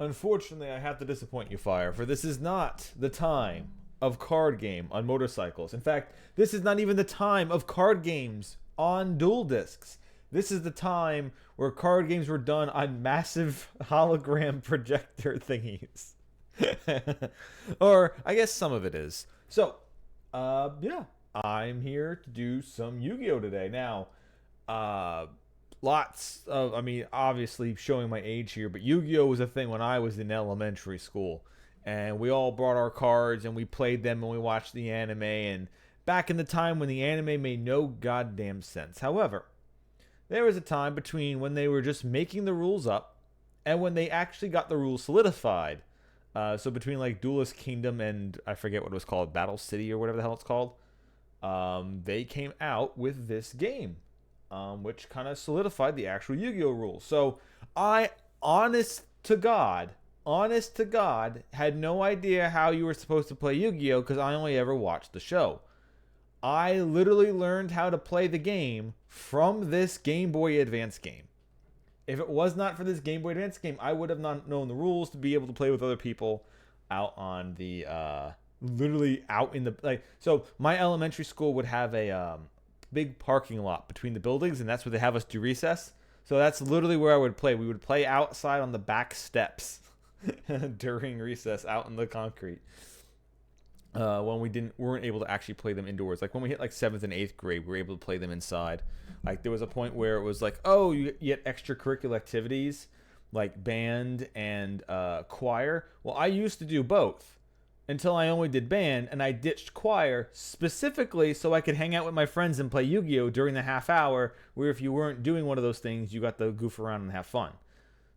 Unfortunately, I have to disappoint you, Fire, for this is not the time of card game on motorcycles. In fact, this is not even the time of card games on dual discs. This is the time where card games were done on massive hologram projector thingies. Or I guess some of it is. So, yeah, I'm here to do some Yu-Gi-Oh today. Now, uh, lots of, I mean, obviously showing my age here, but Yu-Gi-Oh was a thing when I was in elementary school, and we all brought our cards and we played them and we watched the anime. And back in the time when the anime made no goddamn sense. However, there was a time between when they were just making the rules up and when they actually got the rules solidified. So between like Duelist Kingdom and I forget what it was called, Battle City or whatever the hell it's called, they came out with this game, which kind of solidified the actual Yu-Gi-Oh rules. So I, honest to God, had no idea how you were supposed to play Yu-Gi-Oh because I only ever watched the show. I literally learned how to play the game from this Game Boy Advance game. If it was not for this Game Boy Advance game, I would have not known the rules to be able to play with other people out on the literally out in the like. So my elementary school would have a big parking lot between the buildings, and that's where they have us do recess. So that's literally where I would play. We would play outside on the back steps during recess, out in the concrete. When weren't able to actually play them indoors. Like when we hit like 7th and 8th grade, we were able to play them inside. Like there was a point where it was like, oh, you get extracurricular activities like band and choir. Well, I used to do both until I only did band, and I ditched choir specifically so I could hang out with my friends and play Yu-Gi-Oh during the half hour, where if you weren't doing one of those things, you got to goof around and have fun.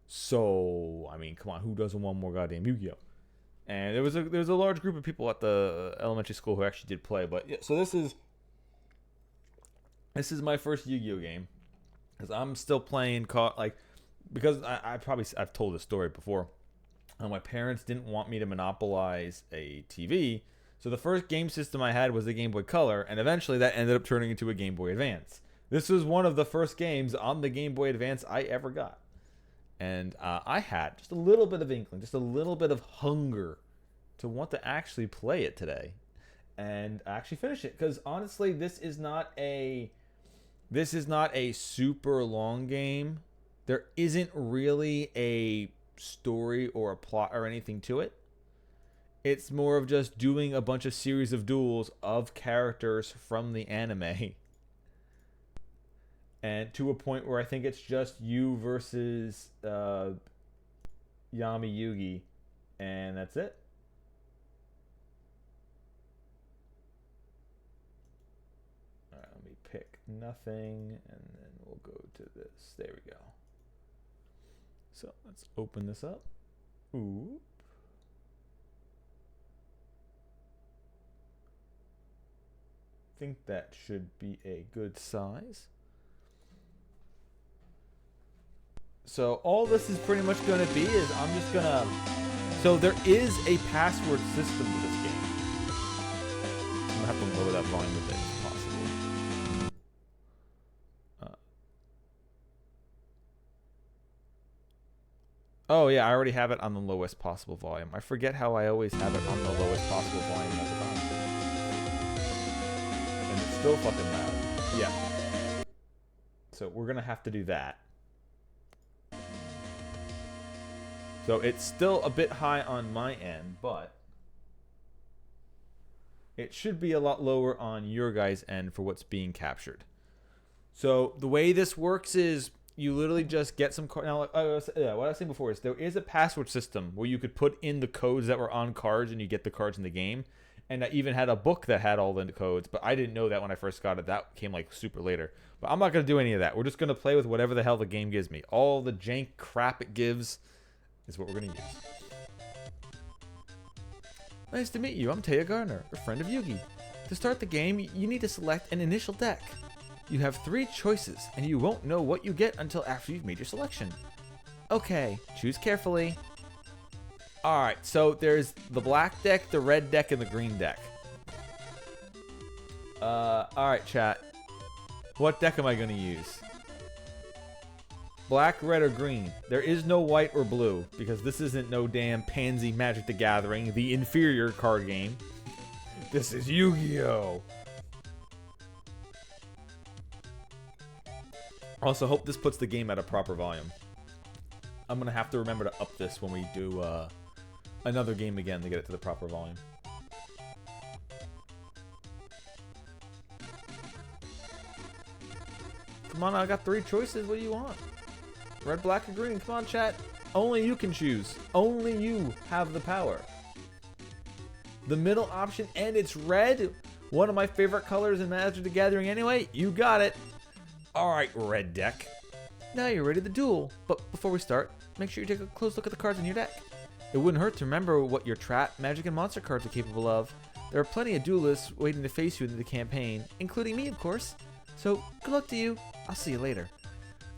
So, I mean, come on, who doesn't want more goddamn Yu-Gi-Oh? And there was a large group of people at the elementary school who actually did play. But yeah, so this is my first Yu-Gi-Oh game, because I'm still playing because I've told this story before. My parents didn't want me to monopolize a TV, so the first game system I had was the Game Boy Color, and eventually that ended up turning into a Game Boy Advance. This was one of the first games on the Game Boy Advance I ever got. And I had just a little bit of inkling, just a little bit of hunger to want to actually play it today and actually finish it. Because honestly, this is not a super long game. There isn't really a story or a plot or anything to it. It's more of just doing a bunch of series of duels of characters from the anime. And to a point where I think it's just you versus Yami Yugi, and that's it. All right, let me pick nothing, and then we'll go to this. There we go. So let's open this up. Ooh. Think that should be a good size. So all this is pretty much going to be is I'm just going to... So there is a password system to this game. I'm going to have to lower that volume a bit if possible. Oh yeah, I already have it on the lowest possible volume. I forget how I always have it on the lowest possible volume all the time. And it's still fucking loud. Yeah. So we're going to have to do that. So it's still a bit high on my end, but it should be a lot lower on your guys' end for what's being captured. So the way this works is you literally just get some cards. Now, what I was saying before is there is a password system where you could put in the codes that were on cards and you get the cards in the game. And I even had a book that had all the codes, but I didn't know that when I first got it. That came like super later. But I'm not going to do any of that. We're just going to play with whatever the hell the game gives me. All the jank crap it gives is what we're going to use. Nice to meet you. I'm Taya Gardner, a friend of Yugi. To start the game, you need to select an initial deck. You have 3 choices, and you won't know what you get until after you've made your selection. Okay, choose carefully. Alright, so there's the black deck, the red deck, and the green deck. Alright, chat. What deck am I going to use? Black, red, or green. There is no white or blue because this isn't no damn Pansy Magic the Gathering, the inferior card game. This is Yu-Gi-Oh! Also, hope this puts the game at a proper volume. I'm going to have to remember to up this when we do another game again to get it to the proper volume. Come on, I got 3 choices. What do you want? Red, black, or green? Come on, chat. Only you can choose. Only you have the power. The middle option, and it's red. One of my favorite colors in Magic the Gathering anyway. You got it. Alright, red deck. Now you're ready to duel. But before we start, make sure you take a close look at the cards in your deck. It wouldn't hurt to remember what your trap, magic, and monster cards are capable of. There are plenty of duelists waiting to face you in the campaign, including me, of course. So, good luck to you. I'll see you later.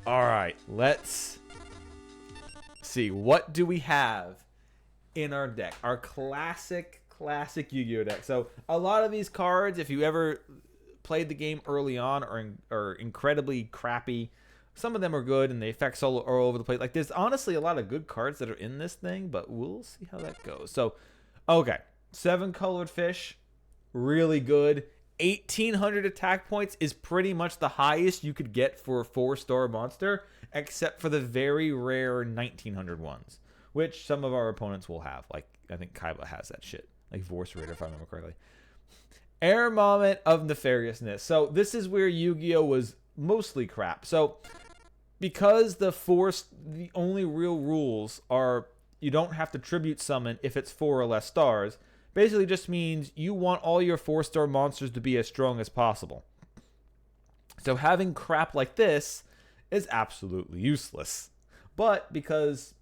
Alright, let's see. What do we have in our deck? Our classic Yu-Gi-Oh deck. So, a lot of these cards, if you ever played the game early on, are incredibly crappy. Some of them are good, and the effects are all over the place. Like, there's honestly a lot of good cards that are in this thing, but we'll see how that goes. So, okay. 7 colored fish. Really good. 1,800 attack points is pretty much the highest you could get for a 4-star monster, except for the very rare 1,900 ones, which some of our opponents will have. Like, I think Kaiba has that shit. Like, Vorce Raider, if I remember correctly. Air Moment of Nefariousness. So, this is where Yu-Gi-Oh! Was mostly crap. So, because the only real rules are you don't have to tribute summon if it's 4 or less stars, basically just means you want all your 4-star monsters to be as strong as possible. So having crap like this is absolutely useless. But because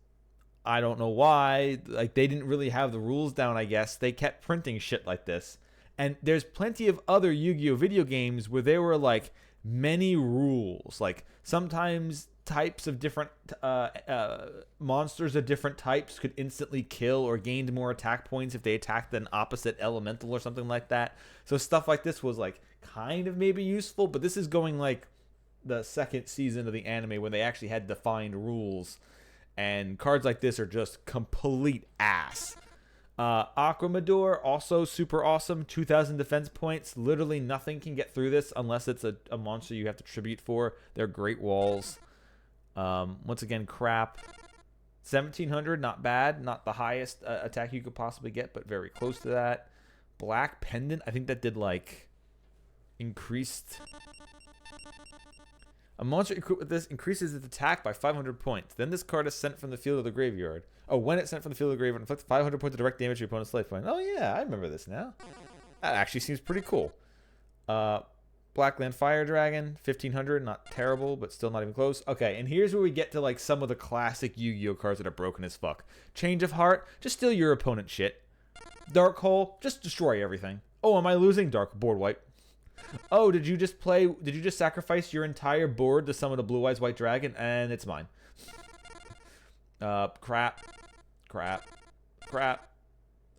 I don't know why, like they didn't really have the rules down, I guess, they kept printing shit like this. And there's plenty of other Yu-Gi-Oh! Video games where there were like many rules. Like sometimes types of different monsters of different types could instantly kill or gained more attack points if they attacked an opposite elemental or something like that. So stuff like this was like kind of maybe useful, but this is going like the 2nd season of the anime when they actually had defined rules, and cards like this are just complete ass. Aquamador, also super awesome. 2,000 defense points. Literally nothing can get through this unless it's a monster you have to tribute for. They're great walls. Once again, crap. 1,700, not bad. Not the highest attack you could possibly get, but very close to that. Black Pendant, I think that did like increased. A monster equipped with this increases its attack by 500 points. Then this card is sent from the field of the graveyard. Oh, when it's sent from the field of the graveyard, inflicts 500 points of direct damage to your opponent's life point. Oh yeah, I remember this now. That actually seems pretty cool. Blackland Fire Dragon, 1,500, not terrible, but still not even close. Okay, and here's where we get to like some of the classic Yu-Gi-Oh cards that are broken as fuck. Change of Heart, just steal your opponent's shit. Dark Hole, just destroy everything. Oh, am I losing? Dark board wipe. Oh, did you just sacrifice your entire board to summon a Blue Eyes White Dragon? And it's mine. Crap.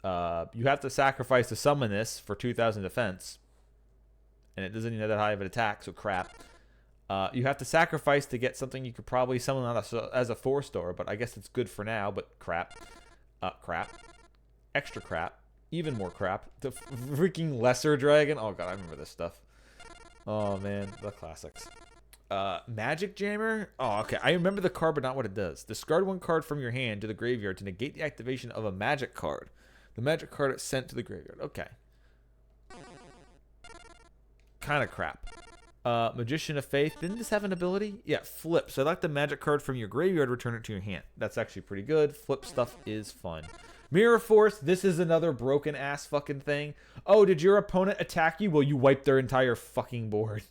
You have to sacrifice to summon this for 2,000 defense. And it doesn't even have that high of an attack, so crap. You have to sacrifice to get something you could probably summon as a 4-star, but I guess it's good for now, but crap. Crap. Extra crap. Even more crap. The freaking Lesser Dragon. Oh god, I remember this stuff. Oh man, the classics. Magic Jammer. Oh, okay. I remember the card, but not what it does. Discard 1 card from your hand to the graveyard to negate the activation of a magic card. The magic card is sent to the graveyard. Okay. Kind of crap. Magician of Faith. Didn't this have an ability? Yeah, flip. So select the magic card from your graveyard, return it to your hand. That's actually pretty good. Flip stuff is fun. Mirror Force, this is another broken ass fucking thing. Oh, did your opponent attack you? Well, you wiped their entire fucking board.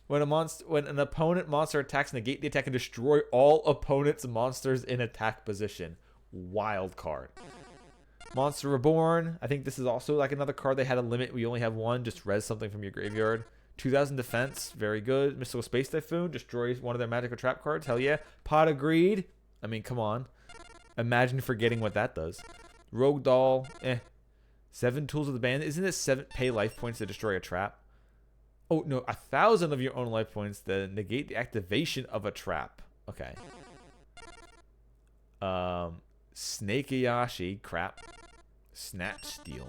When an opponent monster attacks, negate the attack and destroy all opponent's monsters in attack position. Wild card. Monster Reborn. I think this is also like another card they had a limit. We only have 1. Just res something from your graveyard. 2,000 defense. Very good. Mystical Space Typhoon. Destroys one of their magical trap cards. Hell yeah. Pot of Greed. I mean, come on. Imagine forgetting what that does. Rogue Doll. 7 Tools of the Band. Isn't it 7 pay life points to destroy a trap? Oh, no, 1,000 of your own life points to negate the activation of a trap. Okay. Snakeayashi, crap. Snatch Steal.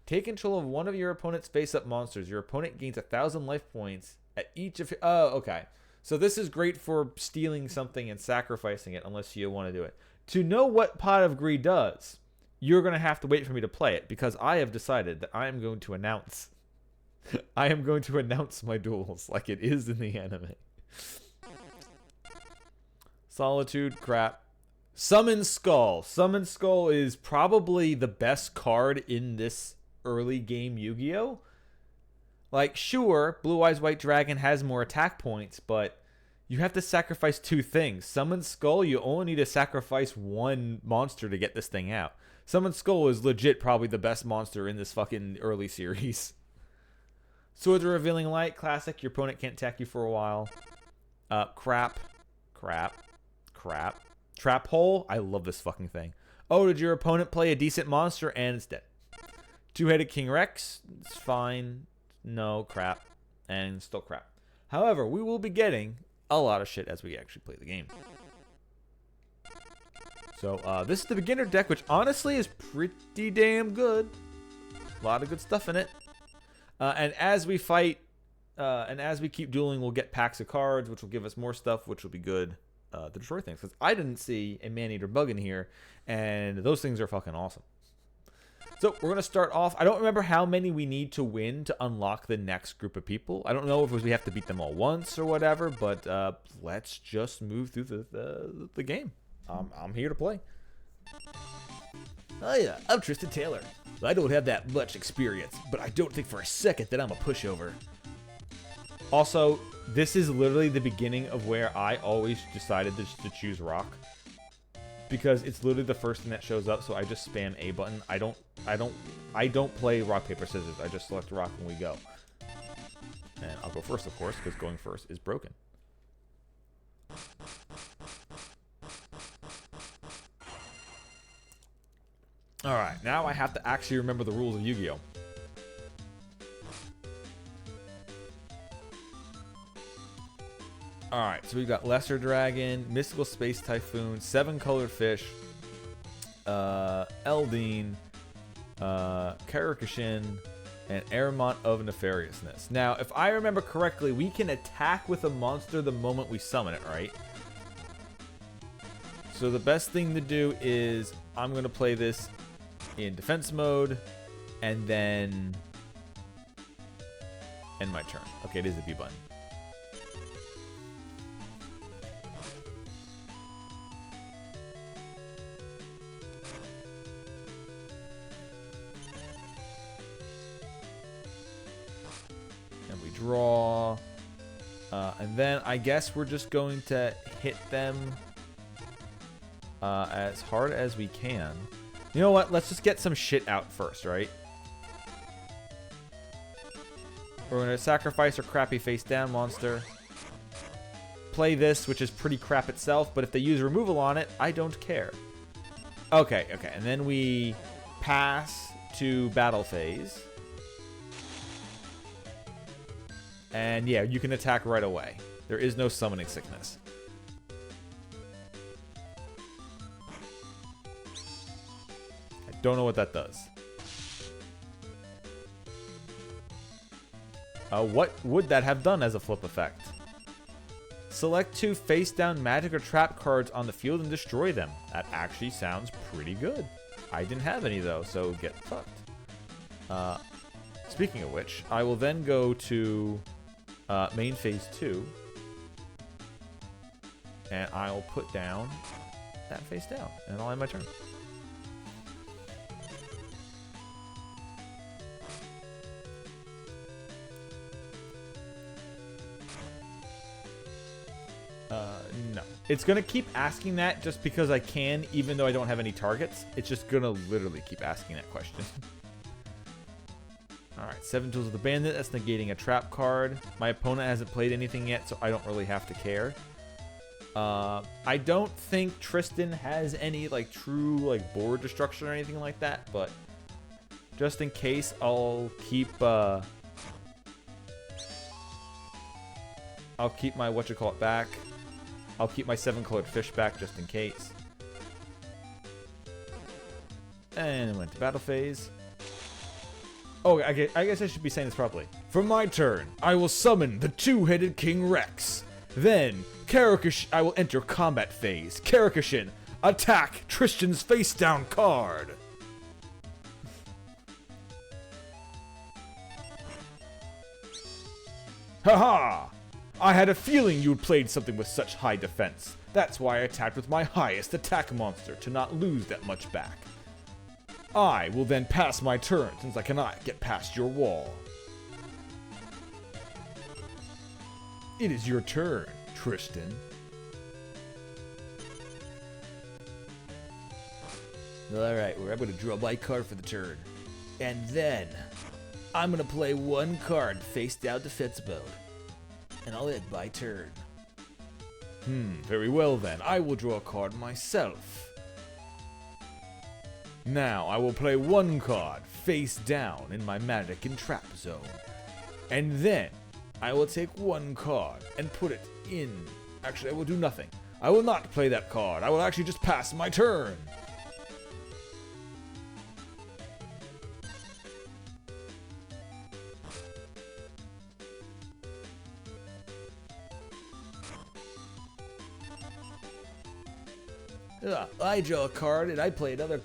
Take control of one of your opponent's face-up monsters. Your opponent gains 1,000 life points at each of... Oh, okay. So this is great for stealing something and sacrificing it, unless you want to do it. To know what Pot of Greed does, you're going to have to wait for me to play it, because I have decided that I am going to announce... I am going to announce my duels like it is in the anime. Solitude, crap. Summon Skull. Summon Skull is probably the best card in this early game Yu-Gi-Oh! Like, sure, Blue Eyes White Dragon has more attack points, but you have to sacrifice 2 things. Summon Skull, you only need to sacrifice 1 monster to get this thing out. Summon Skull is legit probably the best monster in this fucking early series. Swords of Revealing Light, classic. Your opponent can't attack you for a while. Crap. Trap Hole. I love this fucking thing. Oh, did your opponent play a decent monster and it's dead? Two-Headed King Rex. It's fine. No, crap. And still crap. However, we will be getting a lot of shit as we actually play the game. So, this is the beginner deck, which honestly is pretty damn good. A lot of good stuff in it. And as we fight, and as we keep dueling, we'll get packs of cards, which will give us more stuff, which will be good to destroy things. Because I didn't see a Man-Eater bug in here, and those things are fucking awesome. So we're going to start off. I don't remember how many we need to win to unlock the next group of people. I don't know if we have to beat them all once or whatever, but let's just move through the game. I'm here to play. Oh yeah, I'm Tristan Taylor. I don't have that much experience, but I don't think for a second that I'm a pushover. Also, this is literally the beginning of where I always decided to choose rock, because it's literally the first thing that shows up. So I just spam A button. I don't play rock paper scissors. I just select rock and we go. And I'll go first, of course, because going first is broken. Alright, now I have to actually remember the rules of Yu-Gi-Oh! Alright, so we've got Lesser Dragon, Mystical Space Typhoon, 7 Colored Fish, Eldine, Karikishin, and Aramont of Nefariousness. Now, if I remember correctly, we can attack with a monster the moment we summon it, right? So the best thing to do is, I'm going to play this in defense mode, and then end my turn. Okay, it is the B button. And we draw. And then I guess we're just going to hit them as hard as we can. You know what? Let's just get some shit out first, right? We're going to sacrifice our crappy face down monster. Play this, which is pretty crap itself, but if they use removal on it, I don't care. Okay. And then we pass to battle phase. And yeah, you can attack right away. There is no summoning sickness. Don't know what that does. What would that have done as a flip effect? Select 2 face down magic or trap cards on the field and destroy them. That actually sounds pretty good. I didn't have any though, so get fucked. Speaking of which, I will then go to main phase 2. And I'll put down that face down. And I'll end my turn. No. It's going to keep asking that just because I can, even though I don't have any targets. It's just going to literally keep asking that question. Alright, 7 Tools of the Bandit. That's negating a trap card. My opponent hasn't played anything yet, so I don't really have to care. I don't think Tristan has any true board destruction or anything like that, but just in case, I'll keep I'll keep my whatchamacallit back. I'll keep my 7-colored fish back just in case. And went to battle phase. Oh, I guess I should be saying this properly. For my turn, I will summon the 2-headed King Rex. Then, I will enter combat phase. Karrakashin, attack Tristan's face down card. Haha! I had a feeling you had played something with such high defense. That's why I attacked with my highest attack monster to not lose that much back. I will then pass my turn since I cannot get past your wall. It is your turn, Tristan. Alright, we're able to draw my card for the turn. And then, I'm going to play one card face down defense mode. And I'll end my turn. Very well then. I will draw a card myself. Now, I will play one card face down in my magic and trap zone. And then, I will take one card and put it in. Actually, I will do nothing. I will not play that card. I will actually just pass my turn. I draw a card and I play another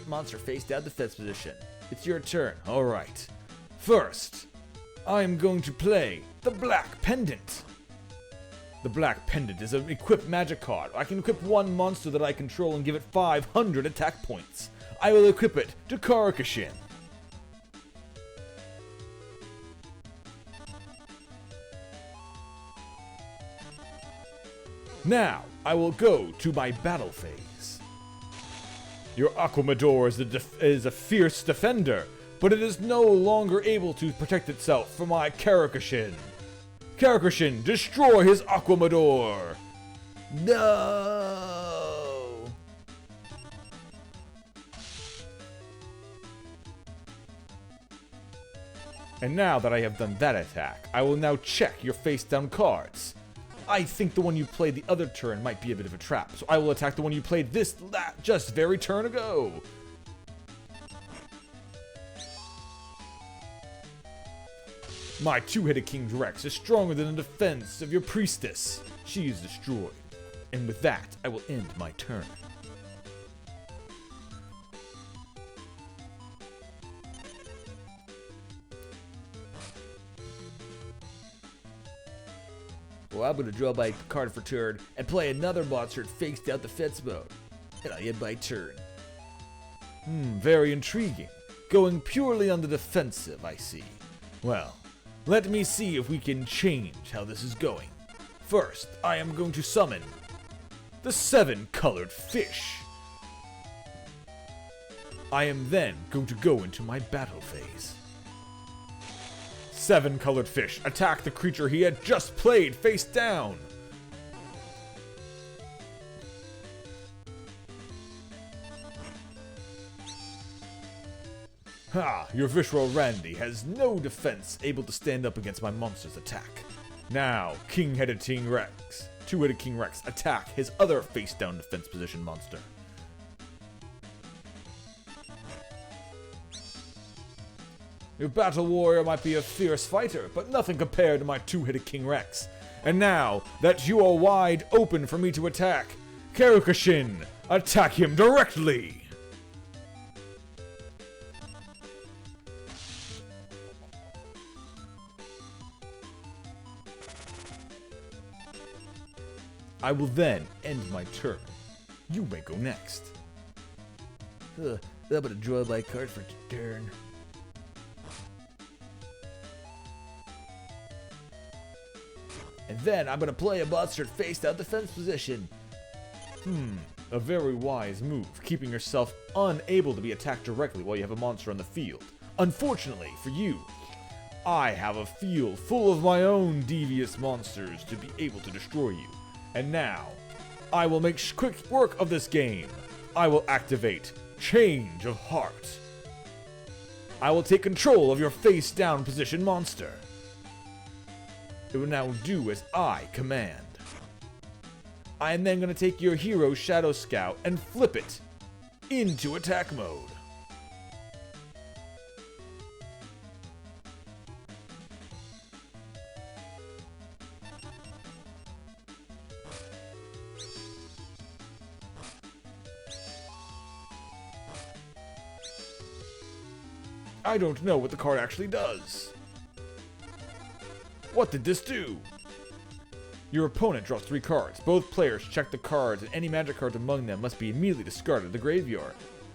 monster face down defense position. It's your turn. Alright. First, I am going to play the Black Pendant. The Black Pendant is an equipped magic card. I can equip one monster that I control and give it 500 attack points. I will equip it to Karrakashin. Now, I will go to my battle phase. Your Aquamador is a fierce defender, but it is no longer able to protect itself from my Karrakashin. Karrakashin, destroy his Aquamador! No! And now that I have done that attack, I will now check your face-down cards. I think the one you played the other turn might be a bit of a trap, so I will attack the one you played just very turn ago. My 2-headed King Rex is stronger than the defense of your priestess. She is destroyed. And with that, I will end my turn. Well, I'm going to draw my card for turn and play another monster in face down defense mode. And I end my turn. Very intriguing. Going purely on the defensive, I see. Well, let me see if we can change how this is going. First, I am going to summon the 7-colored fish. I am then going to go into my battle phase. 7-colored fish, attack the creature he had just played face down. Your Visceral Randy has no defense able to stand up against my monster's attack. Now, 2-headed King Rex, attack his other face down defense position monster. Your battle warrior might be a fierce fighter, but nothing compared to my 2-headed King Rex. And now that you are wide open for me to attack, Karrakashin, attack him directly! I will then end my turn. You may go next. I'm gonna draw my card for turn. And then I'm going to play a monster face down defense position. A very wise move, keeping yourself unable to be attacked directly while you have a monster on the field. Unfortunately for you, I have a field full of my own devious monsters to be able to destroy you. And now, I will make quick work of this game. I will activate Change of Heart. I will take control of your face down position monster. It will now do as I command. I am then going to take your hero Shadow Scout and flip it into attack mode. I don't know what the card actually does. What did this do? Your opponent draws 3 cards. Both players check the cards, and any magic cards among them must be immediately discarded to the graveyard.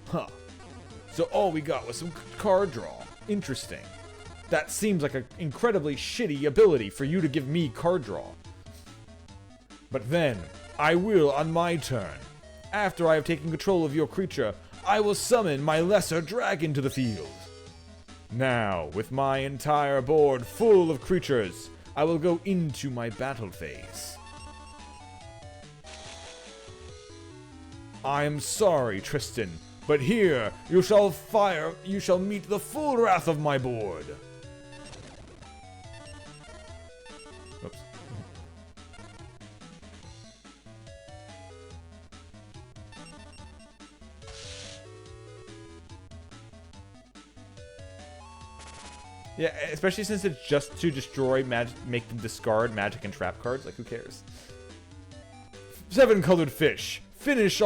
Huh. So all we got was some card draw. Interesting. That seems like an incredibly shitty ability for you to give me card draw. But then, I will on my turn. After I have taken control of your creature, I will summon my lesser dragon to the field. Now, with my entire board full of creatures, I will go into my battle phase. I am sorry, Tristan, but here you shall meet the full wrath of my board. Oops. Yeah, especially since it's just to destroy magic, make them discard magic and trap cards. Like, who cares? 7-colored fish. Finish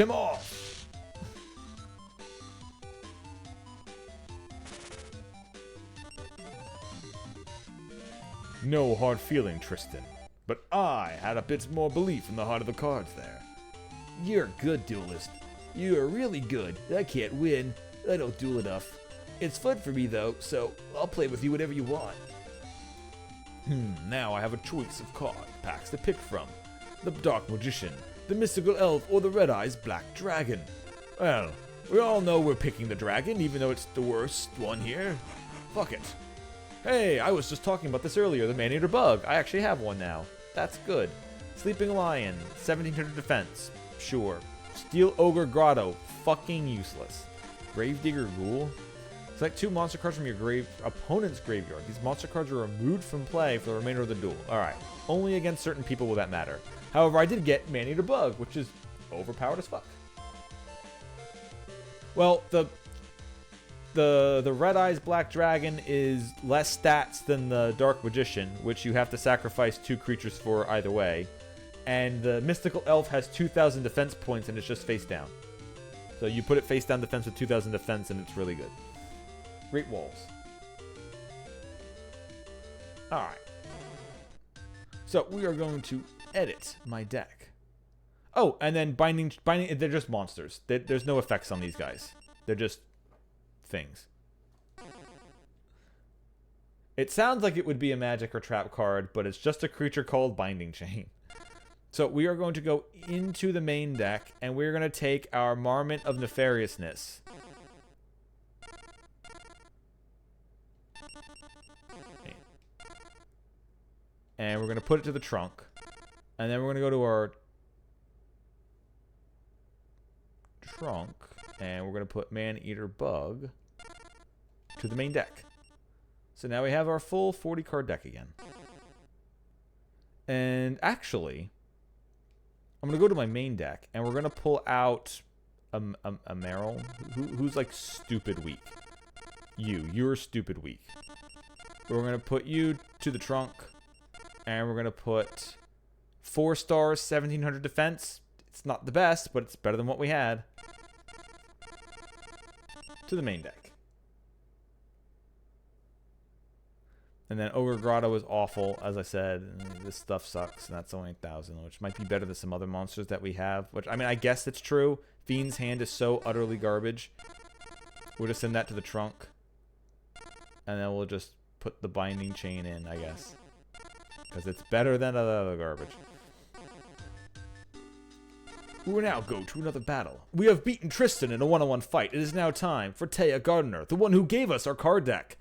him off. No hard feeling, Tristan. But I had a bit more belief in the heart of the cards there. You're good, duelist. You're really good. I can't win. I don't duel enough. It's fun for me, though, so I'll play with you whatever you want. Now I have a choice of card packs to pick from. The Dark Magician, the Mystical Elf, or the Red Eyes Black Dragon. Well, we all know we're picking the dragon, even though it's the worst one here. Fuck it. Hey, I was just talking about this earlier, the Man-Eater Bug. I actually have one now. That's good. Sleeping Lion, 1700 defense. Sure. Steel Ogre Grotto, fucking useless. Gravedigger Ghoul. Select 2 monster cards from your opponent's graveyard. These monster cards are removed from play for the remainder of the duel. Alright. Only against certain people will that matter. However, I did get Man-Eater Bug, which is overpowered as fuck. Well, the Red Eyes Black Dragon is less stats than the Dark Magician, which you have to sacrifice 2 creatures for either way. And the Mystical Elf has 2,000 defense points and it's just face down. So you put it face down defense with 2,000 defense and it's really good. Great Walls. Alright. So we are going to edit my deck. Oh, and then binding, they're just monsters. There's no effects on these guys. They're just things. It sounds like it would be a magic or trap card, but it's just a creature called Binding Chain. So we are going to go into the main deck, and we're going to take our Marmot of Nefariousness. And we're going to put it to the trunk. And then we're going to go to our trunk. And we're going to put Man-Eater Bug to the main deck. So now we have our full 40 card deck again. And actually, I'm going to go to my main deck. And we're going to pull out a Meryl. Who's like stupid weak. You're stupid weak. We're going to put you to the trunk. And we're going to put 4 stars, 1700 defense. It's not the best, but it's better than what we had. To the main deck. And then Ogre Grotto is awful, as I said. This stuff sucks, and that's only 1,000, which might be better than some other monsters that we have. Which, I mean, I guess it's true. Fiend's Hand is so utterly garbage. We'll just send that to the trunk. And then we'll just put the Binding Chain in, I guess. Because it's better than other garbage. We will now go to another battle. We have beaten Tristan in a one-on-one fight. It is now time for Taya Gardner, the one who gave us our card deck.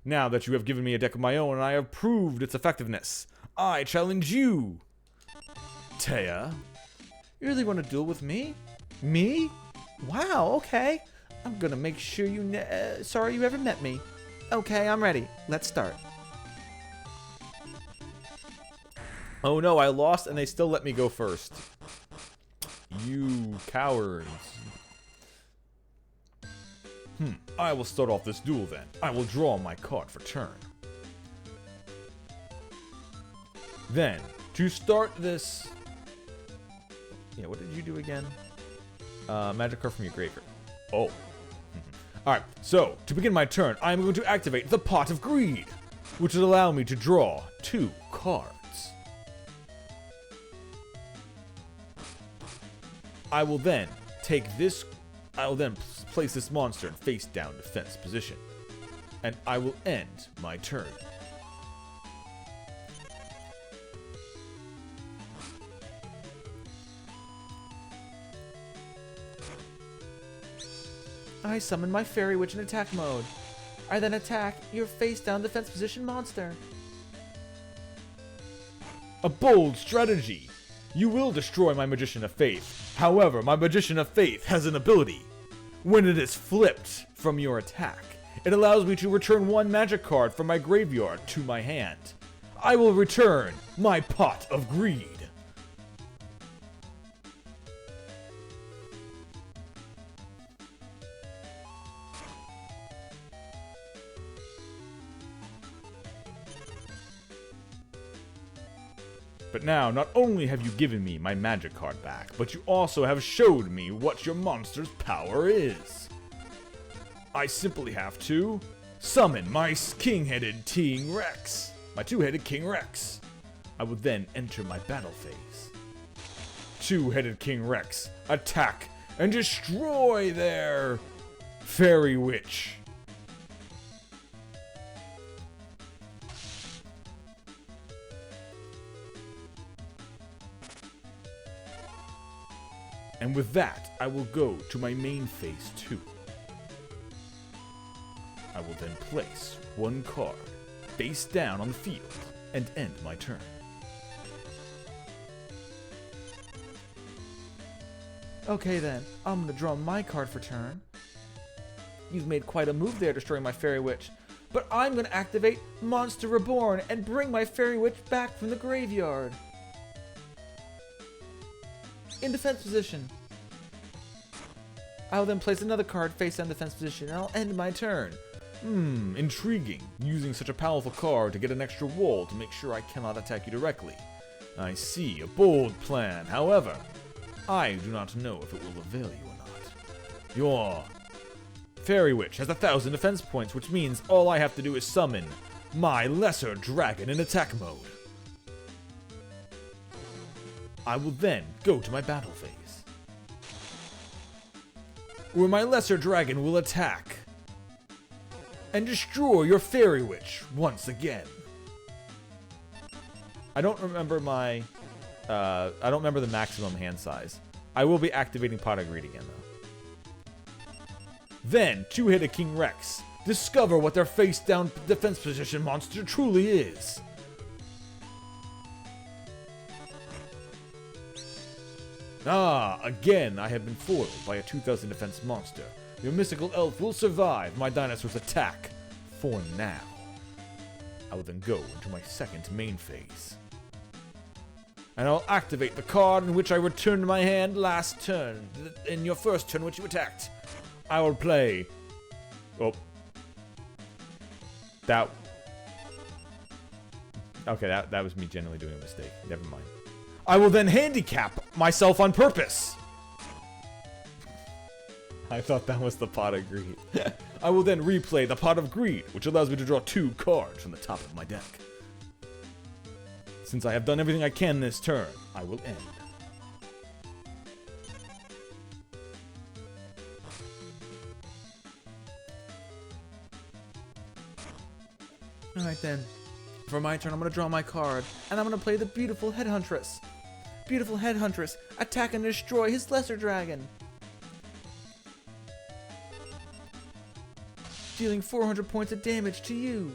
Now that you have given me a deck of my own and I have proved its effectiveness, I challenge you. Taya, you really want to duel with me? Me? Wow, okay. I'm gonna make sure sorry you ever met me. Okay, I'm ready. Let's start. Oh no, I lost and they still let me go first. You cowards. I will start off this duel then. I will draw my card for turn. Then, to start this... Yeah, what did you do again? Magic card from your graveyard. Oh. Alright, so, to begin my turn, I am going to activate the Pot of Greed, which will allow me to draw 2 cards. I will then place this monster in face down defense position. And I will end my turn. I summon my Fairy Witch in attack mode. I then attack your face down defense position monster. A bold strategy! You will destroy my Magician of Faith. However, my Magician of Faith has an ability. When it is flipped from your attack, it allows me to return 1 magic card from my graveyard to my hand. I will return my Pot of Greed. But now, not only have you given me my magic card back, but you also have showed me what your monster's power is. I simply have to summon my king-headed King Rex, my 2-headed King Rex. I will then enter my battle phase. 2-headed King Rex, attack and destroy their Fairy Witch. And with that, I will go to my main phase 2. I will then place 1 card face down on the field and end my turn. Okay then, I'm gonna draw my card for turn. You've made quite a move there destroying my Fairy Witch, but I'm gonna activate Monster Reborn and bring my Fairy Witch back from the graveyard. In defense position. I will then place another card face down defense position and I'll end my turn. Intriguing. Using such a powerful card to get an extra wall to make sure I cannot attack you directly. I see, a bold plan. However, I do not know if it will avail you or not. Your Fairy Witch has 1,000 defense points, which means all I have to do is summon my Lesser Dragon in attack mode. I will then go to my battle phase, where my Lesser Dragon will attack and destroy your Fairy Witch once again. I don't remember my, I don't remember the maximum hand size. I will be activating Pot of Greed again though. Then, 2-headed King Rex, discover what their face-down defense position monster truly is. Again, I have been foiled by a 2,000 defense monster. Your mystical elf will survive my dinosaur's attack, for now. I will then go into my second main phase. And I'll activate the card in which I returned my hand last turn, in your first turn which you attacked. I will play... Oh. That... Okay, that was me generally doing a mistake. Never mind. I will then handicap myself on purpose. I thought that was the Pot of Greed. I will then replay the Pot of Greed, which allows me to draw 2 cards from the top of my deck. Since I have done everything I can this turn, I will end. Alright then. For my turn, I'm going to draw my card, and I'm going to play the Beautiful Headhuntress. Beautiful Headhuntress, attack and destroy his Lesser Dragon. Dealing 400 points of damage to you.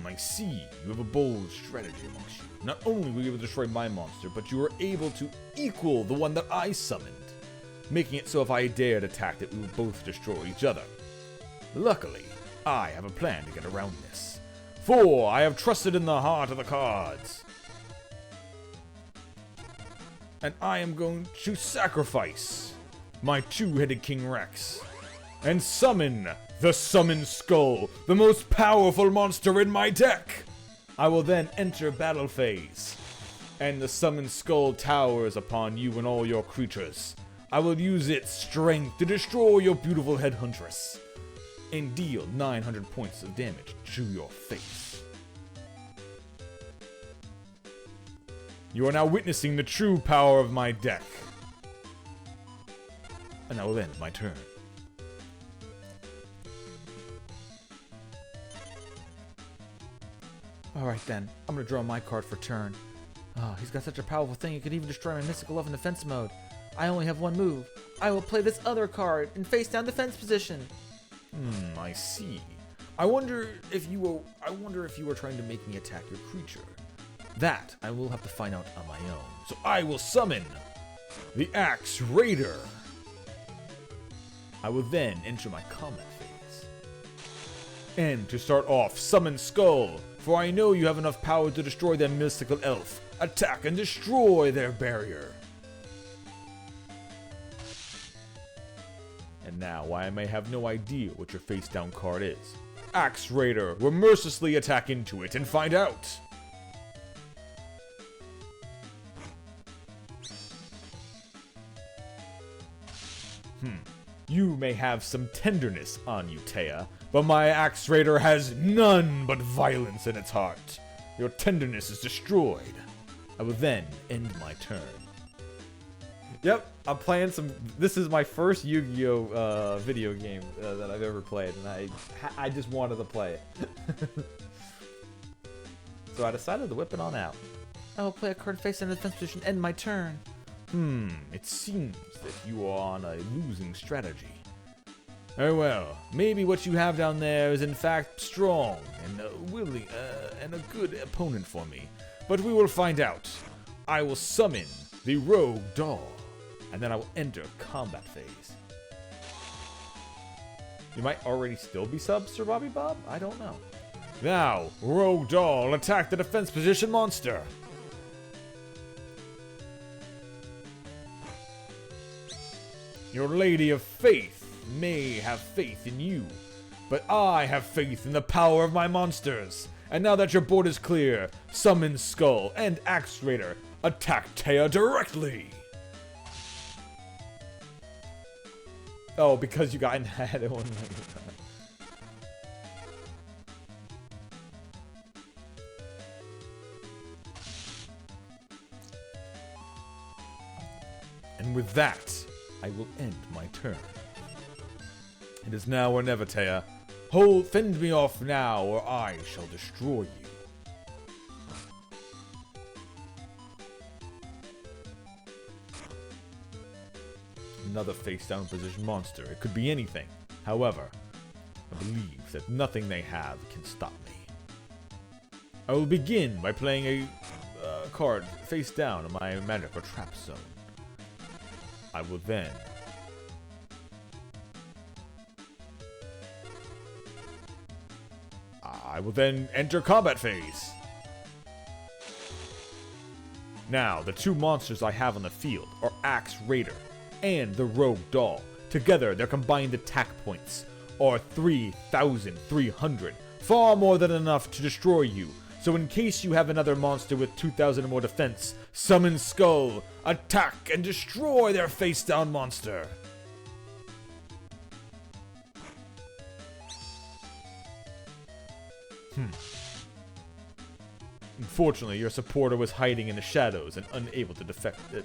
I see. You have a bold strategy amongst you. Not only were you able to destroy my monster, but you were able to equal the one that I summoned, making it so if I dared attack it, we would both destroy each other. Luckily, I have a plan to get around this. For I have trusted in the heart of the cards. And I am going to sacrifice my two-headed King Rex and summon the Summon Skull, the most powerful monster in my deck. I will then enter battle phase, and the Summon Skull towers upon you and all your creatures. I will use its strength to destroy your beautiful head huntress and deal 900 points of damage to your face. You are now witnessing the true power of my deck. And I will end my turn. Alright then, I'm gonna draw my card for turn. Oh, he's got such a powerful thing, it could even destroy my Mystical Love in defense mode. I only have one move. I will play this other card in face down defense position. I see. I wonder if you were trying to make me attack your creature. That I will have to find out on my own. So I will summon the Axe Raider. I will then enter my combat phase. And to start off, Summon Skull, for I know you have enough power to destroy their mystical elf. Attack and destroy their barrier. And now, I may have no idea what your face down card is. Axe Raider will mercilessly attack into it and find out. You may have some tenderness on you, Taya, but my Axe Raider has none but violence in its heart. Your tenderness is destroyed. I will then end my turn. Yep, I'm playing some. This is my first Yu-Gi-Oh! Video game that I've ever played, and I just wanted to play it. So I decided to whip it on out. I will play a card face in the defense position, end my turn. It seems that you are on a losing strategy. Very well, maybe what you have down there is in fact strong and willing and a good opponent for me. But we will find out. I will summon the Rogue Doll, and then I will enter combat phase. You might already still be sub, Sir Bobby Bob? I don't know. Now, Rogue Doll, attack the defense position monster. Your Lady of Faith may have faith in you, but I have faith in the power of my monsters. And now that your board is clear, Summon Skull and Axe Raider attack Taya directly. Oh, because you got in that one. And with that, I will end my turn. It is now or never, Taya. Fend me off now, or I shall destroy you. Another face-down position monster. It could be anything. However, I believe that nothing they have can stop me. I will begin by playing a card face down in my magic or trap zone. I will then enter combat phase. Now, the two monsters I have on the field are Axe Raider and the Rogue Doll. Together, their combined attack points are 3,300, far more than enough to destroy you. So in case you have another monster with 2,000 or more defense, Summon Skull, attack and destroy their face-down monster. Unfortunately, your supporter was hiding in the shadows and unable to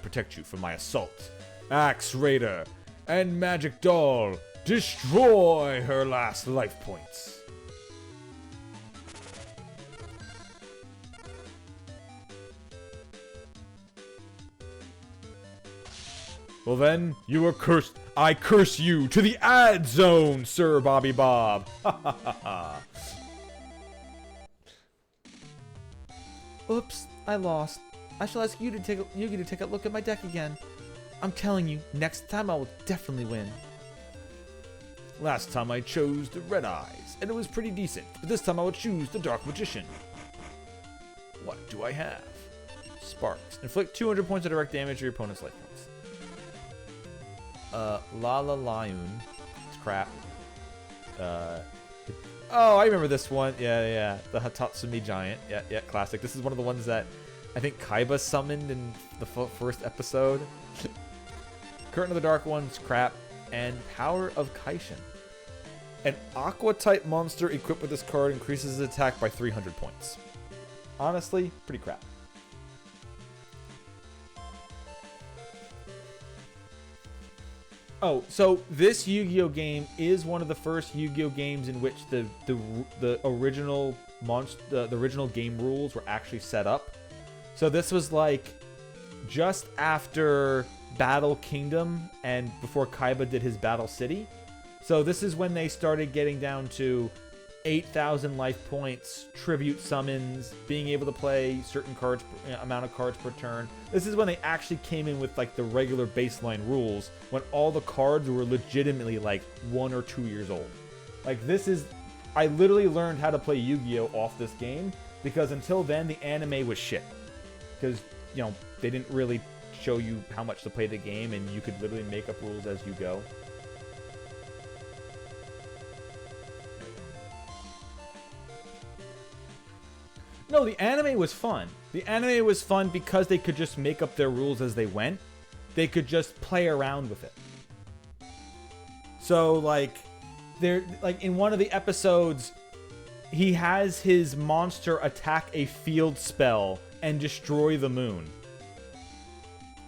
protect you from my assault. Axe Raider and Magic Doll, destroy her last life points. Well then, you are cursed. I curse you to the ad zone, Sir Bobby Bob. Ha ha ha ha. Oops, I lost. I shall ask Yugi to take a look at my deck again. I'm telling you, next time I will definitely win. Last time I chose the Red Eyes, and it was pretty decent, but this time I will choose the Dark Magician. What do I have? Sparks. Inflict 200 points of direct damage to your opponent's life points. Lala Lion. It's crap. Oh, I remember this one. Yeah. The Hatatsumi Giant. Yeah, classic. This is one of the ones that I think Kaiba summoned in the first episode. Curtain of the Dark One's crap. And Power of Kaishin. An Aqua-type monster equipped with this card increases his attack by 300 points. Honestly, pretty crap. Oh, so this Yu-Gi-Oh game is one of the first Yu-Gi-Oh games in which the original the original game rules were actually set up. So this was like just after Battle Kingdom and before Kaiba did his Battle City. So this is when they started getting down to 8,000 life points, tribute summons, being able to play certain cards, amount of cards per turn. This is when they actually came in with like the regular baseline rules, when all the cards were legitimately like 1 or 2 years old. Like this is, I literally learned how to play Yu-Gi-Oh off this game, because until then the anime was shit. Because, you know, they didn't really show you how much to play the game, and you could literally make up rules as you go. No, the anime was fun. The anime was fun because they could just make up their rules as they went. They could just play around with it. So, like, in one of the episodes, he has his monster attack a field spell and destroy the moon.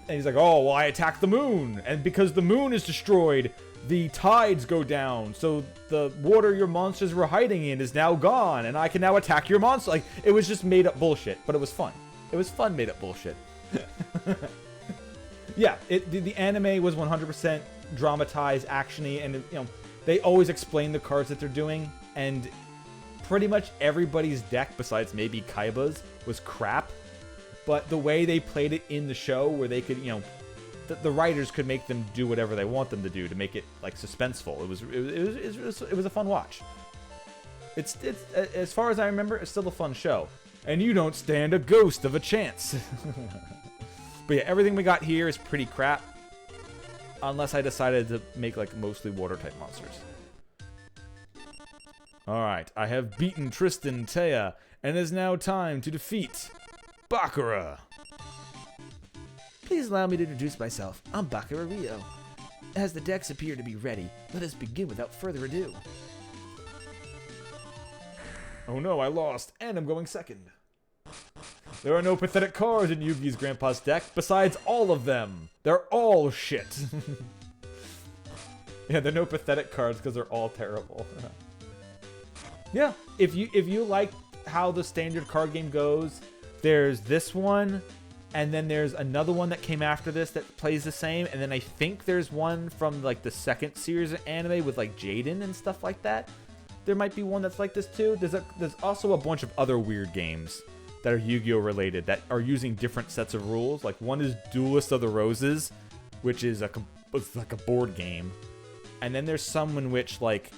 And he's like, oh, well, I attack the moon. And because the moon is destroyed, the tides go down. So the water your monsters were hiding in is now gone. And I can now attack your monster. Like, it was just made up bullshit. But it was fun. It was fun made up bullshit. Yeah, the anime was 100% dramatized, action-y. And, you know, they always explain the cards that they're doing. And pretty much everybody's deck, besides maybe Kaiba's, was crap. But the way they played it in the show, where they could, you know, the writers could make them do whatever they want them to do to make it like suspenseful. It was a fun watch. It's as far as I remember, it's still a fun show. And you don't stand a ghost of a chance. But yeah, everything we got here is pretty crap, unless I decided to make like mostly water type monsters. All right, I have beaten Tristan Taya, and it is now time to defeat Baccarat. Please allow me to introduce myself. I'm Baccarat Rio. As the decks appear to be ready, let us begin without further ado. Oh no, I lost, and I'm going second. There are no pathetic cards in Yugi's grandpa's deck, besides all of them. They're all shit. Yeah, there are no pathetic cards because they're all terrible. Yeah, if you like how the standard card game goes, there's this one, and then there's another one that came after this that plays the same, and then I think there's one from like the second series of anime with like Jaden and stuff like that. There might be one that's like this too. There's also a bunch of other weird games that are Yu-Gi-Oh related that are using different sets of rules. Like one is Duelist of the Roses, which is it's like a board game, and then there's some in which like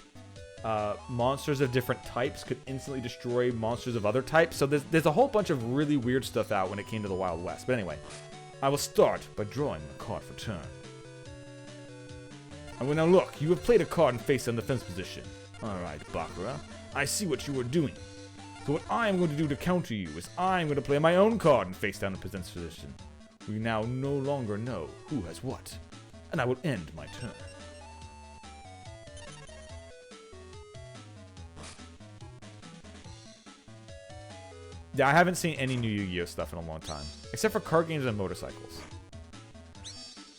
monsters of different types could instantly destroy monsters of other types. So there's a whole bunch of really weird stuff out when it came to the Wild West. But anyway, I will start by drawing a card for turn. I will now look. You have played a card and face in defense position. Alright, Baccarat. I see what you are doing. So what I am going to do to counter you is I am going to play my own card and face down in defense position. We now no longer know who has what. And I will end my turn. Yeah, I haven't seen any new Yu-Gi-Oh stuff in a long time. Except for card games and motorcycles.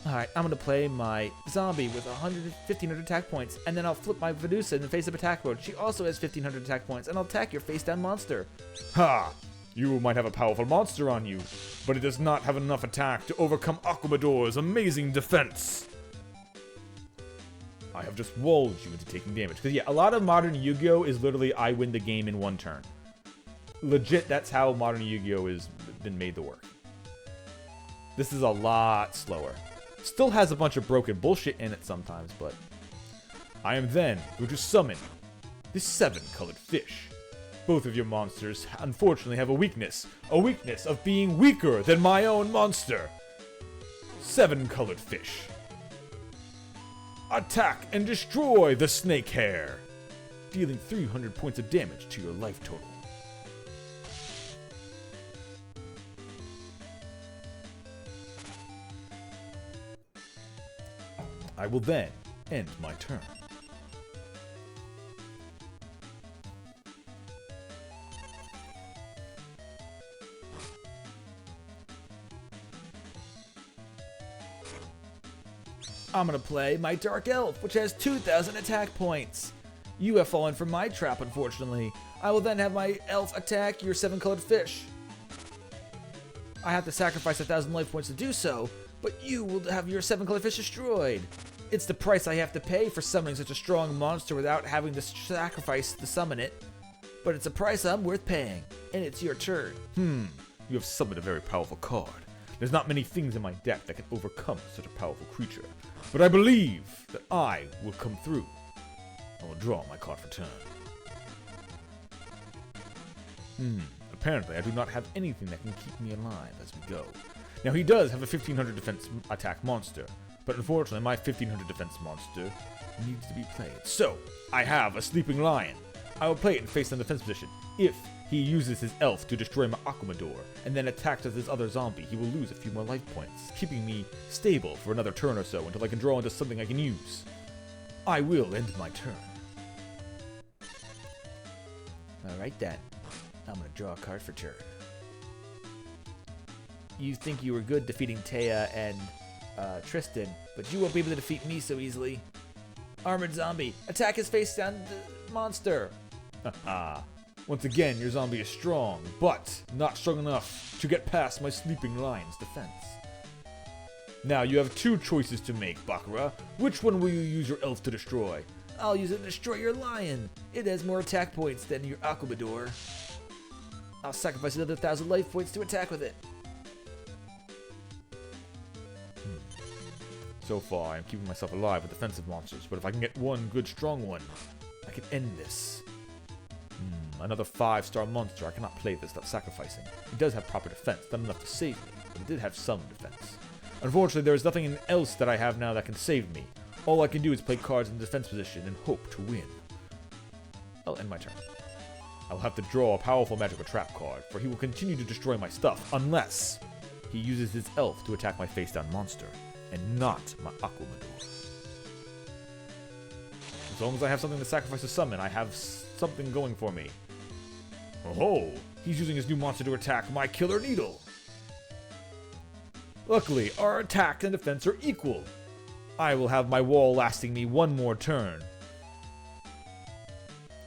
Alright, I'm going to play my zombie with 1,500 attack points, and then I'll flip my Vedusa in the face of attack mode. She also has 1,500 attack points, and I'll attack your face-down monster. Ha! You might have a powerful monster on you, but it does not have enough attack to overcome Aquamador's amazing defense. I have just walled you into taking damage. Because yeah, a lot of modern Yu-Gi-Oh is literally I win the game in one turn. Legit, that's how modern Yu-Gi-Oh has been made to work. This is a lot slower. Still has a bunch of broken bullshit in it sometimes, but I am then going to summon the 7-colored fish. Both of your monsters unfortunately have a weakness of being weaker than my own monster. 7-colored fish. Attack and destroy the snake hair, dealing 300 points of damage to your life total. I will then end my turn. I'm gonna play my Dark Elf, which has 2,000 attack points. You have fallen for my trap, unfortunately. I will then have my elf attack your 7-colored fish. I have to sacrifice 1,000 life points to do so, but you will have your 7-colored fish destroyed. It's the price I have to pay for summoning such a strong monster without having to sacrifice to summon it. But it's a price I'm worth paying, and it's your turn. You have summoned a very powerful card. There's not many things in my deck that can overcome such a powerful creature, but I believe that I will come through. I will draw my card for turn. Apparently I do not have anything that can keep me alive as we go. Now he does have a 1500 defense attack monster, but unfortunately my 1500 defense monster needs to be played. So, I have a sleeping lion. I will play it in face-down defense position. If he uses his elf to destroy my Aquamador, and then attacks with his other zombie, he will lose a few more life points, keeping me stable for another turn or so until I can draw into something I can use. I will end my turn. Alright then. I'm gonna draw a card for turn. You think you were good defeating Taya and Tristan, but you won't be able to defeat me so easily. Armored zombie, attack his face down monster. Haha. Once again, your zombie is strong, but not strong enough to get past my sleeping lion's defense. Now you have two choices to make, Bakura. Which one will you use your elf to destroy? I'll use it to destroy your lion. It has more attack points than your Aquamador. I'll sacrifice another 1,000 life points to attack with it. So far, I'm keeping myself alive with defensive monsters, but if I can get one good strong one, I can end this. Another 5-star monster. I cannot play this without sacrificing. It does have proper defense, not enough to save me, but it did have some defense. Unfortunately, there is nothing else that I have now that can save me. All I can do is play cards in defense position and hope to win. I'll end my turn. I'll have to draw a powerful magical trap card, for he will continue to destroy my stuff unless he uses his elf to attack my face-down monster, and not my Aquamador. As long as I have something to sacrifice to summon, I have something going for me. Oh, he's using his new monster to attack my Killer Needle. Luckily, our attack and defense are equal. I will have my wall lasting me one more turn,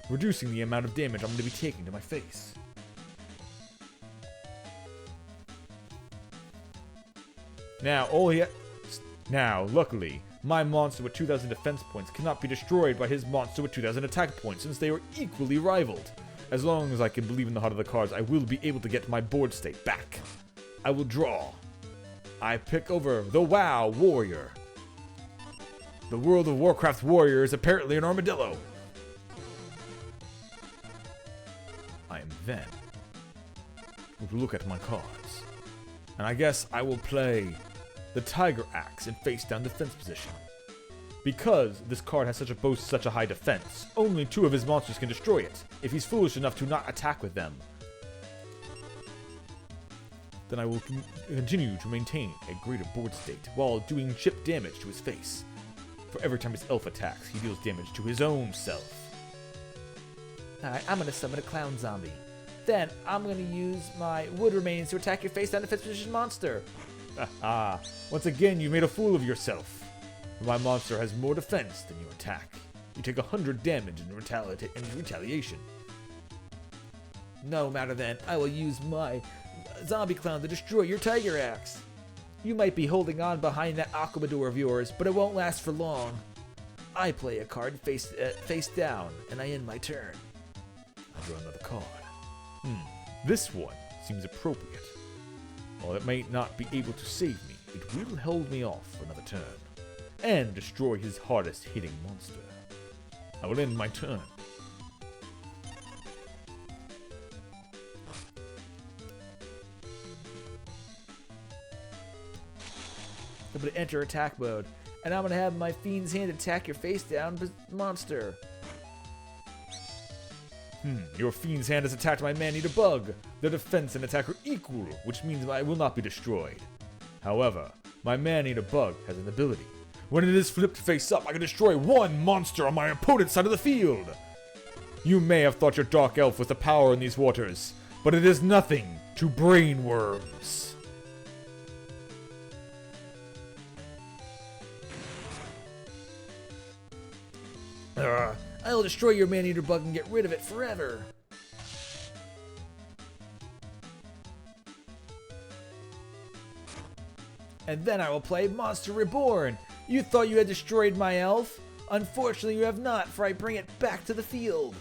reducing the amount of damage I'm going to be taking to my face. Now, luckily, my monster with 2,000 defense points cannot be destroyed by his monster with 2,000 attack points, since they are equally rivaled. As long as I can believe in the heart of the cards, I will be able to get my board state back. I will draw. I pick over the WoW Warrior. The World of Warcraft Warrior is apparently an armadillo. I am then going to look at my cards, and I guess I will play the Tiger Axe in face-down defense position. Because this card has boasts such a high defense, only 2 of his monsters can destroy it, if he's foolish enough to not attack with them. Then I will continue to maintain a greater board state, while doing chip damage to his face. For every time his elf attacks, he deals damage to his own self. Alright, I'm gonna summon a clown zombie. Then, I'm gonna use my wood remains to attack your face down defense position monster. Haha, once again you made a fool of yourself. My monster has more defense than your attack. You take 100 damage in retaliation. No matter then, I will use my zombie clown to destroy your Tiger Axe. You might be holding on behind that Aquamador of yours, but it won't last for long. I play a card face down, and I end my turn. I'll draw another card. This one seems appropriate. While it may not be able to save me, it will hold me off for another turn, and destroy his hardest hitting monster. I will end my turn. I'm going to enter attack mode, and I'm going to have my Fiend's Hand attack your face down monster. Your Fiend's Hand has attacked my Man-Eater Bug. Their defense and attack are equal, which means I will not be destroyed. However, my Man-Eater Bug has an ability. When it is flipped face up, I can destroy one monster on my opponent's side of the field. You may have thought your Dark Elf was the power in these waters, but it is nothing to brain worms. I'll destroy your Man-Eater Bug and get rid of it forever. And then I will play Monster Reborn. You thought you had destroyed my elf? Unfortunately, you have not, for I bring it back to the field.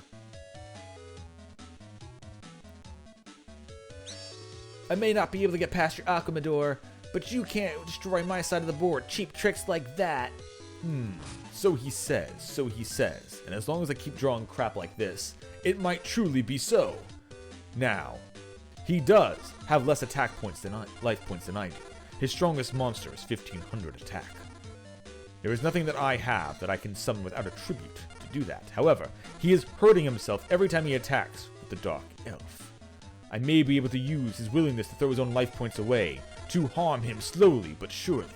I may not be able to get past your Aquamador, but you can't destroy my side of the board. Cheap tricks like that. So he says, and as long as I keep drawing crap like this, it might truly be so. Now, he does have less attack points than life points than I do. His strongest monster is 1500 attack. There is nothing that I have that I can summon without a tribute to do that. However, he is hurting himself every time he attacks with the Dark Elf. I may be able to use his willingness to throw his own life points away to harm him slowly but surely.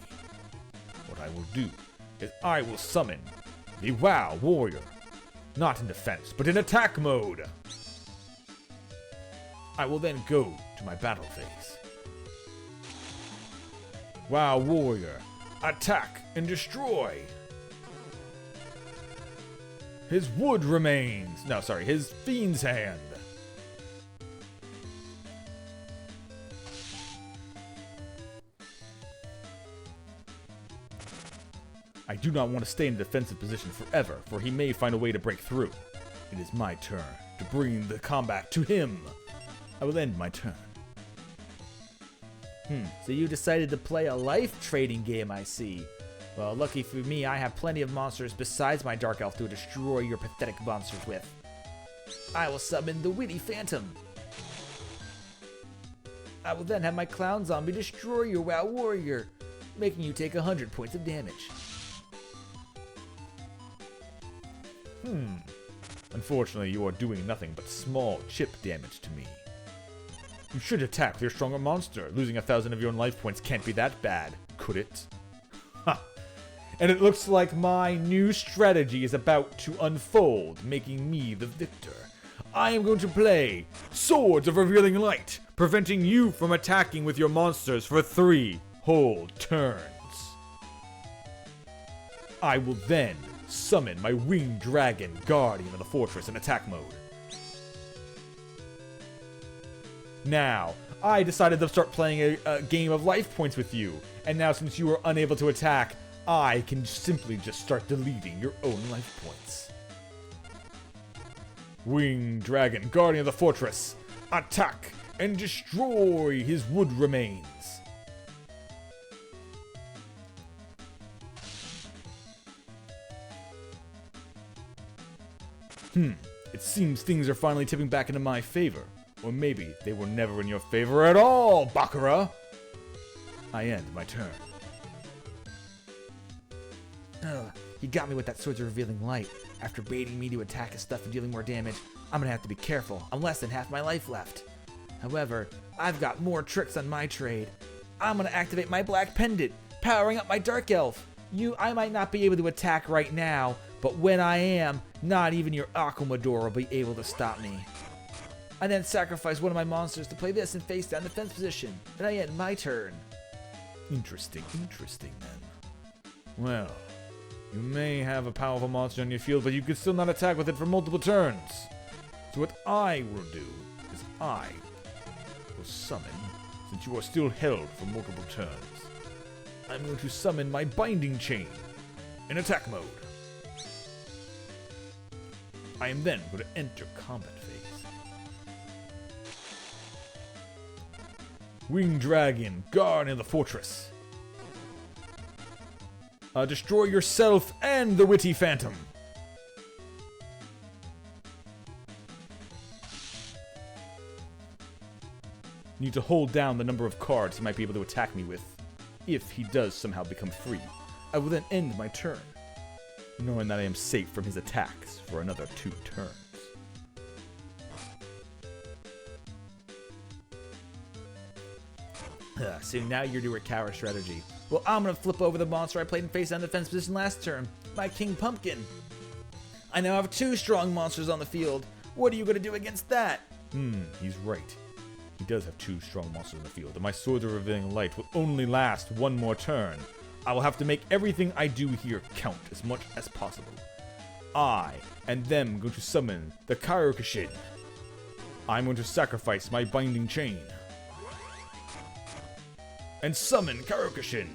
What I will do is I will summon the WoW Warrior. Not in defense, but in attack mode. I will then go to my battle phase. WoW Warrior, attack and destroy. His wood remains. No, sorry, his Fiend's Hand. I do not want to stay in a defensive position forever, for he may find a way to break through. It is my turn to bring the combat to him. I will end my turn. So you decided to play a life trading game, I see. Well, lucky for me, I have plenty of monsters besides my Dark Elf to destroy your pathetic monsters with. I will summon the Witty Phantom. I will then have my Clown Zombie destroy your WoW Warrior, making you take 100 points of damage. Unfortunately, you are doing nothing but small chip damage to me. You should attack with your stronger monster. Losing 1,000 of your own life points can't be that bad, could it? Ha! And it looks like my new strategy is about to unfold, making me the victor. I am going to play Swords of Revealing Light, preventing you from attacking with your monsters for 3 whole turns. I will then summon my Winged Dragon, Guardian of the Fortress in attack mode. Now, I decided to start playing a game of life points with you, and now since you are unable to attack, I can simply just start deleting your own life points. Winged Dragon, Guardian of the Fortress, attack and destroy his wood remains. It seems things are finally tipping back into my favor. Or maybe they were never in your favor at all, Baccarat! I end my turn. He got me with that Swords of Revealing Light. After baiting me to attack his stuff and dealing more damage, I'm gonna have to be careful. I'm less than half my life left. However, I've got more tricks on my trade. I'm gonna activate my Black Pendant, powering up my Dark Elf. I might not be able to attack right now, but when I am, not even your Aquamador will be able to stop me. I then sacrifice one of my monsters to play this in face down defense position, and I end my turn. Interesting then. Well, you may have a powerful monster on your field, but you can still not attack with it for multiple turns. So what I will do is I will summon, since you are still held for multiple turns, I'm going to summon my Binding Chain in attack mode. I am then going to enter combat phase. Winged Dragon, Guardian of the Fortress. Destroy yourself and the Witty Phantom. Need to hold down the number of cards he might be able to attack me with. If he does somehow become free, I will then end my turn, knowing that I am safe from his attacks for another 2 turns. So now you're doing coward strategy. Well, I'm gonna flip over the monster I played in face-down defense position last turn, my King Pumpkin. I now have 2 strong monsters on the field. What are you gonna do against that? He's right. He does have 2 strong monsters in the field, and my Swords of Revealing Light will only last 1 more turn. I will have to make everything I do here count as much as possible. I and them going to summon the Kyokushin. I'm going to sacrifice my Binding Chain and summon Kyokushin.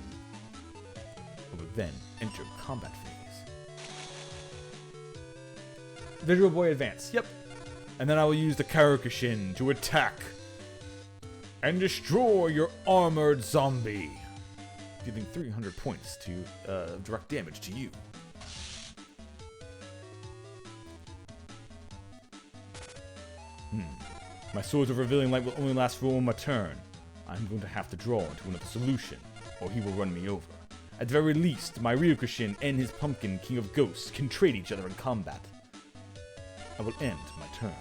I will then enter combat phase. Visual Boy Advance, yep. And then I will use the Kyokushin to attack and destroy your armored zombie, dealing 300 points to direct damage to you. My Swords of Revealing Light will only last for 1 more turn. I'm going to have to draw into another solution, or he will run me over. At the very least, my Ryokushin and his Pumpkin King of Ghosts can trade each other in combat. I will end my turn.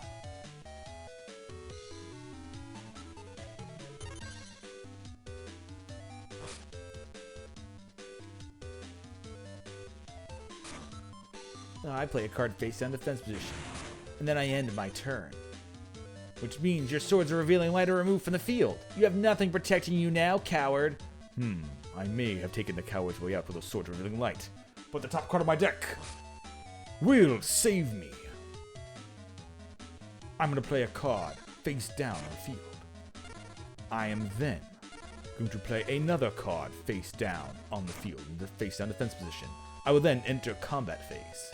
I play a card face down defense position, and then I end my turn. Which means your Swords of Revealing Light are removed from the field. You have nothing protecting you now, coward. I may have taken the coward's way out with a Swords of Revealing Light, but the top card of my deck will save me. I'm going to play a card face down on the field. I am then going to play another card face down on the field in the face down defense position. I will then enter combat phase.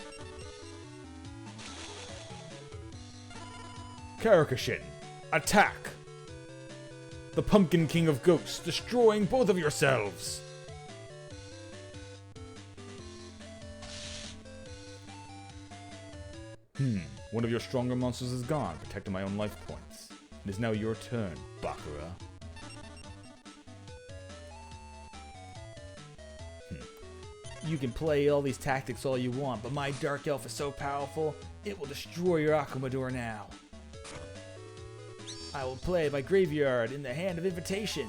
Kyokushin, attack! The Pumpkin King of Ghosts, destroying both of yourselves! One of your stronger monsters is gone, protecting my own life points. It is now your turn, Bakura. You can play all these tactics all you want, but my Dark Elf is so powerful, it will destroy your Akumador now. I will play my Graveyard in the Hand of Invitation.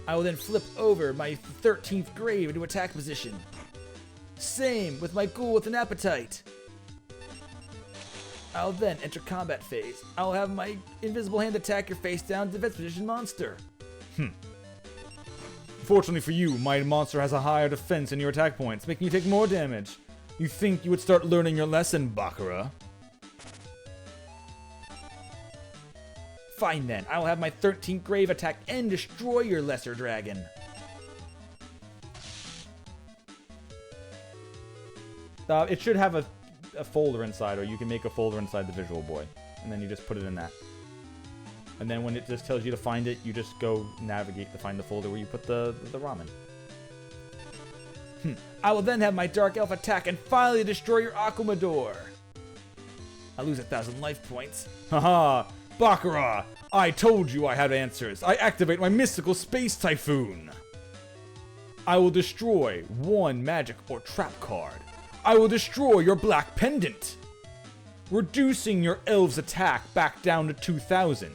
I will then flip over my 13th grave into attack position. Same with my Ghoul with an Appetite. I'll then enter combat phase. I'll have my Invisible Hand attack your face down defense position monster. Fortunately for you, my monster has a higher defense than your attack points, making you take more damage. You think you would start learning your lesson, Bakura? Fine then, I will have my 13th grave attack and destroy your lesser dragon. It should have a folder inside, or you can make a folder inside the Visual Boy, and then you just put it in that. And then when it just tells you to find it, you just go navigate to find the folder where you put the ramen. I will then have my Dark Elf attack and finally destroy your Akumador. I lose 1,000 life points. Haha! Bakura! I told you I had answers! I activate my Mystical Space Typhoon! I will destroy 1 magic or trap card. I will destroy your Black Pendant! Reducing your Elf's attack back down to 2,000.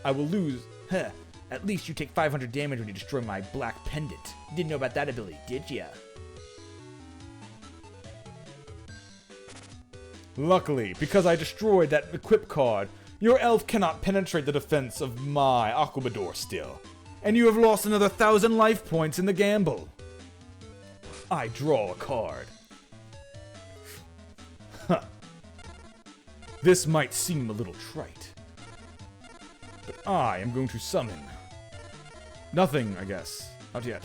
I will lose... At least you take 500 damage when you destroy my Black Pendant. Didn't know about that ability, did ya? Luckily, because I destroyed that equip card, your elf cannot penetrate the defense of my Akumador still. And you have lost another 1,000 life points in the gamble. I draw a card. This might seem a little trite, but I am going to summon nothing, I guess. Not yet.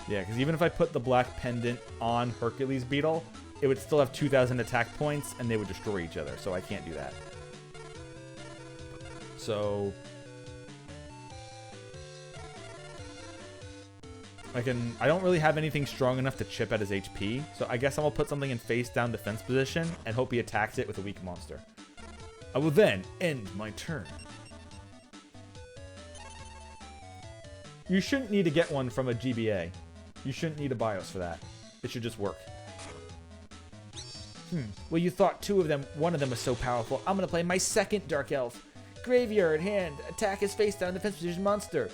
Yeah, because even if I put the Black Pendant on Hercules Beetle, it would still have 2,000 attack points, and they would destroy each other, so I can't do that. So... I don't really have anything strong enough to chip at his HP, so I guess I will put something in face down defense position and hope he attacks it with a weak monster. I will then end my turn. You shouldn't need to get one from a GBA. You shouldn't need a BIOS for that. It should just work. Well, you thought one of them was so powerful. I'm gonna play my second Dark Elf. Graveyard hand, attack his face down defense position monster.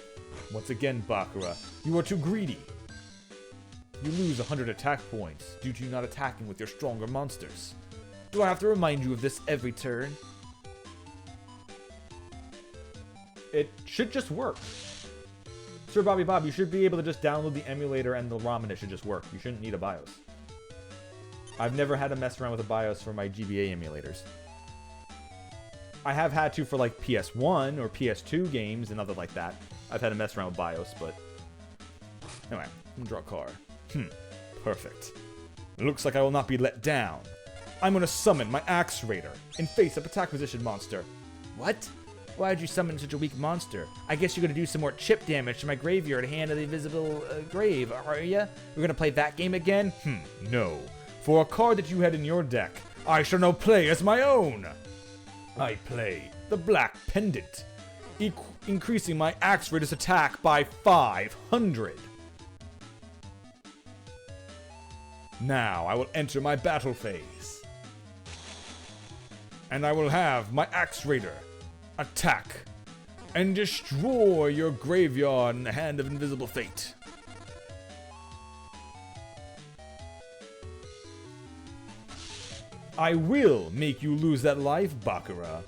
Once again, Bakura, you are too greedy. You lose 100 attack points due to you not attacking with your stronger monsters. Do I have to remind you of this every turn? It should just work. Sir Bobby Bob, you should be able to just download the emulator and the ROM and it should just work. You shouldn't need a BIOS. I've never had to mess around with a BIOS for my GBA emulators. I have had to for like PS1 or PS2 games and other like that. I've had to mess around with BIOS, but... Anyway, I'm gonna draw a card. Perfect. It looks like I will not be let down. I'm gonna summon my Axe Raider in face-up attack position monster. What? Why'd you summon such a weak monster? I guess you're gonna do some more chip damage to my graveyard hand of the invisible grave, are ya? We're gonna play that game again? No. For a card that you had in your deck, I shall now play as my own. I play the Black Pendant, increasing my Axe Raider's attack by 500. Now I will enter my battle phase. And I will have my Axe Raider attack and destroy your graveyard in the hand of invisible fate. I will make you lose that life, Bakura.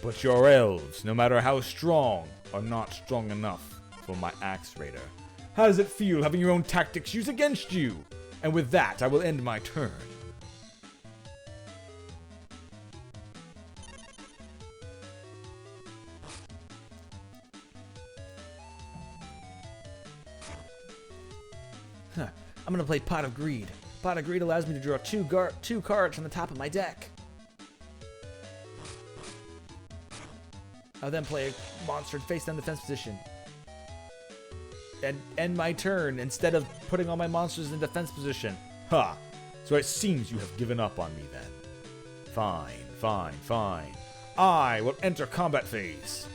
But your elves, no matter how strong, are not strong enough for my Axe Raider. How does it feel having your own tactics used against you? And with that, I will end my turn. I'm gonna play Pot of Greed. Pot of Greed allows me to draw two cards from the top of my deck. I'll then play a monster in face down defense position. And end my turn instead of putting all my monsters in defense position. Ha! So it seems you have given up on me then. Fine, fine, fine. I will enter combat phase.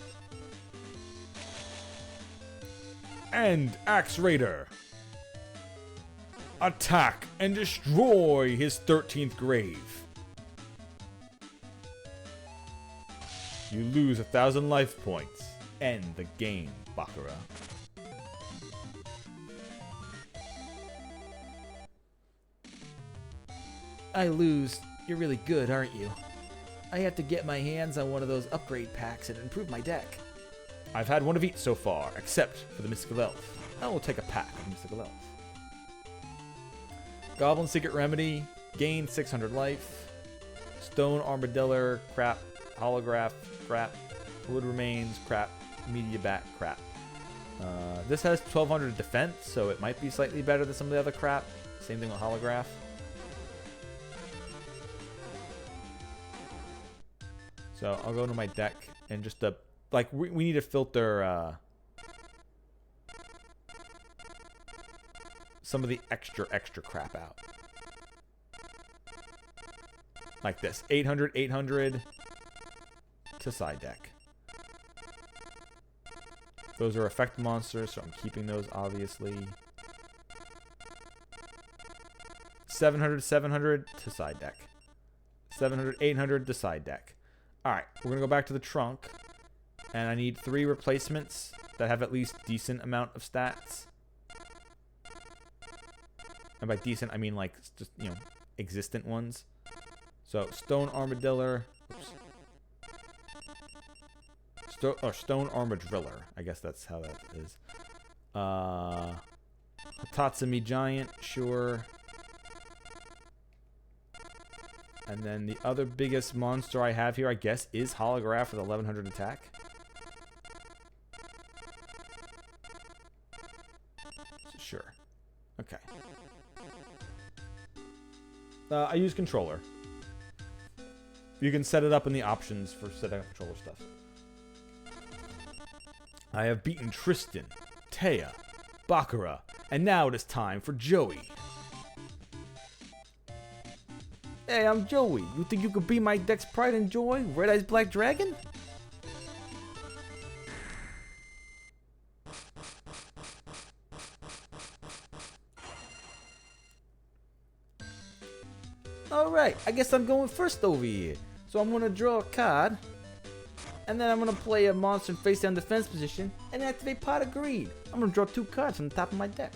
And Axe Raider. Attack and destroy his 13th grave. You lose 1,000 life points. End the game, Bakura. I lose. You're really good, aren't you? I have to get my hands on one of those upgrade packs and improve my deck. I've had one of each so far, except for the Mystical Elf. I will take a pack of Mystical Elf. Goblin Secret Remedy, gain 600 life. Stone Armadillo, crap. Holograph, crap. Wood Remains, crap. Media Bat, crap. This has 1200 defense, so it might be slightly better than some of the other crap. Same thing with Holograph. So I'll go into my deck and just like we need to filter some of the extra crap out. Like this. 800, 800 to side deck. Those are effect monsters, so I'm keeping those obviously. 700, 700 to side deck. 700, 800 to side deck. Alright, we're going to go back to the trunk. And I need 3 replacements that have at least decent amount of stats. And by decent, I mean like just, you know, existent ones. So, Stone Armadillo. Oops. Stone Armadriller. I guess that's how that is. Tatsumi Giant, sure. And then the other biggest monster I have here, I guess, is Holograph with 1100 attack. Sure. Okay. I use controller. You can set it up in the options for setting up controller stuff. I have beaten Tristan, Taya, Bakura, And now it is time for Joey. Hey, I'm Joey. You think you could be my deck's pride and joy, Red Eyes Black Dragon? Alright, I guess I'm going first over here. So I'm gonna draw a card. And then I'm gonna play a monster in face down defense position and activate Pot of Greed. I'm gonna draw 2 cards from the top of my deck.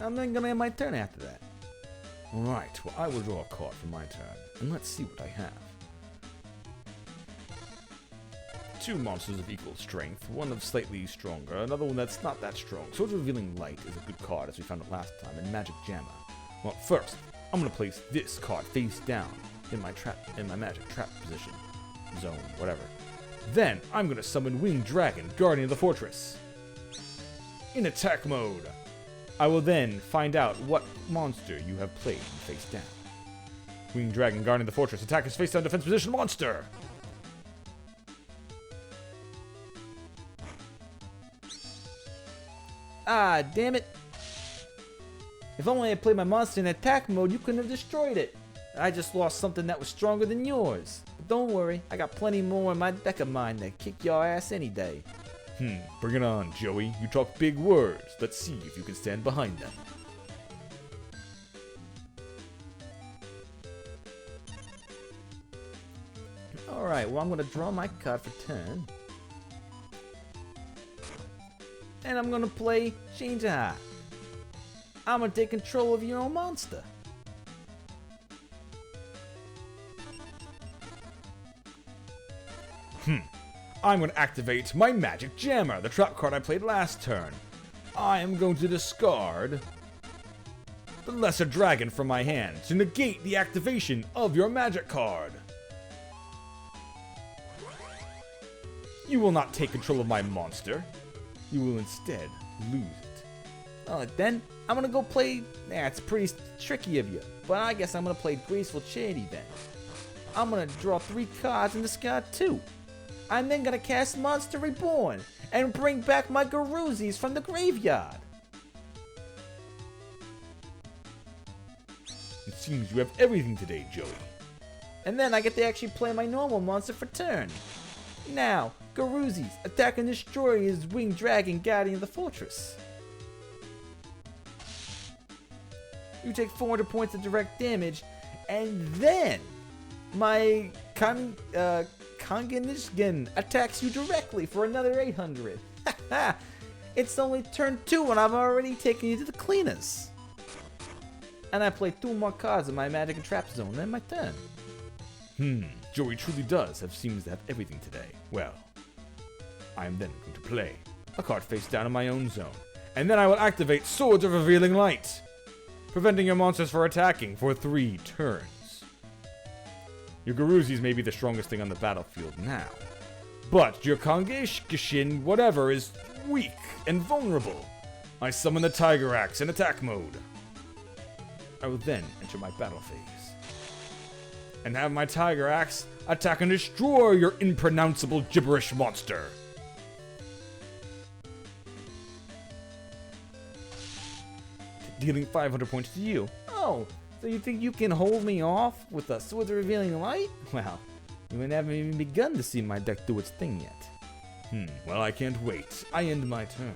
I'm then gonna end my turn after that. Alright, well I will draw a card for my turn. And let's see what I have. 2 monsters of equal strength, one of slightly stronger, another one that's not that strong. Swords of Revealing Light is a good card as we found it last time, and Magic Jammer. Well, first, I'm gonna place this card face down in my magic trap position. Zone, whatever. Then, I'm gonna summon Winged Dragon, Guardian of the Fortress. In attack mode. I will then find out what monster you have played face down. Winged Dragon, Guardian of the Fortress, attack his face down defense position monster! Ah, damn it. If only I played my monster in attack mode, you couldn't have destroyed it. I just lost something that was stronger than yours. But don't worry, I got plenty more in my deck of mine that kick your ass any day. Bring it on, Joey. You talk big words. Let's see if you can stand behind them. Alright, well I'm gonna draw my card for turn. And I'm gonna play Change of Heart. I'm gonna take control of your own monster. I'm going to activate my Magic Jammer, the trap card I played last turn. I am going to discard the Lesser Dragon from my hand to negate the activation of your magic card. You will not take control of my monster. You will instead lose it. Then I'm gonna go play. It's pretty tricky of you, but I guess I'm gonna play Graceful Charity then. I'm gonna draw 3 cards and discard 2. I'm then gonna cast Monster Reborn and bring back my Garuzis from the graveyard. It seems you have everything today, Joey. And then I get to actually play my normal monster for turn. Now, Garuzis, attack and destroy his Winged Dragon, Guardian of the Fortress. You take 400 points of direct damage, and then my Kanganishkin attacks you directly for another 800. It's only turn 2 and I've already taken you to the cleaners. And I play 2 more cards in my Magic and Trap Zone, then my turn. Joey truly seems to have everything today. Well, I am then going to play a card face down in my own zone. And then I will activate Swords of Revealing Light, preventing your monsters from attacking for 3 turns. Your Garuzis may be the strongest thing on the battlefield now, but your Kangaskishin whatever is weak and vulnerable. I summon the Tiger Axe in attack mode. I will then enter my battle phase and have my Tiger Axe attack and destroy your impronounceable gibberish monster. Dealing 500 points to you. Oh, so you think you can hold me off with a Swords of Revealing Light? Well, you haven't even begun to see my deck do its thing yet. Well, I can't wait. I end my turn.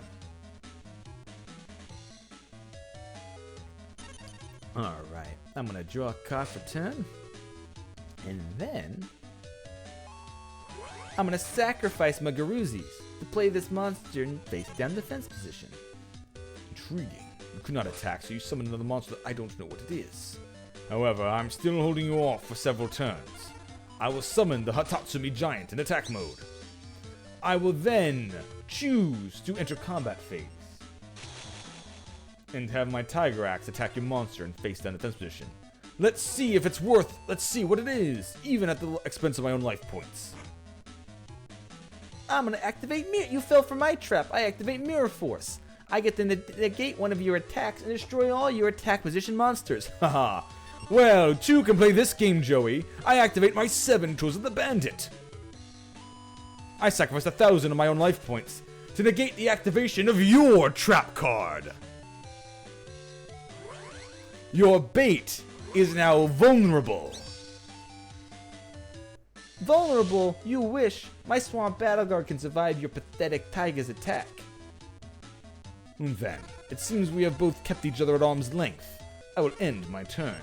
Alright, I'm gonna draw a card for turn. And then I'm gonna sacrifice my Garuzis to play this monster in face down defense position. Intriguing. You could not attack, so you summon another monster that I don't know what it is. However, I'm still holding you off for several turns. I will summon the Hatatsumi Giant in attack mode. I will then choose to enter combat phase and have my Tiger Axe attack your monster in face down defense position. Let's see if it's worth, let's see what it is, even at the expense of my own life points. I'm gonna activate Mirror. You fell for my trap. I activate Mirror Force. I get to negate one of your attacks and destroy all your attack position monsters. Haha. Well, 2 can play this game, Joey. I activate my 7 Tools of the Bandit. I sacrificed 1,000 of my own life points to negate the activation of your trap card. Your bait is now vulnerable. Vulnerable? You wish. My Swamp Battle Guard can survive your pathetic Tiger's attack. Then, it seems we have both kept each other at arm's length. I will end my turn.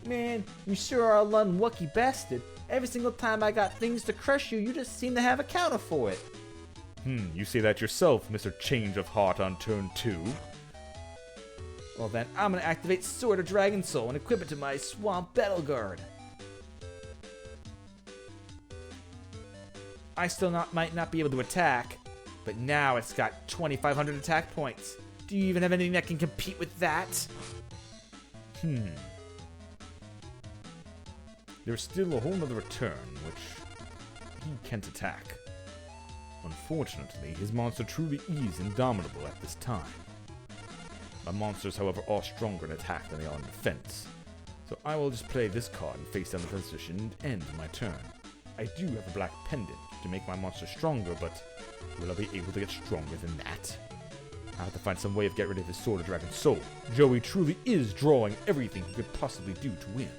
Man, you sure are a unlucky bastard. Every single time I got things to crush you, you just seem to have a counter for it. You say that yourself, Mr. Change of Heart on turn 2. Well then, I'm gonna activate Sword of Dragon Soul and equip it to my Swamp Battle Guard. I still might not be able to attack, but now it's got 2,500 attack points. Do you even have anything that can compete with that? There's still a whole nother return, which he can't attack. Unfortunately, his monster truly is indomitable at this time. My monsters, however, are stronger in attack than they are in defense. So I will just play this card and face down the position and end my turn. I do have a black pendant to make my monster stronger, but will I be able to get stronger than that? I have to find some way of getting rid of his Sword of Dragon Soul. Joey truly is drawing everything he could possibly do to win.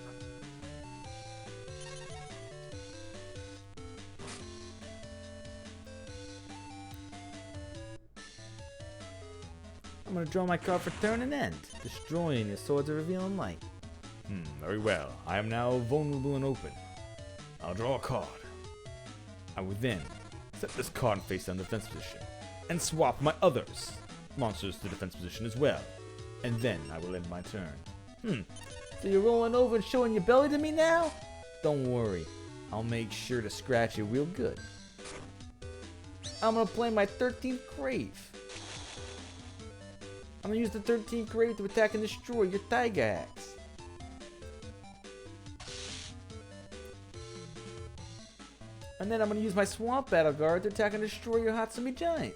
I'm gonna draw my card for turn and end, destroying his Swords of Revealing Light. Very well. I am now vulnerable and open. I'll draw a card. I will then set this card in face down defense position, and swap my others monsters to defense position as well. And then I will end my turn. So you're rolling over and showing your belly to me now? Don't worry, I'll make sure to scratch it real good. I'm gonna play my 13th Grave. I'm gonna use the 13th Grave to attack and destroy your Tiger Axe. And then I'm gonna use my Swamp Battle Guard to attack and destroy your Hatsumi Giant.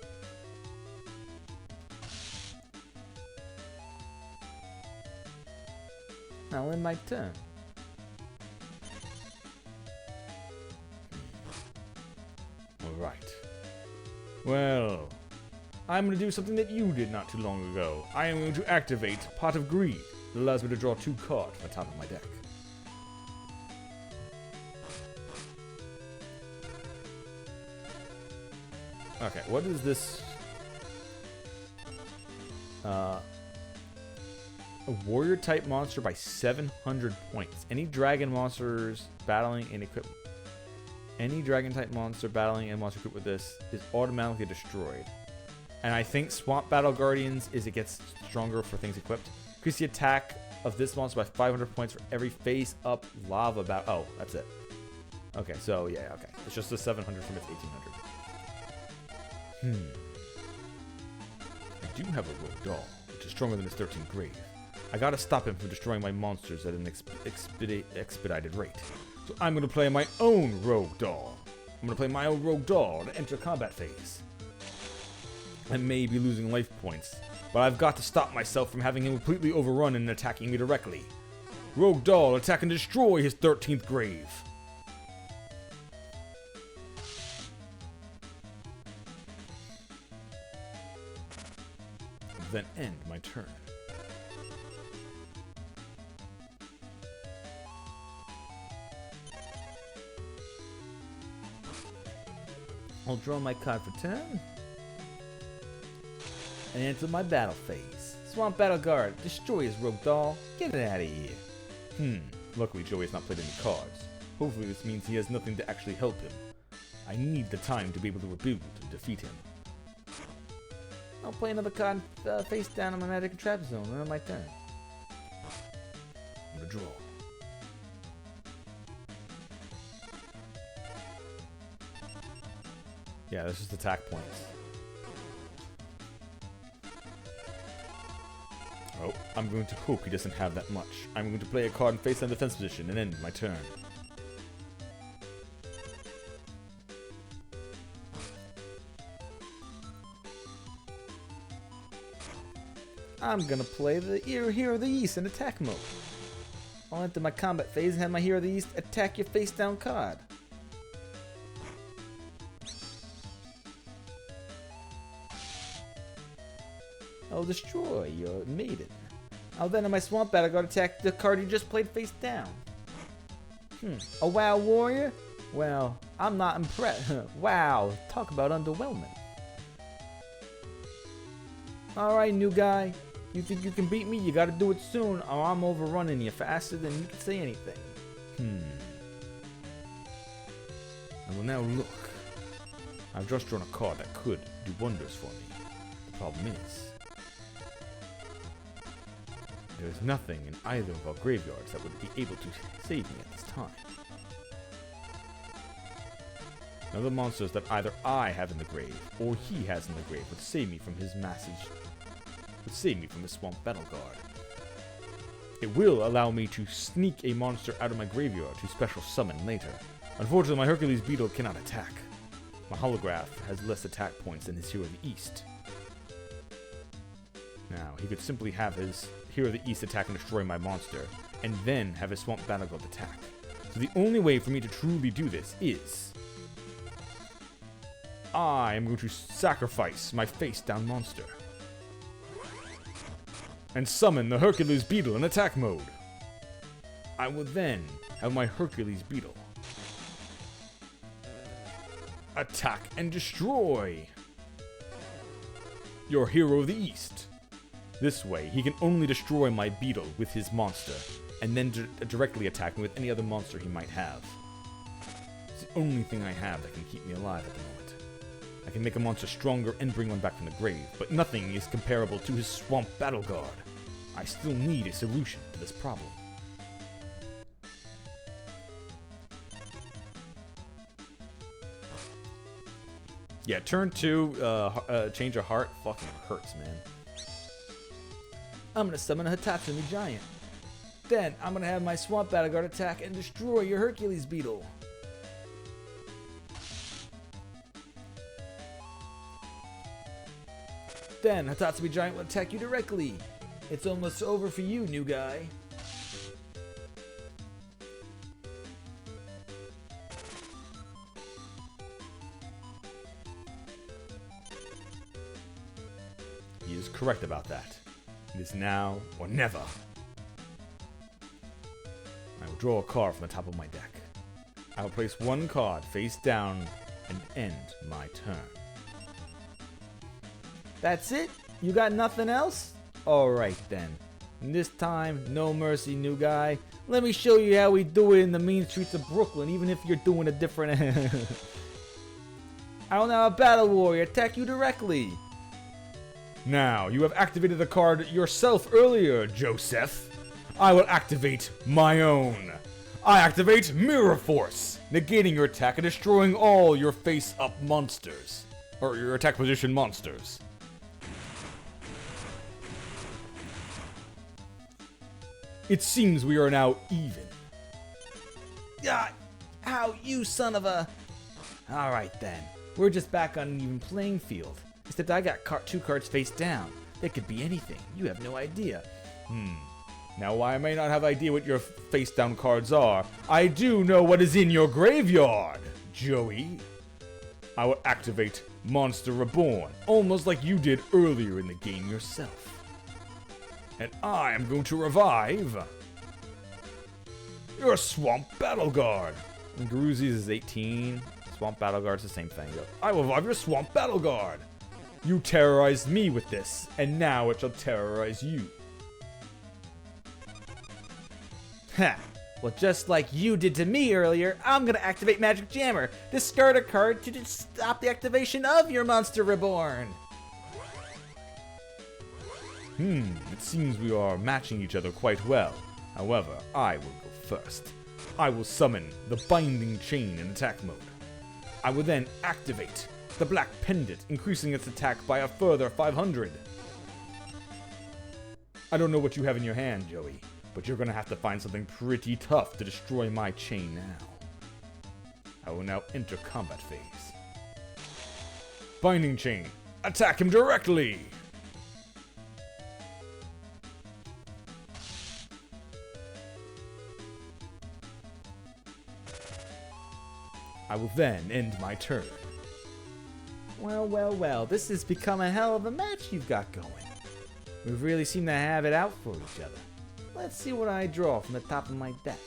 I'll end my turn. Alright. Well, I'm going to do something that you did not too long ago. I am going to activate Pot of Greed. That allows me to draw 2 cards from the top of my deck. Okay, what is this? A warrior type monster by 700 points. Any dragon monsters battling and equipped. Any dragon type monster battling and monster equipped with this is automatically destroyed. And I think Swamp Battle Guardians is it gets stronger for things equipped. Increase the attack of this monster by 500 points for every face up lava battle. Oh, that's it. Okay, so yeah, okay. It's just the 700 from its 1800. I do have a rogue doll, which is stronger than his 13th Grave. I gotta stop him from destroying my monsters at an expedited rate. So I'm gonna play my own rogue doll. I'm gonna play my own rogue doll to enter combat phase. I may be losing life points, but I've got to stop myself from having him completely overrun and attacking me directly. Rogue doll, attack and destroy his 13th Grave. Then end my turn. I'll draw my card for turn. And enter my battle phase. Swamp Battle Guard, destroy his rogue doll. Get it out of here. Luckily Joey has not played any cards. Hopefully this means he has nothing to actually help him. I need the time to be able to rebuild and defeat him. I'll play another card face down on my Magic and Trap Zone and on my turn. I'm gonna draw. Yeah, this is attack points. Oh, I'm going to hope he doesn't have that much. I'm going to play a card in face down defense position and end my turn. I'm gonna play the Hero of the East in attack mode. I'll enter my combat phase and have my Hero of the East attack your face down card. I'll destroy your maiden. I'll then have my swamp battle guard attack the card you just played face down. A WoW warrior? Well, I'm not impressed. Wow, talk about underwhelming. Alright, new guy. You think you can beat me? You gotta do it soon, or I'm overrunning you faster than you can say anything. I will now look. I've just drawn a card that could do wonders for me. The problem is, there is nothing in either of our graveyards that would be able to save me at this time. None of the monsters that either I have in the grave or he has in the grave would save me from his swamp battle guard. It will allow me to sneak a monster out of my graveyard to special summon later. Unfortunately, my Hercules Beetle cannot attack. My holograph has less attack points than his Hero of the East. Now, he could simply have his Hero of the East attack and destroy my monster, and then have his Swamp Battle Guard attack. So the only way for me to truly do this is I am going to sacrifice my face-down monster and summon the Hercules Beetle in attack mode. I will then have my Hercules Beetle attack and destroy your Hero of the East. This way, he can only destroy my beetle with his monster, and then directly attack me with any other monster he might have. It's the only thing I have that can keep me alive at the moment. I can make a monster stronger and bring one back from the grave, but nothing is comparable to his Swamp Battle Guard. I still need a solution to this problem. Yeah, turn 2, change of heart, fucking hurts, man. I'm gonna summon a Hitatsumi Giant. Then, I'm gonna have my Swamp Battle Guard attack and destroy your Hercules Beetle. Then, Hitatsumi Giant will attack you directly. It's almost over for you, new guy. He is correct about that. It is now or never. I will draw a card from the top of my deck. I will place one card face down and end my turn. That's it? You got nothing else? Alright then. And this time, no mercy, new guy. Let me show you how we do it in the mean streets of Brooklyn, even if you're doing a different... I will now have Battle Warrior attack you directly. Now, you have activated the card yourself earlier, Joseph. I will activate my own. I activate Mirror Force, negating your attack and destroying all your face-up monsters. Or your attack position monsters. It seems we are now even. Ah, ow, you son of a... Alright then. We're just back on an even playing field. Except I got 2 cards face down. They could be anything. You have no idea. Now, while I may not have idea what your face-down cards are, I do know what is in your graveyard, Joey. I will activate Monster Reborn, almost like you did earlier in the game yourself. And I am going to revive your Swamp Battle Guard. And Garuzi's is 18. Swamp Battle Guard's the same thing. I will revive your Swamp Battle Guard. You terrorized me with this, and now it shall terrorize you. Ha! Well, just like you did to me earlier, I'm gonna activate Magic Jammer. Discard a card to just stop the activation of your Monster Reborn. It seems we are matching each other quite well. However, I will go first. I will summon the Binding Chain in attack mode. I will then activate the Black Pendant, increasing its attack by a further 500. I don't know what you have in your hand, Joey, but you're gonna have to find something pretty tough to destroy my chain now. I will now enter combat phase. Binding Chain, attack him directly! I will then end my turn. Well, well, well, this has become a hell of a match you've got going. We really seem to have it out for each other. Let's see what I draw from the top of my deck.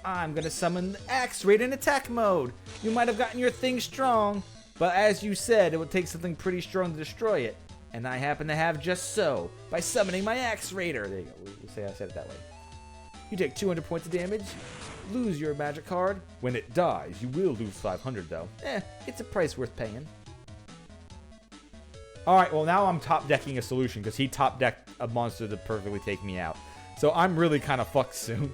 I'm gonna summon the Axe Raider in attack mode. You might have gotten your thing strong, but as you said, it would take something pretty strong to destroy it. And I happen to have just so, by summoning my Axe Raider. There you go, we'll say I said it that way. You take 200 points of damage, lose your magic card. When it dies, you will lose 500 though. It's a price worth paying. Alright, well now I'm top decking a solution because he top decked a monster to perfectly take me out. So I'm really kind of fucked soon.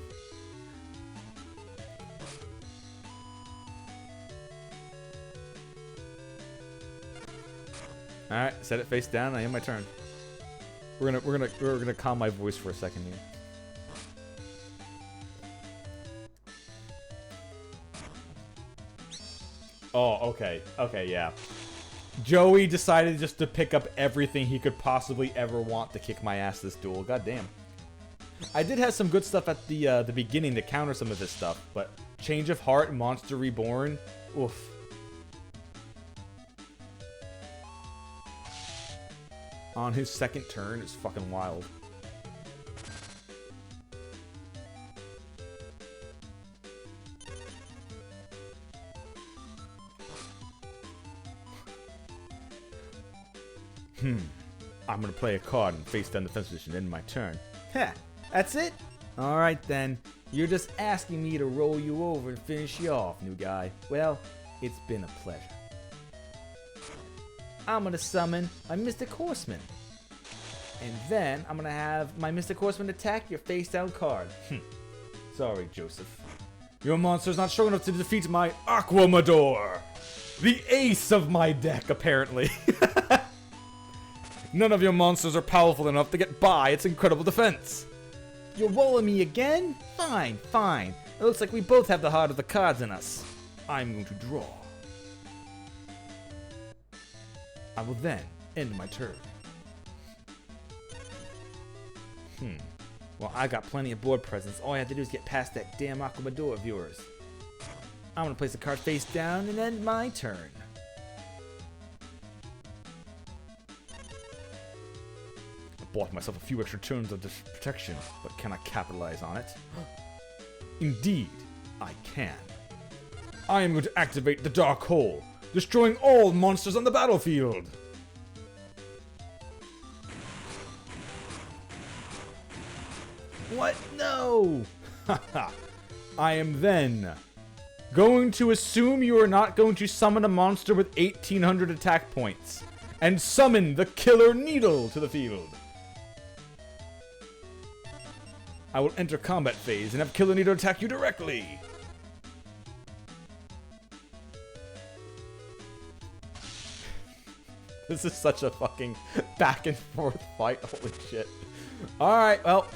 Alright, set it face down, I end my turn. We're gonna calm my voice for a second here. Oh, okay. Okay, yeah. Joey decided just to pick up everything he could possibly ever want to kick my ass this duel. God damn. I did have some good stuff at the beginning to counter some of this stuff, but Change of Heart, Monster Reborn, oof. On his second turn is fucking wild. I'm gonna play a card and face down defense position in my turn. Heh, that's it? Alright then, you're just asking me to roll you over and finish you off, new guy. Well, it's been a pleasure. I'm gonna summon my Mystic Horseman. And then I'm gonna have my Mystic Horseman attack your face down card. Sorry, Joseph. Your monster's not strong enough to defeat my Aquamador! The ace of my deck, apparently. None of your monsters are powerful enough to get by its incredible defense. You're rolling me again? Fine, fine. It looks like we both have the heart of the cards in us. I'm going to draw. I will then end my turn. Well, I got plenty of board presence. All I have to do is get past that damn Aquamador of yours. I'm gonna place the card face down and end my turn. Bought myself a few extra turns of this protection, but can I capitalize on it? Indeed, I can. I am going to activate the Dark Hole, destroying all monsters on the battlefield. What? No! I am then going to assume you are not going to summon a monster with 1800 attack points, and summon the Killer Needle to the field. I will enter combat phase and have Killer Needle attack you directly. This is such a fucking back and forth fight. Holy shit. Alright, well,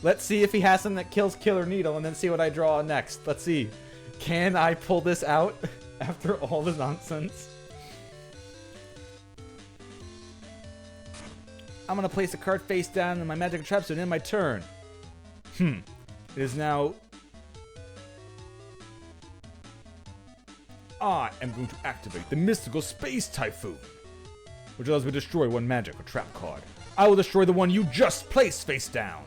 let's see if he has something that kills Killer Needle and then see what I draw next. Let's see. Can I pull this out after all the nonsense? I'm gonna place a card face down in my magic trap zone in my turn. It is now... I am going to activate the Mystical Space Typhoon, which allows me to destroy one magic or trap card. I will destroy the one you just placed face down.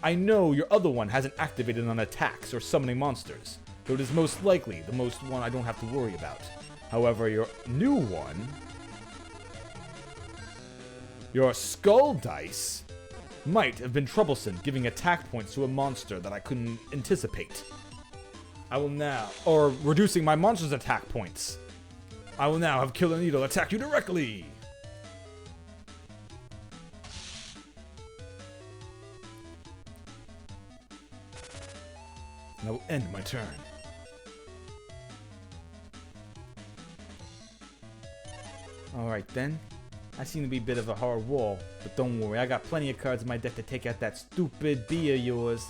I know your other one hasn't activated on attacks or summoning monsters, so it is most likely the most one I don't have to worry about. However, your new one, your Skull Dice, might have been troublesome giving attack points to a monster that I couldn't anticipate. I will now, or reducing my monster's attack points. I will now have Killer Needle attack you directly. And I will end my turn. Alright then. I seem to be a bit of a hard wall, but don't worry, I got plenty of cards in my deck to take out that stupid bee of yours.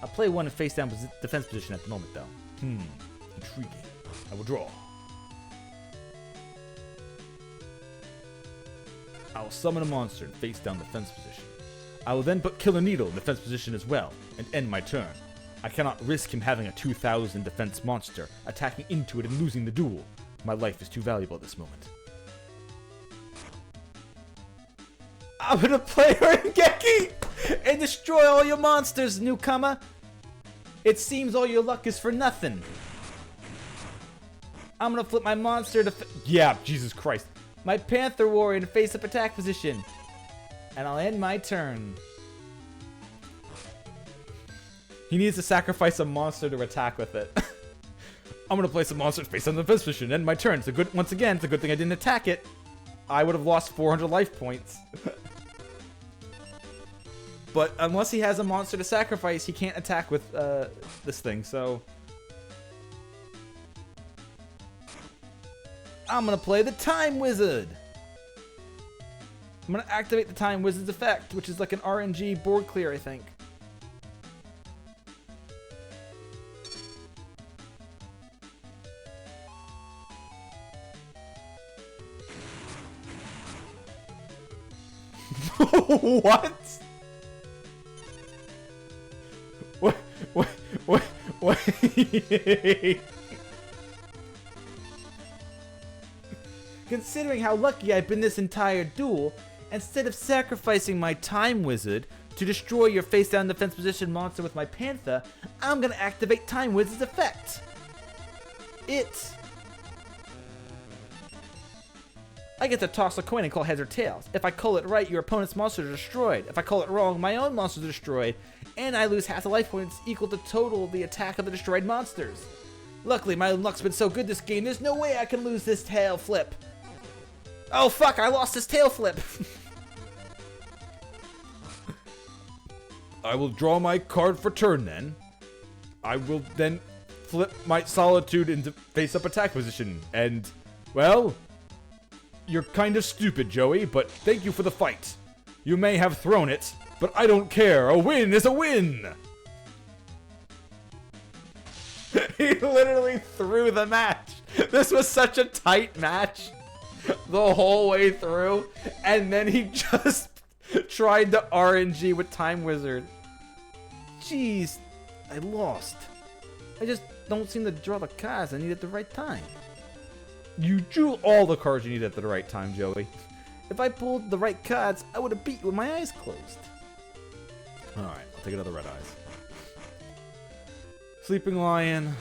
I'll play one in face down defense position at the moment though. Intriguing. I will draw. I will summon a monster in face down defense position. I will then put Killer Needle in defense position as well, and end my turn. I cannot risk him having a 2000 defense monster attacking into it and losing the duel. My life is too valuable at this moment. I'm gonna play Rengeki and destroy all your monsters, newcomer. It seems all your luck is for nothing. I'm gonna flip my monster to Yeah, Jesus Christ. my Panther Warrior in face-up attack position. And I'll end my turn. He needs to sacrifice a monster to attack with it. I'm gonna place a monster face on the defense position. End my turn. It's a good. Once again, it's a good thing I didn't attack it. I would have lost 400 life points. But unless he has a monster to sacrifice, he can't attack with this thing. So I'm gonna play the Time Wizard. I'm gonna activate the Time Wizard's effect, which is like an RNG board clear, I think. What? Wait. Considering how lucky I've been this entire duel, instead of sacrificing my Time Wizard to destroy your face-down defense position monster with my Panther, I'm gonna activate Time Wizard's effect. I get to toss a coin and call heads or tails. If I call it right, your opponent's monsters are destroyed. If I call it wrong, my own monsters are destroyed, and I lose half the life points equal to total of the attack of the destroyed monsters. Luckily, my luck's been so good this game, there's no way I can lose this tail flip. Oh fuck, I lost this tail flip. I will draw my card for turn then. I will then flip my Solitude into face-up attack position. And, well, you're kind of stupid, Joey, but thank you for the fight. You may have thrown it, but I don't care. A win is a win! He literally threw the match. This was such a tight match the whole way through, and then he just tried to RNG with Time Wizard. Jeez, I lost. I just don't seem to draw the cards I need at the right time. You drew all the cards you needed at the right time, Joey. If I pulled the right cards, I would have beat you with my eyes closed. Alright, I'll take another red eyes. Sleeping Lion.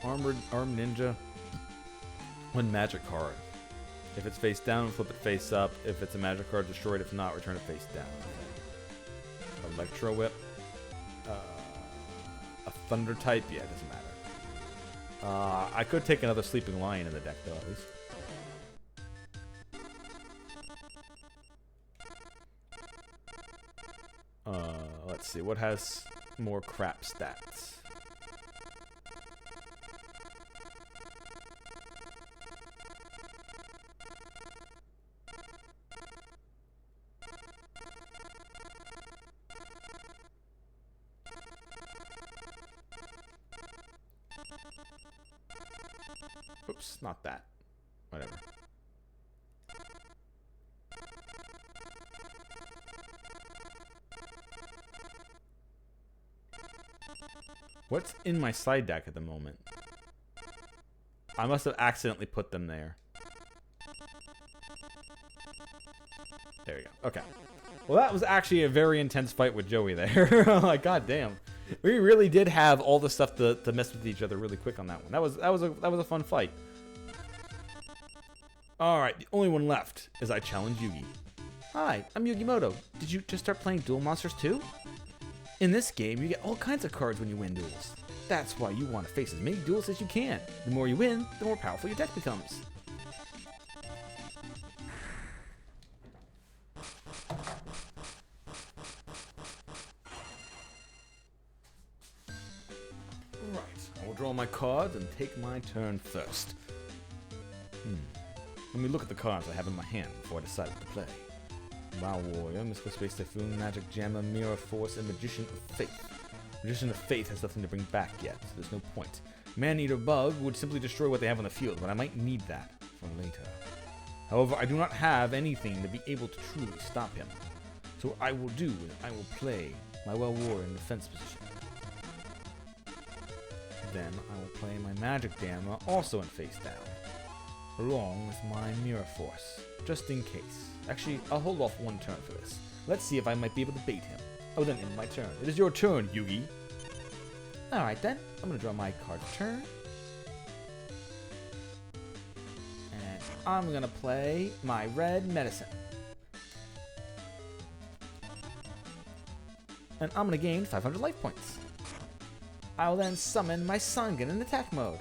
Armed Ninja. One magic card. If it's face down, flip it face up. If it's a magic card, destroy it. If not, return it face down. Electro Whip. A Thunder type? Yeah, it doesn't matter. I could take another Sleeping Lion in the deck, though, at least. Let's see. What has more crap stats? Oops, not that. Whatever. What's in my side deck at the moment? I must have accidentally put them there. There we go. Okay. Well, that was actually a very intense fight with Joey there. Like, god damn. We really did have all the stuff to mess with each other really quick on that one. That was a fun fight. Alright, the only one left is I challenge Yugi. Hi, I'm Yugimoto. Did you just start playing Duel Monsters too? In this game, you get all kinds of cards when you win duels. That's why you want to face as many duels as you can. The more you win, the more powerful your deck becomes. Right, I will draw my cards and take my turn first. Let me look at the cards I have in my hand before I decide what to play. Wow Warrior, Mystical Space Typhoon, Magic Jammer, Mirror Force, and Magician of Faith. Magician of Faith has nothing to bring back yet, so there's no point. Man-Eater Bug would simply destroy what they have on the field, but I might need that for later. However, I do not have anything to be able to truly stop him. So what I will do is I will play my Well Warrior in defense position. Then I will play my Magic Jammer also in face down. along with my Mirror Force, just in case. Actually, I'll hold off one turn for this. Let's see if I might be able to bait him. Oh, then end my turn. It is your turn, Yugi. Alright then, I'm gonna draw my card turn. And I'm gonna play my red medicine. And I'm gonna gain 500 life points. I will then summon my Sangan in attack mode.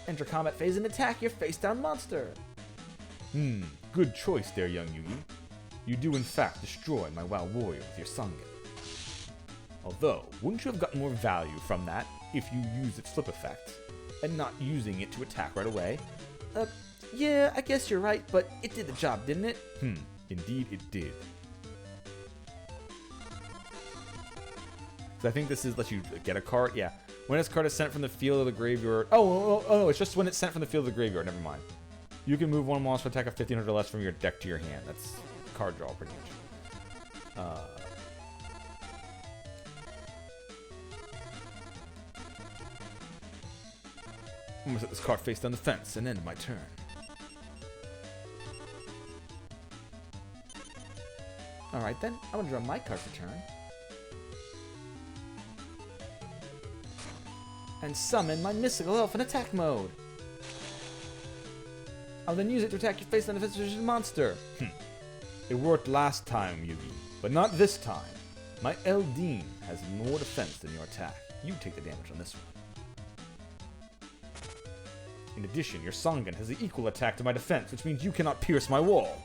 Enter combat phase and attack your face-down monster. Good choice there, young Yugi. You do in fact destroy my WoW warrior with your Sangan. Although, wouldn't you have gotten more value from that if you used its flip effect, and not using it to attack right away? Yeah, I guess you're right, but it did the job, didn't it? Indeed it did. So I think this is lets you get a card. Yeah. When this card is sent from the field of the graveyard. Oh, no, it's just when it's sent from the field of the graveyard. Never mind. You can move one monster attack of 1500 or less from your deck to your hand. That's card draw, pretty much. I'm gonna set this card face down the fence and end my turn. Alright then, I'm gonna draw my card for turn. And summon my Mystical Elf in attack mode. I'll then use it to attack your face down the fence monster. It worked last time, Yugi, but not this time. My Eldeen has more defense than your attack. You take the damage on this one. In addition, your Sangan has the equal attack to my defense, which means you cannot pierce my wall.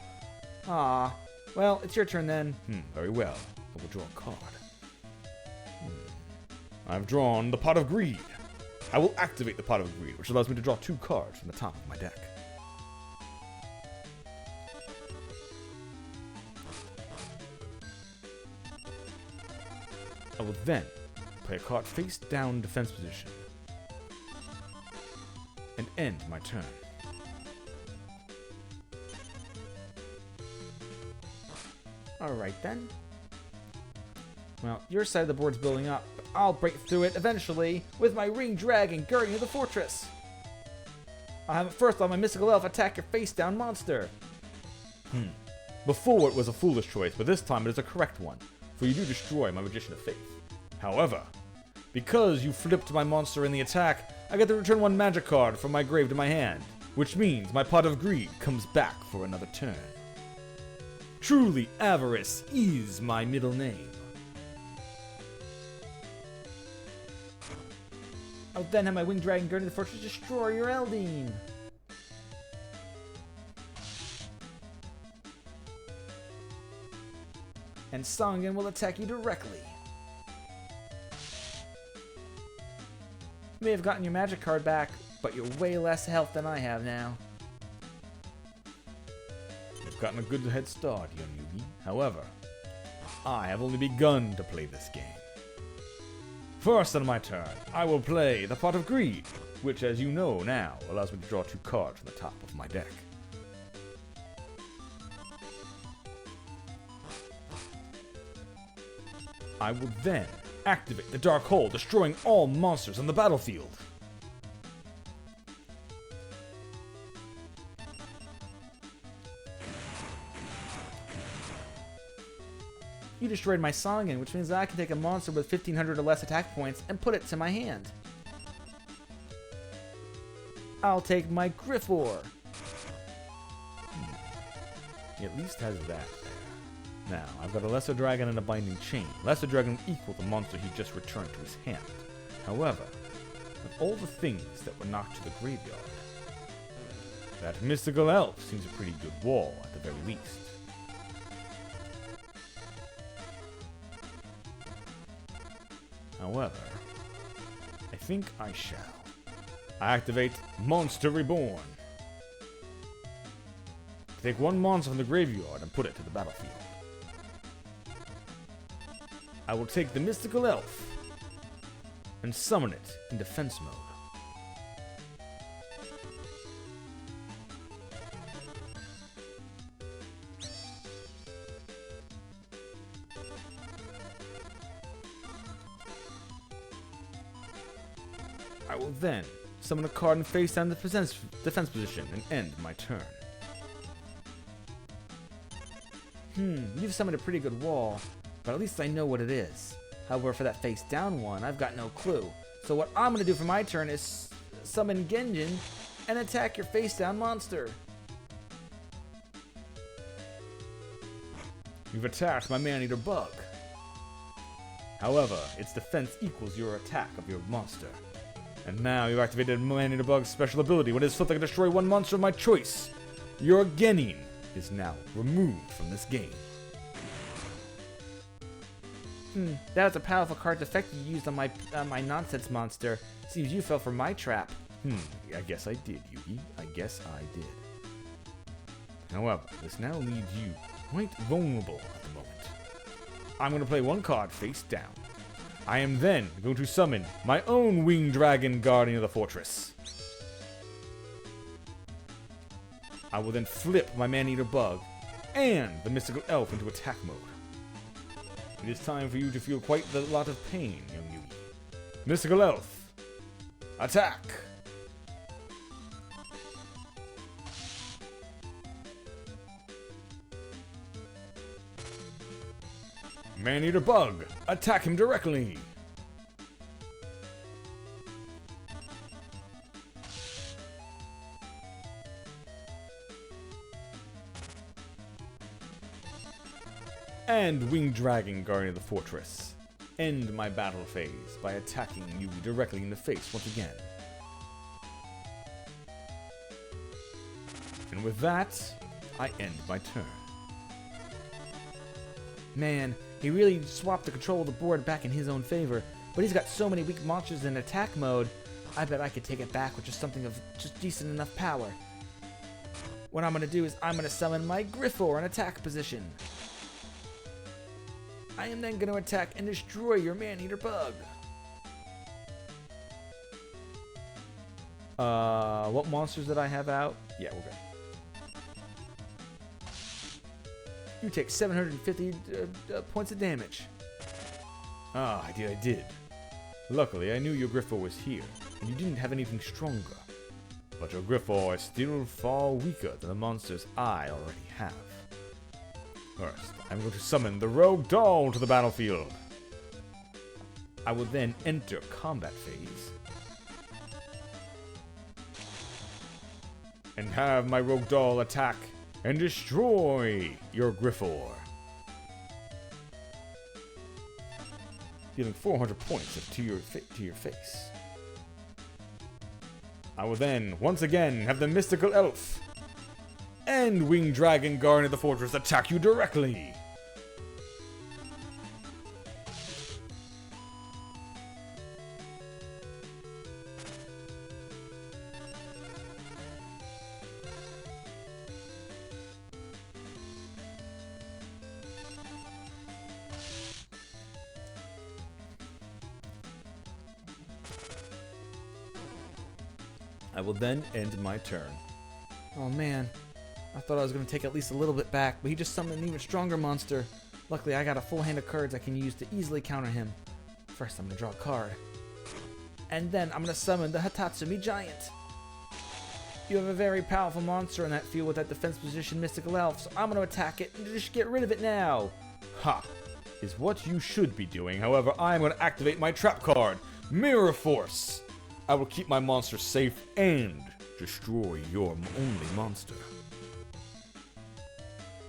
Ah, well, it's your turn then. Very well. I will draw a card. I've drawn the Pot of Greed. I will activate the Pot of Greed, which allows me to draw 2 cards from the top of my deck. I will then play a card face down defense position and end my turn. Alright then. Well, your side of the board's building up, but I'll break through it eventually with my Ring Dragon Guardian of the Fortress. I'll have it first on my Mystical Elf attack your face-down monster. Before it was a foolish choice, but this time it is a correct one, for you do destroy my Magician of Faith. However, because you flipped my monster in the attack, I get to return 1 magic card from my grave to my hand, which means my Pot of Greed comes back for another turn. Truly, avarice is my middle name. I'll then have my Winged Dragon Guardian of the Fortress destroy your Eldeen. And Sangan will attack you directly. You may have gotten your magic card back, but you're way less health than I have now. You've gotten a good head start, young Yugi. However, I have only begun to play this game. First on my turn, I will play the Pot of Greed, which, as you know now, allows me to draw 2 cards from the top of my deck. I will then activate the Dark Hole, destroying all monsters on the battlefield. You destroyed my Sangan, which means I can take a monster with 1500 or less attack points and put it to my hand. I'll take my Griffor. He at least has that there. Now, I've got a Lesser Dragon and a Binding Chain. Lesser Dragon will equal the monster he just returned to his hand. However, with all the things that were knocked to the graveyard, that Mystical Elf seems a pretty good wall at the very least. However, I think I shall activate Monster Reborn. Take 1 monster from the graveyard and put it to the battlefield. I will take the Mystical Elf and summon it in defense mode. I will then summon a card and face down the defense position and end my turn. You've summoned a pretty good wall, but at least I know what it is. However, for that face down one, I've got no clue. So what I'm going to do for my turn is summon Genjin and attack your face down monster. You've attacked my man-eater bug. However, its defense equals your attack of your monster. And now you've activated man-eater bug's special ability. When it is flipped, I can destroy one monster of my choice. Your Genin is now removed from this game. That was a powerful card's effect you used on my nonsense monster. Seems you fell for my trap. I guess I did, Yugi. I guess I did. However, this now leaves you quite vulnerable at the moment. I'm going to play one card face down. I am then going to summon my own winged dragon guardian of the fortress. I will then flip my man-eater bug and the mystical elf into attack mode. It is time for you to feel quite a lot of pain, young Yugi. Mystical elf, attack! Man-eater bug, attack him directly! And Winged Dragon, Guardian of the Fortress. End my battle phase by attacking you directly in the face once again. And with that, I end my turn. Man, he really swapped the control of the board back in his own favor, but he's got so many weak monsters in attack mode, I bet I could take it back with just something of just decent enough power. What I'm going to do is I'm going to summon my Griffor in attack position. I am then going to attack and destroy your man-eater bug. What monsters did I have out? Yeah, we're good. You take 750 points of damage. Ah, I did. Luckily, I knew your Griffor was here, and you didn't have anything stronger. But your Griffor is still far weaker than the monsters I already have. First, I'm going to summon the Rogue Doll to the battlefield. I will then enter combat phase. And have my Rogue Doll attack and destroy your Griffor. Dealing 400 points to your face. I will then, once again, have the Mystical Elf and Winged Dragon Guardian of the Fortress attack you directly. I will then end my turn. Oh man, I thought I was going to take at least a little bit back, but he just summoned an even stronger monster. Luckily, I got a full hand of cards I can use to easily counter him. First, I'm going to draw a card. And then I'm going to summon the Hatatsumi Giant. You have a very powerful monster in that field with that defense position Mystical Elf, so I'm going to attack it and just get rid of it now. Ha! Is what you should be doing. However, I'm going to activate my trap card, Mirror Force. I will keep my monster safe and destroy your only monster.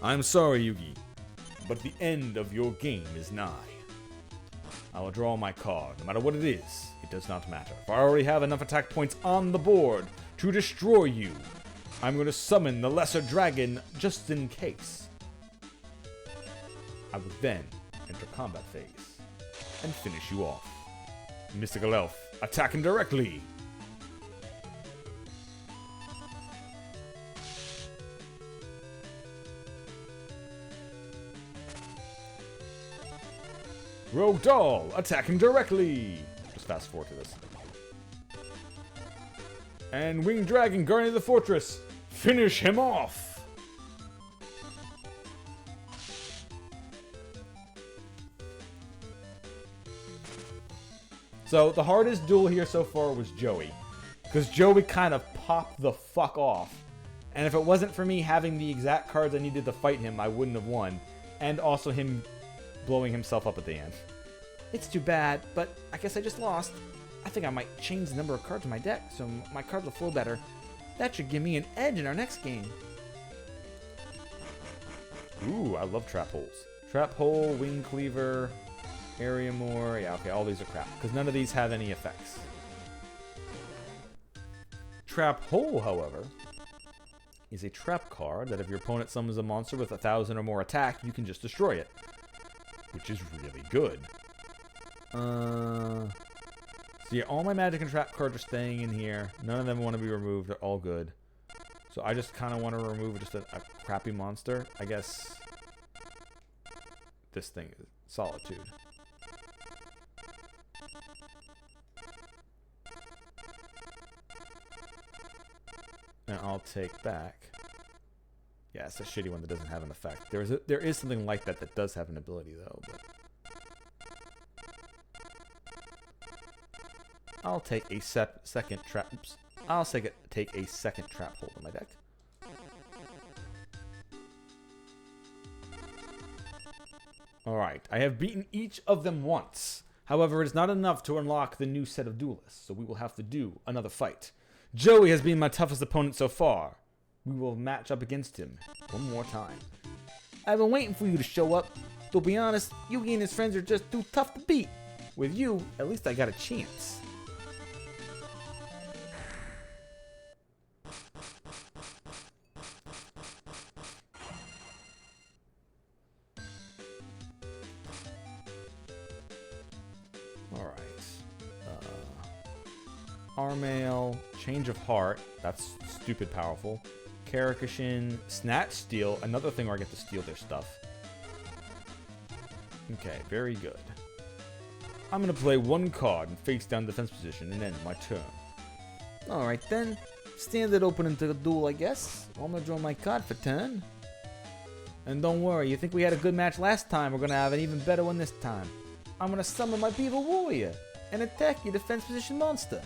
I'm sorry, Yugi, but the end of your game is nigh. I will draw my card. No matter what it is, it does not matter. For I already have enough attack points on the board to destroy you. I'm going to summon the Lesser Dragon just in case. I will then enter combat phase and finish you off. Mystical Elf, attack him directly. Rogue Doll, attack him directly. Just fast forward to this. And Winged Dragon, Guardian of the Fortress, finish him off. So the hardest duel here so far was Joey. Because Joey kind of popped the fuck off. And if it wasn't for me having the exact cards I needed to fight him, I wouldn't have won. And also him blowing himself up at the end. It's too bad, but I guess I just lost. I think I might change the number of cards in my deck so my cards will flow better. That should give me an edge in our next game. Ooh, I love trap holes. Trap hole, wing cleaver, area more. Yeah, okay, all these are crap. Because none of these have any effects. Trap hole, however, is a trap card that if your opponent summons a monster with 1,000 or more attack, you can just destroy it. Which is really good. So yeah, all my magic and trap cards are staying in here. None of them want to be removed. They're all good. So I just kind of want to remove just a crappy monster. I guess this thing is Solitude. And I'll take back. Yeah, it's a shitty one that doesn't have an effect. There is something like that that does have an ability though, but I'll take a second trap. Oops. I'll take a second trap hold in my deck. Alright, I have beaten each of them once. However, it is not enough to unlock the new set of duelists, so we will have to do another fight. Joey has been my toughest opponent so far. We will match up against him one more time. I've been waiting for you to show up. To be honest, Yugi and his friends are just too tough to beat. With you, at least I got a chance. Armail, Change of Heart, that's stupid powerful. Karakashin, Snatch Steal, another thing where I get to steal their stuff. Okay, very good. I'm gonna play one card and face down defense position and end my turn. Alright then, standard opening to the duel I guess. I'm gonna draw my card for turn. And don't worry, you think we had a good match last time, we're gonna have an even better one this time. I'm gonna summon my Beaver Warrior and attack your defense position monster.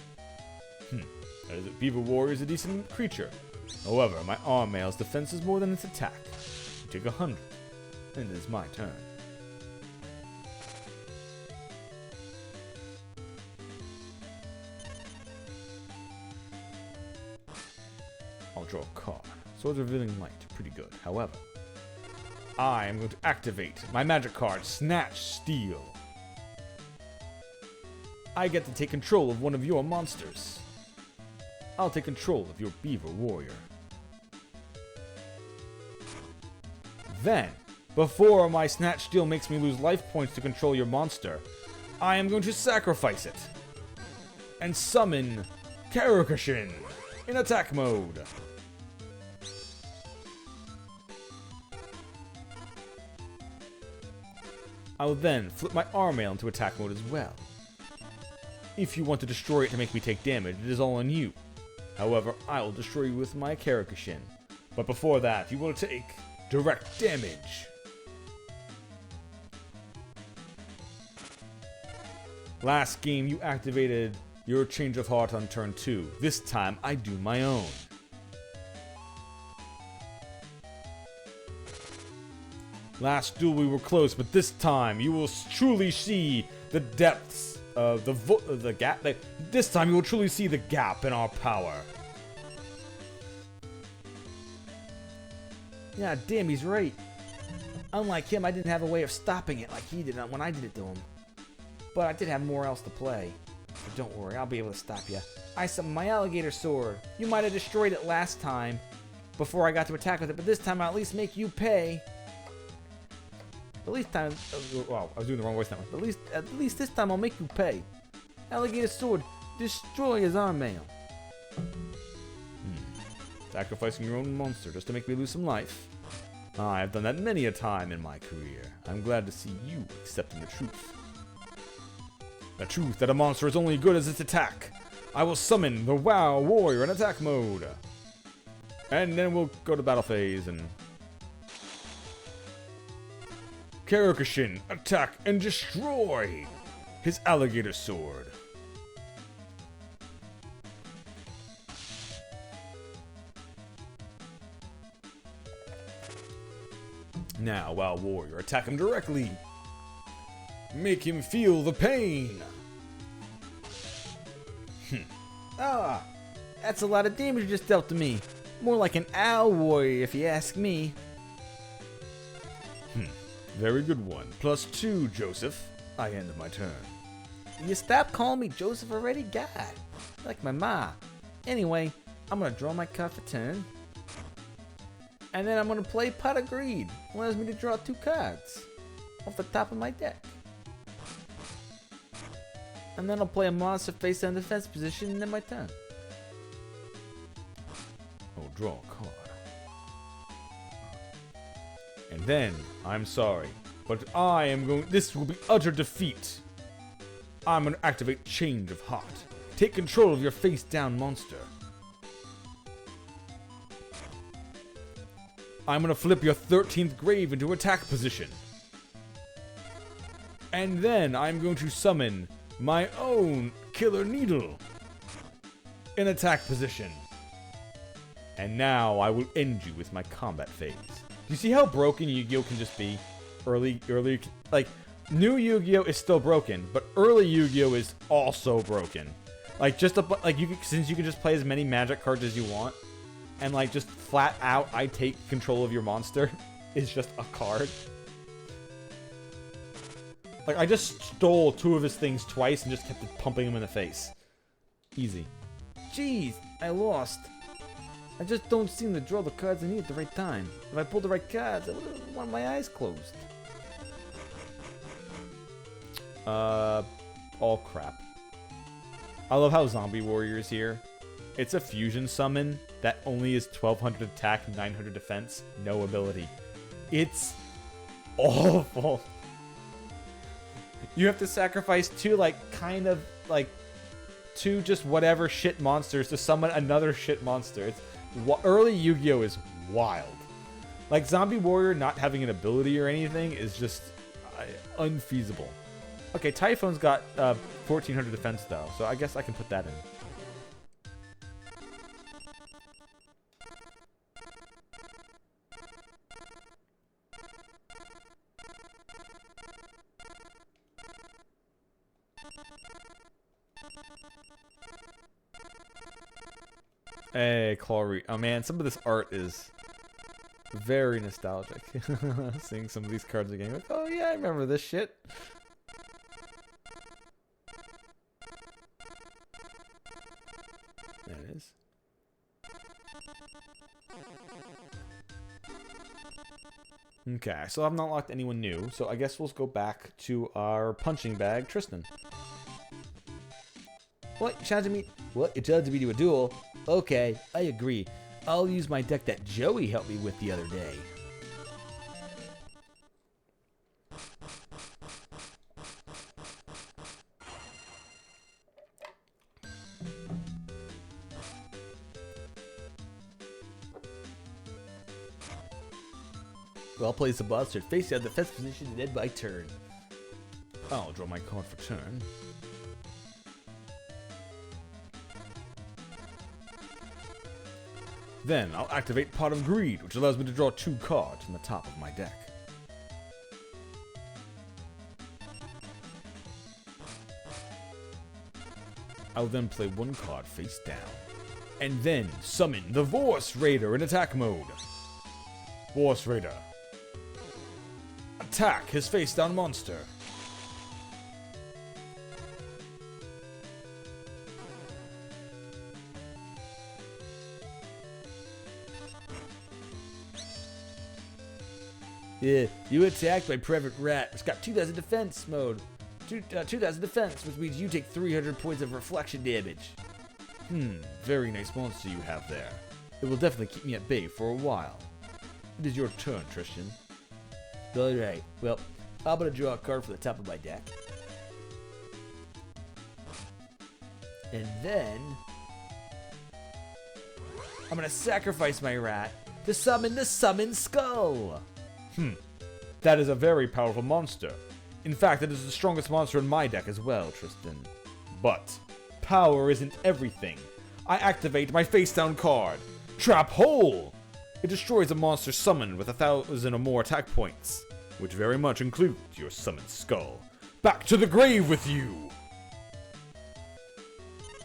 Beaver Warrior is a decent creature. However, my Armail's defense is more than its attack. You take 100, and it is my turn. I'll draw a card. Swords Revealing Light, pretty good. However, I am going to activate my magic card, Snatch Steal. I get to take control of one of your monsters. I'll take control of your Beaver Warrior. Then, before my Snatch Steal makes me lose life points to control your monster, I am going to sacrifice it and summon Karakashin in attack mode. I will then flip my Armail into attack mode as well. If you want to destroy it to make me take damage, it is all on you. However, I will destroy you with my Karakashin. But before that, you will take direct damage. Last game, you activated your Change of Heart on turn 2. This time, I do my own. Last duel we were close, but this time you will truly see the depths of the gap. This time you will truly see the gap in our power. Yeah, damn, he's right. Unlike him, I didn't have a way of stopping it like he did when I did it to him. But I did have more else to play. But don't worry, I'll be able to stop you. I summoned my alligator sword. You might have destroyed it last time before I got to attack with it, but this time I'll at least make you pay. At least time, wow, I was doing the wrong voice now. At least this time I'll make you pay. Alligator sword, destroy his Armail. Sacrificing your own monster just to make me lose some life. I have done that many a time in my career. I'm glad to see you accepting the truth. The truth that a monster is only good as its attack. I will summon the WoW Warrior in attack mode. And then we'll go to battle phase and... Karakashin, attack and destroy his alligator sword. Now, Wild Warrior, attack him directly. Make him feel the pain. Ah, that's a lot of damage you just dealt to me. More like an Owl Warrior, if you ask me. Very good one. +2, Joseph. I ended my turn. You stop calling me Joseph already? God, like my ma. Anyway, I'm gonna draw my card for turn. And then I'm gonna play Pot of Greed. Allows me to draw 2 cards off the top of my deck. And then I'll play a monster face down defense position and then my turn. I'll draw a card. And then, I'm sorry, but I am going. This will be utter defeat. I'm gonna activate Change of Heart. Take control of your face down monster. I'm gonna flip your 13th grave into attack position. And then I'm going to summon my own Killer Needle in attack position. And now I will end you with my combat phase. Do you see how broken Yu-Gi-Oh can just be? Early, like, new Yu-Gi-Oh is still broken, but early Yu-Gi-Oh is also broken. Like, since you can just play as many magic cards as you want, and like just flat out, I take control of your monster is just a card. Like, I just stole 2 of his things twice and just kept pumping him in the face. Easy. Jeez, I lost. I just don't seem to draw the cards I need at the right time. If I pulled the right cards, I would have want my eyes closed. All crap. I love how Zombie Warrior is here. It's a fusion summon that only is 1200 attack, 900 defense, no ability. It's awful. You have to sacrifice 2, two just whatever shit monsters to summon another shit monster. It's early Yu-Gi-Oh is wild. Like, Zombie Warrior not having an ability or anything is just unfeasible. Okay, Typhoon's got 1400 defense though, so I guess I can put that in. Hey, Clary. Oh man, some of this art is very nostalgic. Seeing some of these cards again, like, oh yeah, I remember this shit. There it is. Okay, I still have not locked anyone new, so I guess we'll go back to our punching bag, Tristan. What? You challenging me? What? You challenging me to a duel? Okay, I agree. I'll use my deck that Joey helped me with the other day. Well, I'll play some monster face down defense position and end my turn. I'll draw my card for turn. Then I'll activate Pot of Greed, which allows me to draw 2 cards from the top of my deck. I'll then play 1 card face down. And then summon the Vorse Raider in attack mode. Vorse Raider. Attack his face down monster. Yeah, you attacked by Private Rat. It's got 2000 defense mode. 2000 defense, which means you take 300 points of reflection damage. Very nice monster you have there. It will definitely keep me at bay for a while. It is your turn, Tristan. Alright, well, I'm gonna draw a card for the top of my deck. And then I'm gonna sacrifice my rat to summon the Summon Skull. That is a very powerful monster. In fact, it is the strongest monster in my deck as well, Tristan. But power isn't everything. I activate my face down card, Trap Hole. It destroys a monster summoned with 1,000 or more attack points, which very much includes your summoned skull. Back to the grave with you!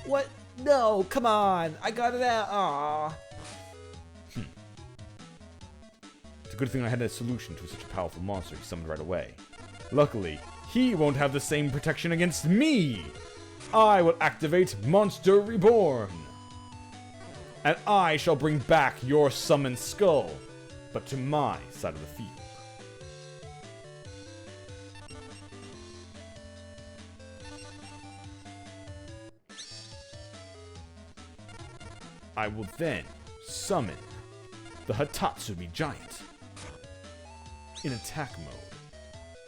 What? No, come on. I got it out. Aww. It's a good thing I had a solution to such a powerful monster he summoned right away. Luckily, he won't have the same protection against me! I will activate Monster Reborn! And I shall bring back your summoned skull, but to my side of the field. I will then summon the Hitatsumi Giant in attack mode.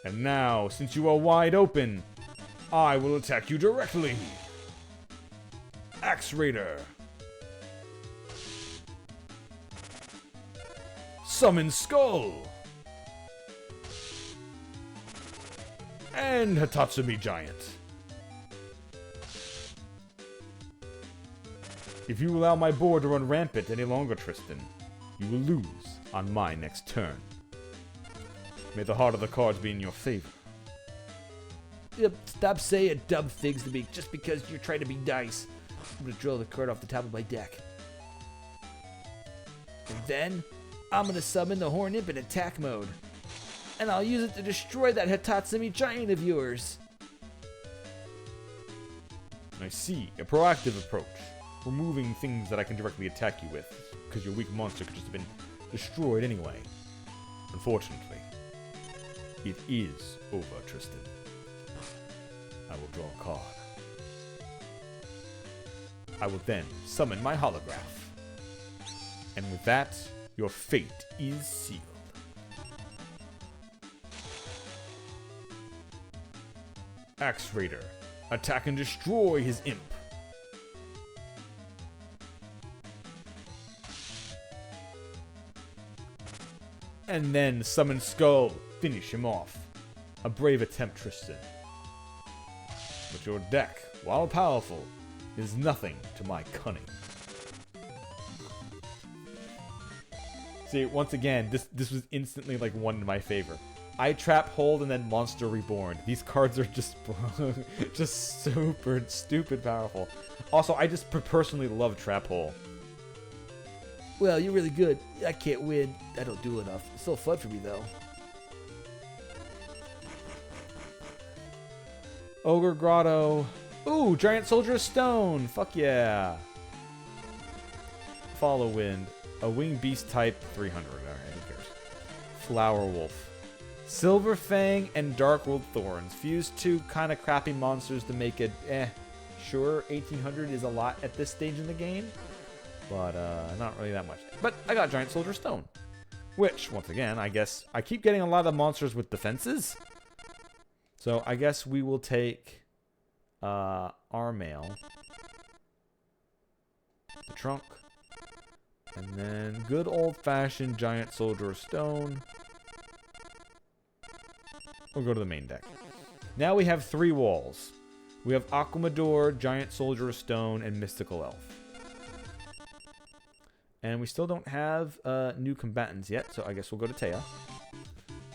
And now, since you are wide open, I will attack you directly. Axe Raider. Summon Skull. And Hitatsumi Giant. If you allow my board to run rampant any longer, Tristan, you will lose on my next turn. May the heart of the cards be in your favor. Yep, stop saying dumb things to me just because you're trying to be nice. I'm gonna draw the card off the top of my deck. And then, I'm gonna summon the Horn Imp in attack mode. And I'll use it to destroy that Hitatsumi Giant of yours. I see, a proactive approach. Removing things that I can directly attack you with, because your weak monster could just have been destroyed anyway. Unfortunately, it is over, Tristan. I will draw a card. I will then summon my holograph. And with that, your fate is sealed. Axe Raider, attack and destroy his imp. And then summon Skull, finish him off. A brave attempt, Tristan. But your deck, while powerful, is nothing to my cunning. See, once again, this was instantly like one in my favor. I Trap, Hold, and then Monster Reborn. These cards are just just super stupid powerful. Also, I just personally love Trap Hole. Well, you're really good. I can't win. I don't do enough. It's still fun for me, though. Ogre Grotto. Ooh, Giant Soldier of Stone. Fuck yeah. Follow Wind. A Winged Beast type 300. Alright, who cares? Flower Wolf. Silver Fang and Dark World Thorns. Fuse two kind of crappy monsters to make it Sure, 1800 is a lot at this stage in the game. But not really that much. But I got Giant Soldier Stone. Which, once again, I guess I keep getting a lot of monsters with defenses. So I guess we will take our mail. The trunk. And then good old-fashioned Giant Soldier of Stone. We'll go to the main deck. Now we have 3 walls. We have Aquamador, Giant Soldier of Stone, and Mystical Elf. And we still don't have new combatants yet, so I guess we'll go to Taya.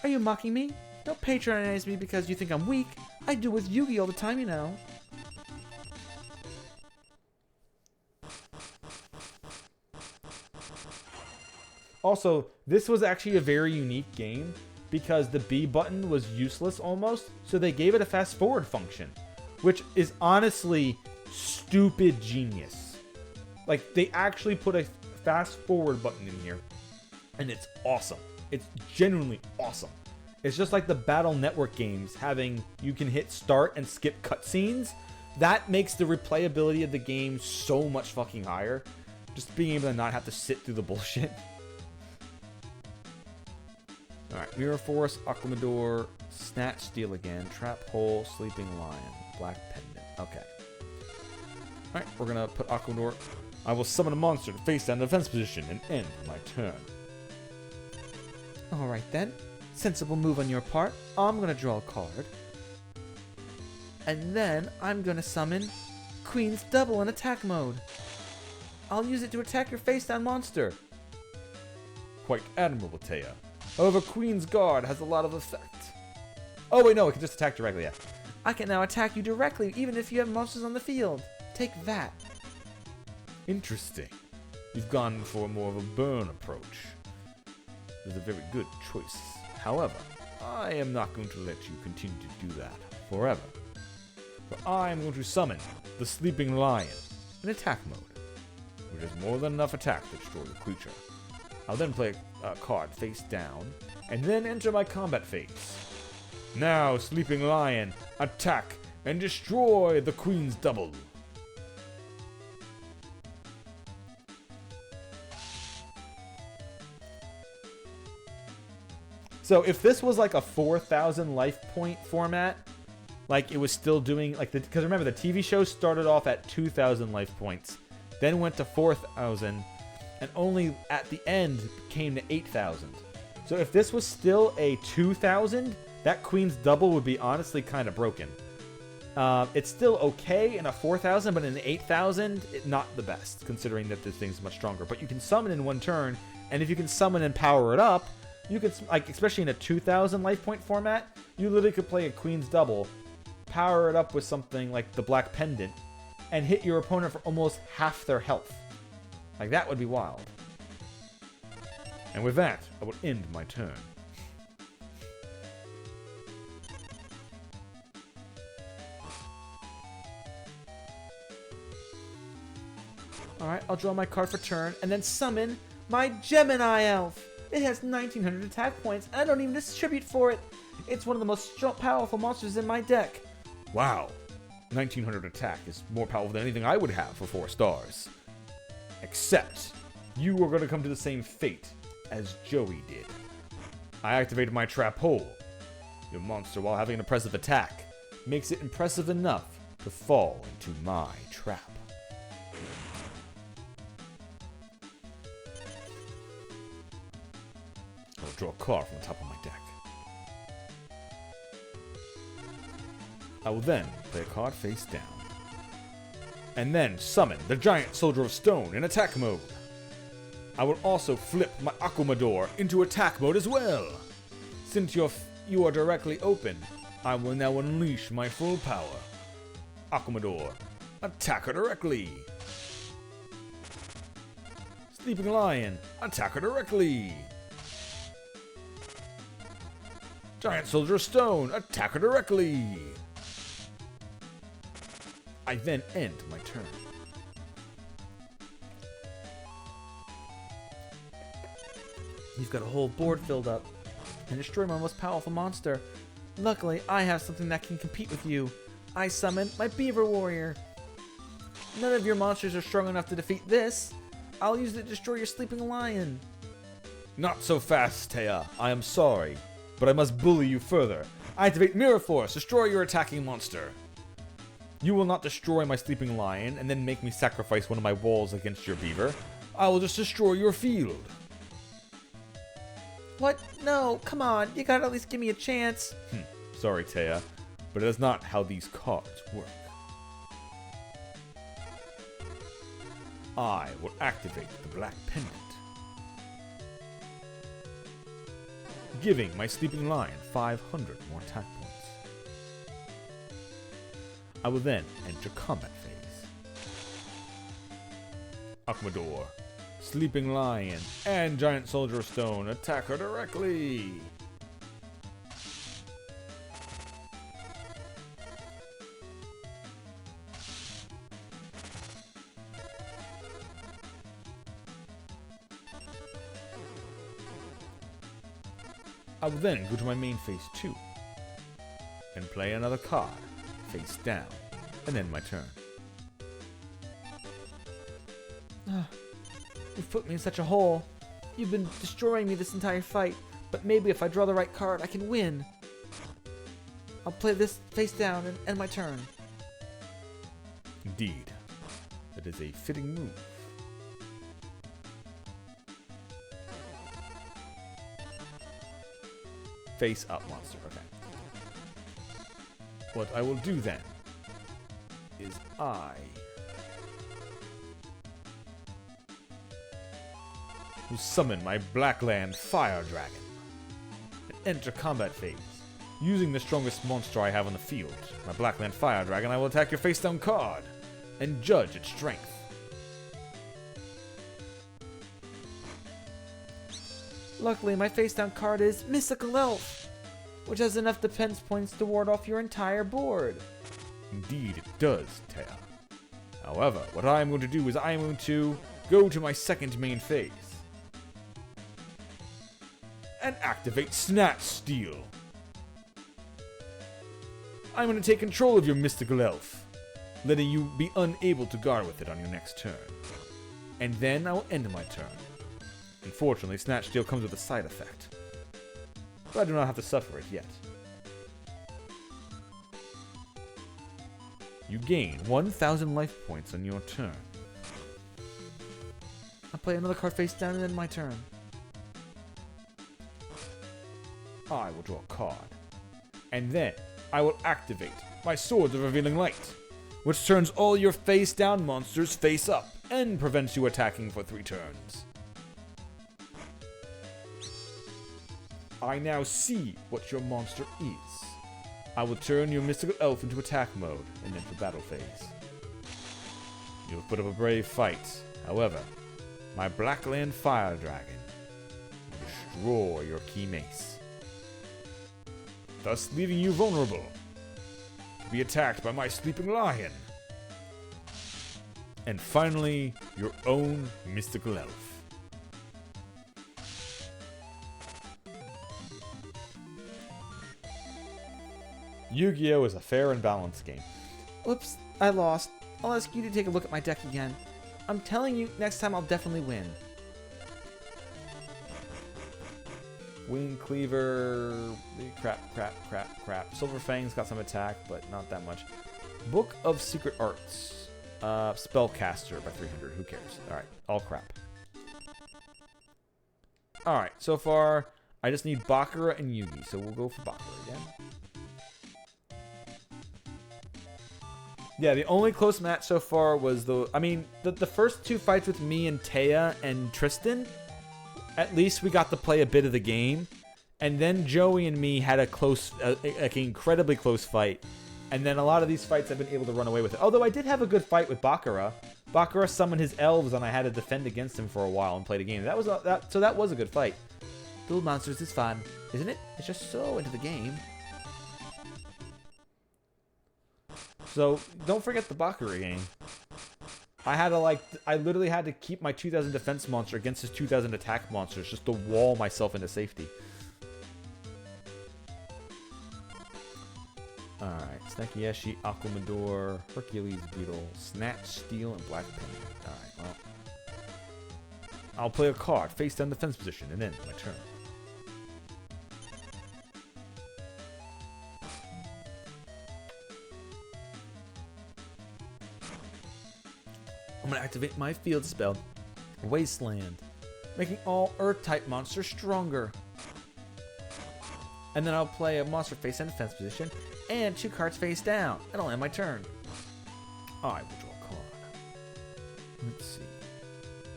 Are you mocking me? Don't patronize me because you think I'm weak. I do with Yugi all the time, you know. Also, this was actually a very unique game because the B button was useless almost, so they gave it a fast forward function, which is honestly stupid genius. Like, they actually put a fast forward button in here, and it's awesome. It's genuinely awesome. It's just like the Battle Network games having you can hit start and skip cutscenes. That makes the replayability of the game so much fucking higher. Just being able to not have to sit through the bullshit. Alright, Mirror Force, Aquamador, Snatch Steel again, Trap Hole, Sleeping Lion, Black Pendant. Okay. Alright, we're gonna put Aquamador. I will summon a monster to face down the defense position and end my turn. Alright then. Sensible move on your part. I'm gonna draw a card. And then I'm gonna summon Queen's Double in attack mode. I'll use it to attack your face down monster. quite admirable, Taya. However, Queen's Guard has a lot of effect. Oh wait, no, it can just attack directly, yeah. I can now attack you directly, even if you have monsters on the field. Take that. Interesting. You've gone for more of a burn approach. It's a very good choice. However, I am not going to let you continue to do that forever. For I am going to summon the Sleeping Lion in attack mode, which has more than enough attack to destroy the creature. I'll then play a card face down, and then enter my combat phase. Now, Sleeping Lion, attack and destroy the Queen's Double. So if this was like a 4,000 life point format, like it was still doing like because remember the TV show started off at 2,000 life points, then went to 4,000, and only at the end came to 8,000. So if this was still a 2,000, that Queen's Double would be honestly kind of broken. It's still okay in a 4,000, but in an 8,000, not the best, considering that this thing's much stronger. But you can summon in one turn, and if you can summon and power it up, you could, like, especially in a 2,000 life point format, you literally could play a Queen's Double, power it up with something like the Black Pendant, and hit your opponent for almost half their health. Like, that would be wild. And with that, I will end my turn. Alright, I'll draw my card for turn, and then summon my Gemini Elf. It has 1,900 attack points, and I don't even distribute for it. It's one of the most powerful monsters in my deck. Wow, 1,900 attack is more powerful than anything I would have for 4 stars. Except, you are going to come to the same fate as Joey did. I activated my trap hole. Your monster, while having an impressive attack, makes it impressive enough to fall into my trap. I'll draw a card from the top of my deck. I will then play a card face down. And then summon the Giant Soldier of Stone in attack mode. I will also flip my Aquamador into attack mode as well. Since you are directly open, I will now unleash my full power. Aquamador, attack her directly. Sleeping Lion, attack her directly. Giant Soldier of Stone, attack her directly. I then end my turn. You've got a whole board filled up, and destroy my most powerful monster. Luckily, I have something that can compete with you. I summon my Beaver Warrior. None of your monsters are strong enough to defeat this. I'll use it to destroy your Sleeping Lion. Not so fast, Taya. I am sorry, but I must bully you further. Activate Mirror Force, destroy your attacking monster. You will not destroy my Sleeping Lion and then make me sacrifice one of my walls against your beaver. I will just destroy your field. What? No, come on. You gotta at least give me a chance. Sorry, Taya, but it is not how these cards work. I will activate the Black Pendant, giving my Sleeping Lion 500 more attack points. I will then enter combat phase. Aquamador, Sleeping Lion, and Giant Soldier of Stone attack her directly. I will then go to my main phase 2 and play another card face down, and end my turn. You've put me in such a hole. You've been destroying me this entire fight, but maybe if I draw the right card, I can win. I'll play this face down and end my turn. Indeed, that is a fitting move. Face up monster, okay. What I will do then is I to summon my Blackland Fire Dragon. And enter combat phase. Using the strongest monster I have on the field, my Blackland Fire Dragon, I will attack your face-down card and judge its strength. Luckily, my face-down card is Mystical Elf, which has enough defense points to ward off your entire board. Indeed, it does, Taya. However, what I am going to do is I am going to go to my second main phase and activate Snatch Steal. I'm going to take control of your Mystical Elf, letting you be unable to guard with it on your next turn. And then I will end my turn. Unfortunately, Snatch Steal comes with a side effect, but I do not have to suffer it yet. You gain 1,000 life points on your turn. I'll play another card face down and then my turn. I will draw a card. And then I will activate my Swords of Revealing Light, which turns all your face down monsters face up and prevents you attacking for 3 turns. I now see what your monster is. I will turn your Mystical Elf into attack mode and then for battle phase. You have put up a brave fight. However, my Blackland Fire Dragon will destroy your key mace, thus leaving you vulnerable to be attacked by my Sleeping Lion. And finally, your own Mystical Elf. Yu-Gi-Oh! Is a fair and balanced game. Whoops, I lost. I'll ask you to take a look at my deck again. I'm telling you, next time I'll definitely win. Wing Cleaver, crap. Silver Fang's got some attack, but not that much. Book of Secret Arts. Spellcaster by 300, who cares? Alright, all crap. Alright, so far, I just need Bakura and Yugi, so we'll go for Bakura again. Yeah, the only close match so far was the first 2 fights with me and Taya and Tristan, at least we got to play a bit of the game. And then Joey and me had an incredibly close fight. And then a lot of these fights I've been able to run away with it. Although I did have a good fight with Bakura. Bakura summoned his elves and I had to defend against him for a while and played a game. So that was a good fight. Duel Monsters is fun, isn't it? It's just so into the game. So, don't forget the Bakura game. I literally had to keep my 2,000 defense monster against his 2,000 attack monsters just to wall myself into safety. Alright, Snakeyeshi, Aquamador, Hercules Beetle, Snatch, Steel, and Black Penguin. Alright, well. I'll play a card, face down defense position, and then my turn. I'm going to activate my field spell, Wasteland, making all Earth-type monsters stronger. And then I'll play a monster face in defense position, and 2 cards face down, and I'll end my turn. I will draw a card. Let's see.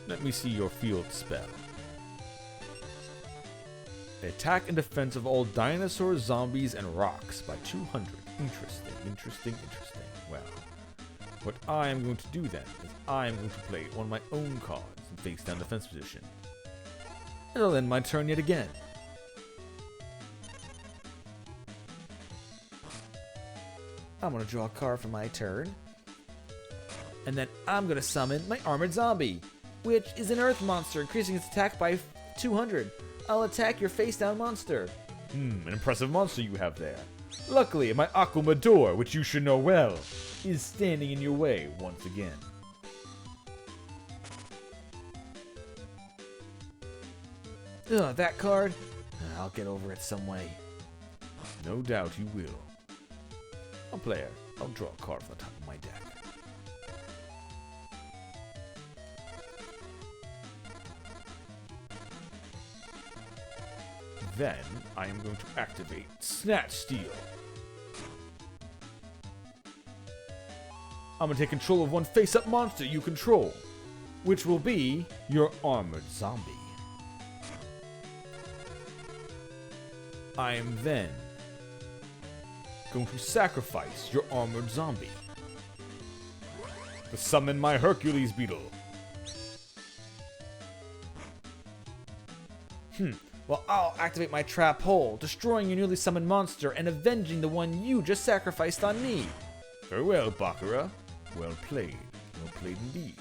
Let me see your field spell. Attack and defense of all dinosaurs, zombies, and rocks by 200. Interesting. Well, what I am going to do then is I am going to play one of my own cards in face down defense position. And I'll end my turn yet again. I'm going to draw a card for my turn. And then I'm going to summon my Armored Zombie, which is an Earth monster, increasing its attack by 200. I'll attack your face-down monster. An impressive monster you have there. Luckily, my Aquamador, which you should know well, is standing in your way once again. Ugh, that card? I'll get over it some way. No doubt you will. Player, I'll draw a card from the top of my deck. Then, I am going to activate Snatch Steal. I'm going to take control of one face-up monster you control, which will be your Armored Zombie. I am then going to sacrifice your armored zombie to summon my Hercules beetle. Well, I'll activate my trap hole, destroying your newly summoned monster and avenging the one you just sacrificed on me. Very well, Baccarat. Well played. Well played indeed.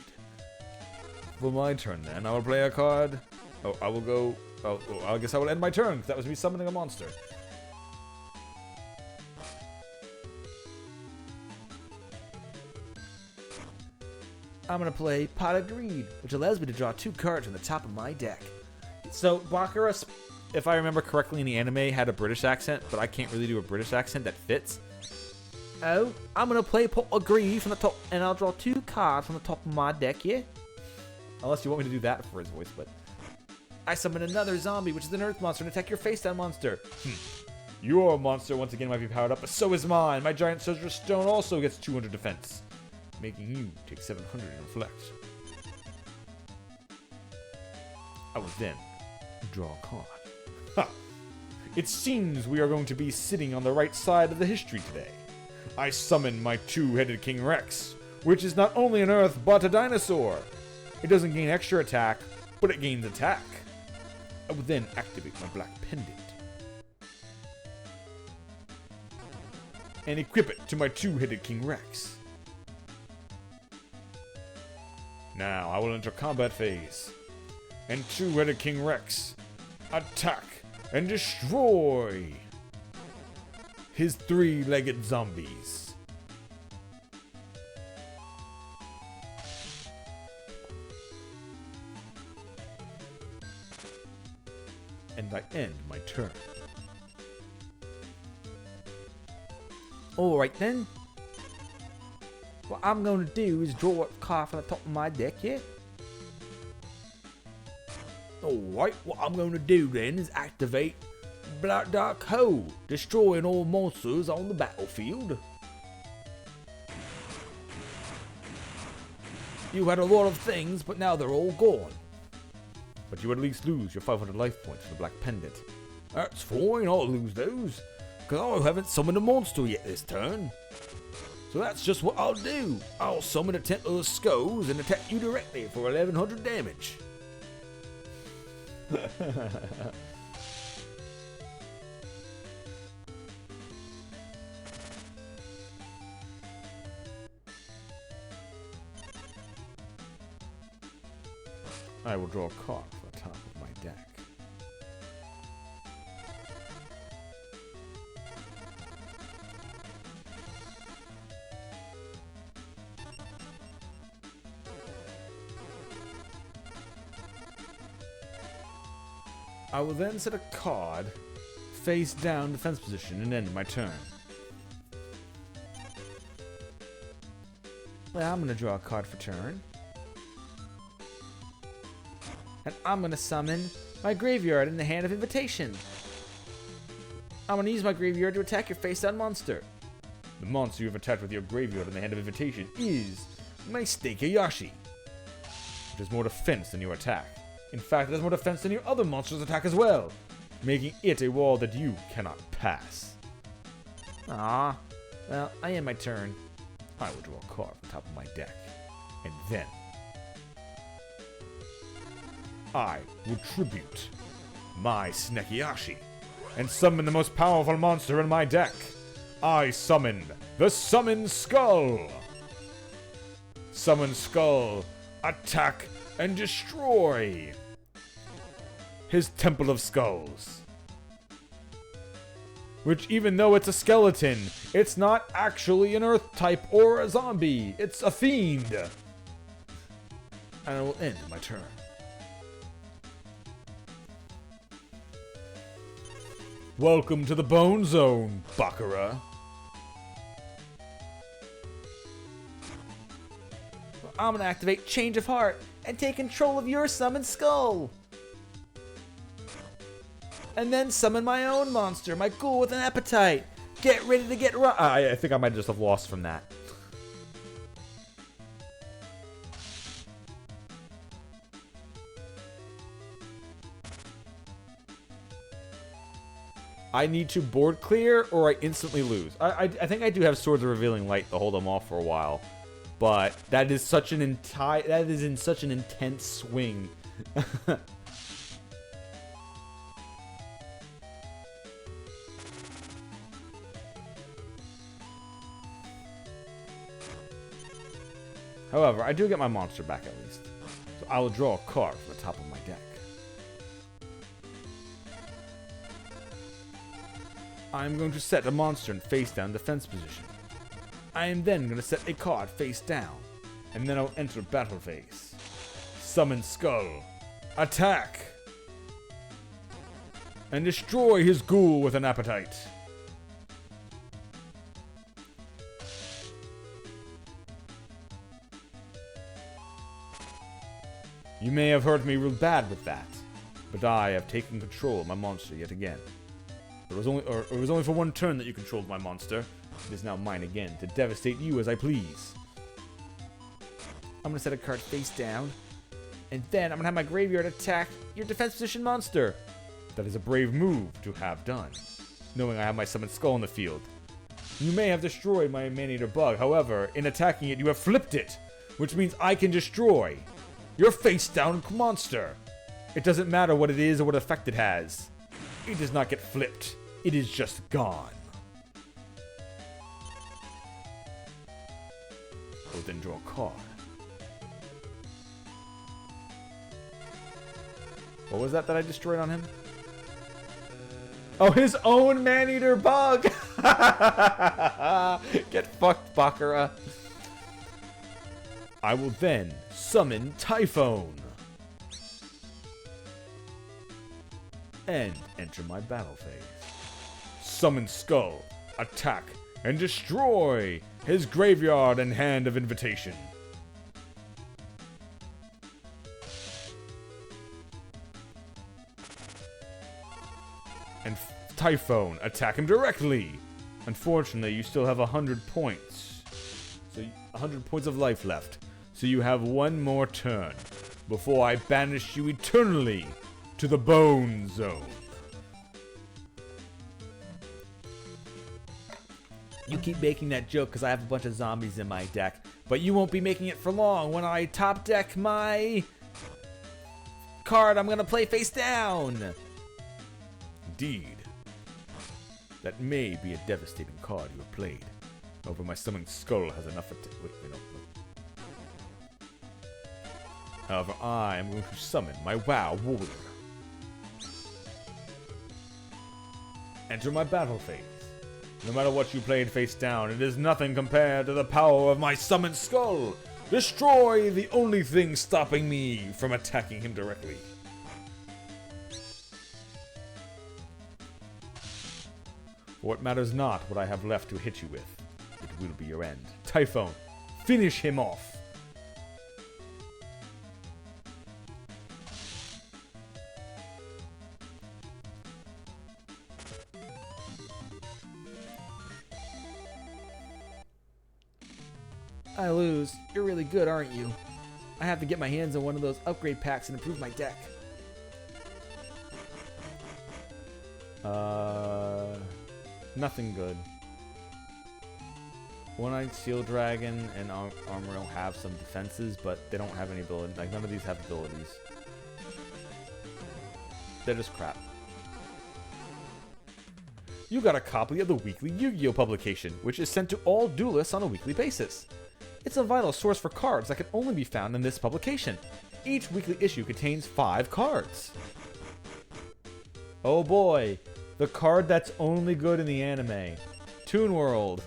For my turn, then, I will play a card. Oh, I will go. Oh, I guess I will end my turn, because that was me summoning a monster. I'm going to play Pot of Greed, which allows me to draw 2 cards from the top of my deck. So, Baccarat, if I remember correctly in the anime, had a British accent, but I can't really do a British accent that fits. Oh, I'm going to play Pot of Greed from the top, and I'll draw 2 cards from the top of my deck, yeah? Unless you want me to do that for his voice, but... I summon another zombie, which is an earth monster, and attack your face-down monster. Your monster once again might be powered up, but so is mine. My giant soldier stone also gets 200 defense, making you take 700 and reflect. I will then draw a card. Ha! It seems we are going to be sitting on the right side of the history today. I summon my 2-headed King Rex, which is not only an earth, but a dinosaur. It doesn't gain extra attack, but it gains attack. I will then activate my black pendant and equip it to my 2-headed King Rex. Now I will enter combat phase, and 2-headed King Rex attack and destroy his 3-legged zombies. And I end my turn. Alright then. What I'm going to do is draw a card from the top of my deck here. Alright, what I'm going to do then is activate Black Dark Hole, destroying all monsters on the battlefield. You had a lot of things, but now they're all gone. But you at least lose your 500 life points for the Black Pendant. That's fine, I'll lose those, because I haven't summoned a monster yet this turn. So that's just what I'll do. I'll summon a Temple of Skulls and attack you directly for 1100 damage. I will draw a card from the top of my deck. I will then set a card face down defense position and end my turn. Well, I'm going to draw a card for turn. And I'm going to summon my graveyard in the Hand of Invitation. I'm going to use my graveyard to attack your face-down monster. The monster you have attacked with your graveyard in the Hand of Invitation is my Steikayashi, which has more defense than your attack. In fact, it has more defense than your other monster's attack as well, making it a wall that you cannot pass. Ah, well, I end my turn. I will draw a card from the top of my deck, and then I will tribute my Snekiashi and summon the most powerful monster in my deck. I summon the Summon Skull. Summon Skull, attack and destroy his Temple of Skulls. Which, even though it's a skeleton, it's not actually an earth type or a zombie. It's a fiend. And I will end my turn. Welcome to the Bone Zone, Baccarat. I'm gonna activate Change of Heart and take control of your Summon Skull. And then summon my own monster, my ghoul with an appetite. Get ready to get I think I might just have lost from that. I need to board clear or I instantly lose. I think I do have Swords of Revealing Light to hold them off for a while. But that is such an in such an intense swing. However, I do get my monster back at least. So I will draw a card from the top of my deck. I'm going to set a monster in face down defense position. I am then going to set a card face down, and then I'll enter battle phase. Summon Skull. Attack! And destroy his ghoul with an appetite. You may have hurt me real bad with that, but I have taken control of my monster yet again. It was only for one turn that you controlled my monster. It is now mine again to devastate you as I please. I'm gonna set a card face down, and then I'm gonna have my graveyard attack your defense position monster. That is a brave move to have done, knowing I have my Summoned Skull in the field. You may have destroyed my Man-Eater Bug, however, in attacking it you have flipped it, which means I can destroy your face-down monster. It doesn't matter what it is or what effect it has. It does not get flipped. It is just gone. We'll then draw a card. What was that I destroyed on him? Oh, his own Man-Eater Bug! Get fucked, Bakura. I will then summon Typhone. And enter my battle phase. Summon Skull, attack, and destroy his graveyard and hand of invitation. And Typhone, attack him directly. Unfortunately, you still have 100 points. So 100 points of life left. So you have one more turn before I banish you eternally to the Bone Zone. You keep making that joke because I have a bunch of zombies in my deck, but you won't be making it for long when I top deck my card I'm going to play face down. Indeed. That may be a devastating card you have played. However, my Summoned Skull has enough wait, no. However, I am going to summon my WoW Warrior. Enter my battle phase. No matter what you played face down, it is nothing compared to the power of my Summoned Skull. Destroy the only thing stopping me from attacking him directly. For it matters not what I have left to hit you with. It will be your end. Typhone, finish him off. I lose. You're really good, aren't you? I have to get my hands on one of those upgrade packs and improve my deck. Nothing good. One-Eyed Seal Dragon and Armoril have some defenses, but they don't have any ability. Like, none of these have abilities. They're just crap. You got a copy of the weekly Yu-Gi-Oh! Publication, which is sent to all duelists on a weekly basis. It's a vital source for cards that can only be found in this publication. Each weekly issue contains 5 cards. Oh boy, the card that's only good in the anime. Toon World.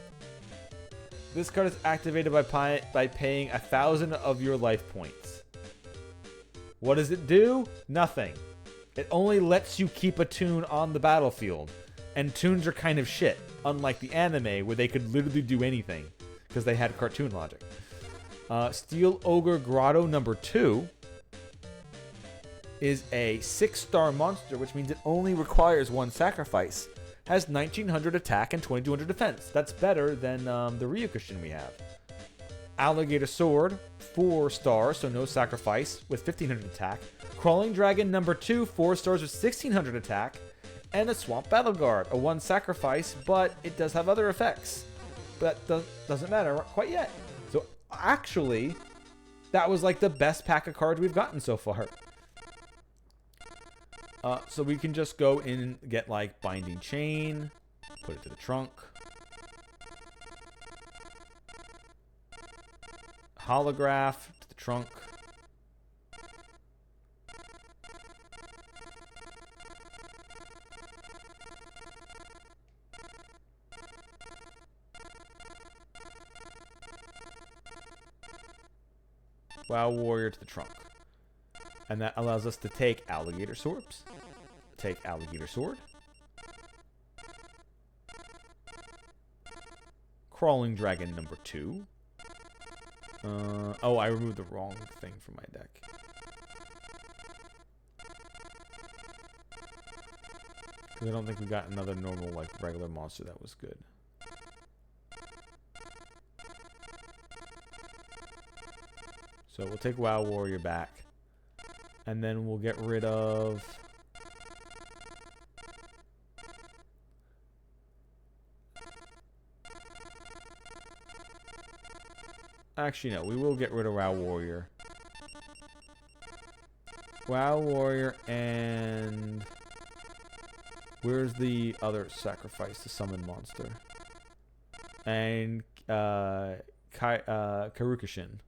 This card is activated by paying 1,000 of your life points. What does it do? Nothing. It only lets you keep a toon on the battlefield. And toons are kind of shit, unlike the anime where they could literally do anything, because they had cartoon logic. Steel Ogre Grotto number 2 is a 6-star monster, which means it only requires 1 sacrifice. Has 1900 attack and 2200 defense. That's better than the Ryukushin we have. Alligator Sword, 4 stars, so no sacrifice, with 1500 attack. Crawling Dragon number 2, 4 stars with 1600 attack. and a Swamp Battle Guard, a 1 sacrifice, but it does have other effects. But that doesn't matter quite yet. So actually, that was like the best pack of cards we've gotten so far. So we can just go in and get like Binding Chain, put it to the trunk. Holograph to the trunk. WoW Warrior to the trunk. And that allows us to take Alligator Swords. Take Alligator Sword. Crawling Dragon number 2. Oh, I removed the wrong thing from my deck. Because I don't think we got another normal, like, regular monster that was good. So we'll take WoW Warrior back. And then we'll get rid of... Actually, no. We will get rid of WoW Warrior. WoW Warrior and... Where's the other sacrifice to summon monster? And Karukashin.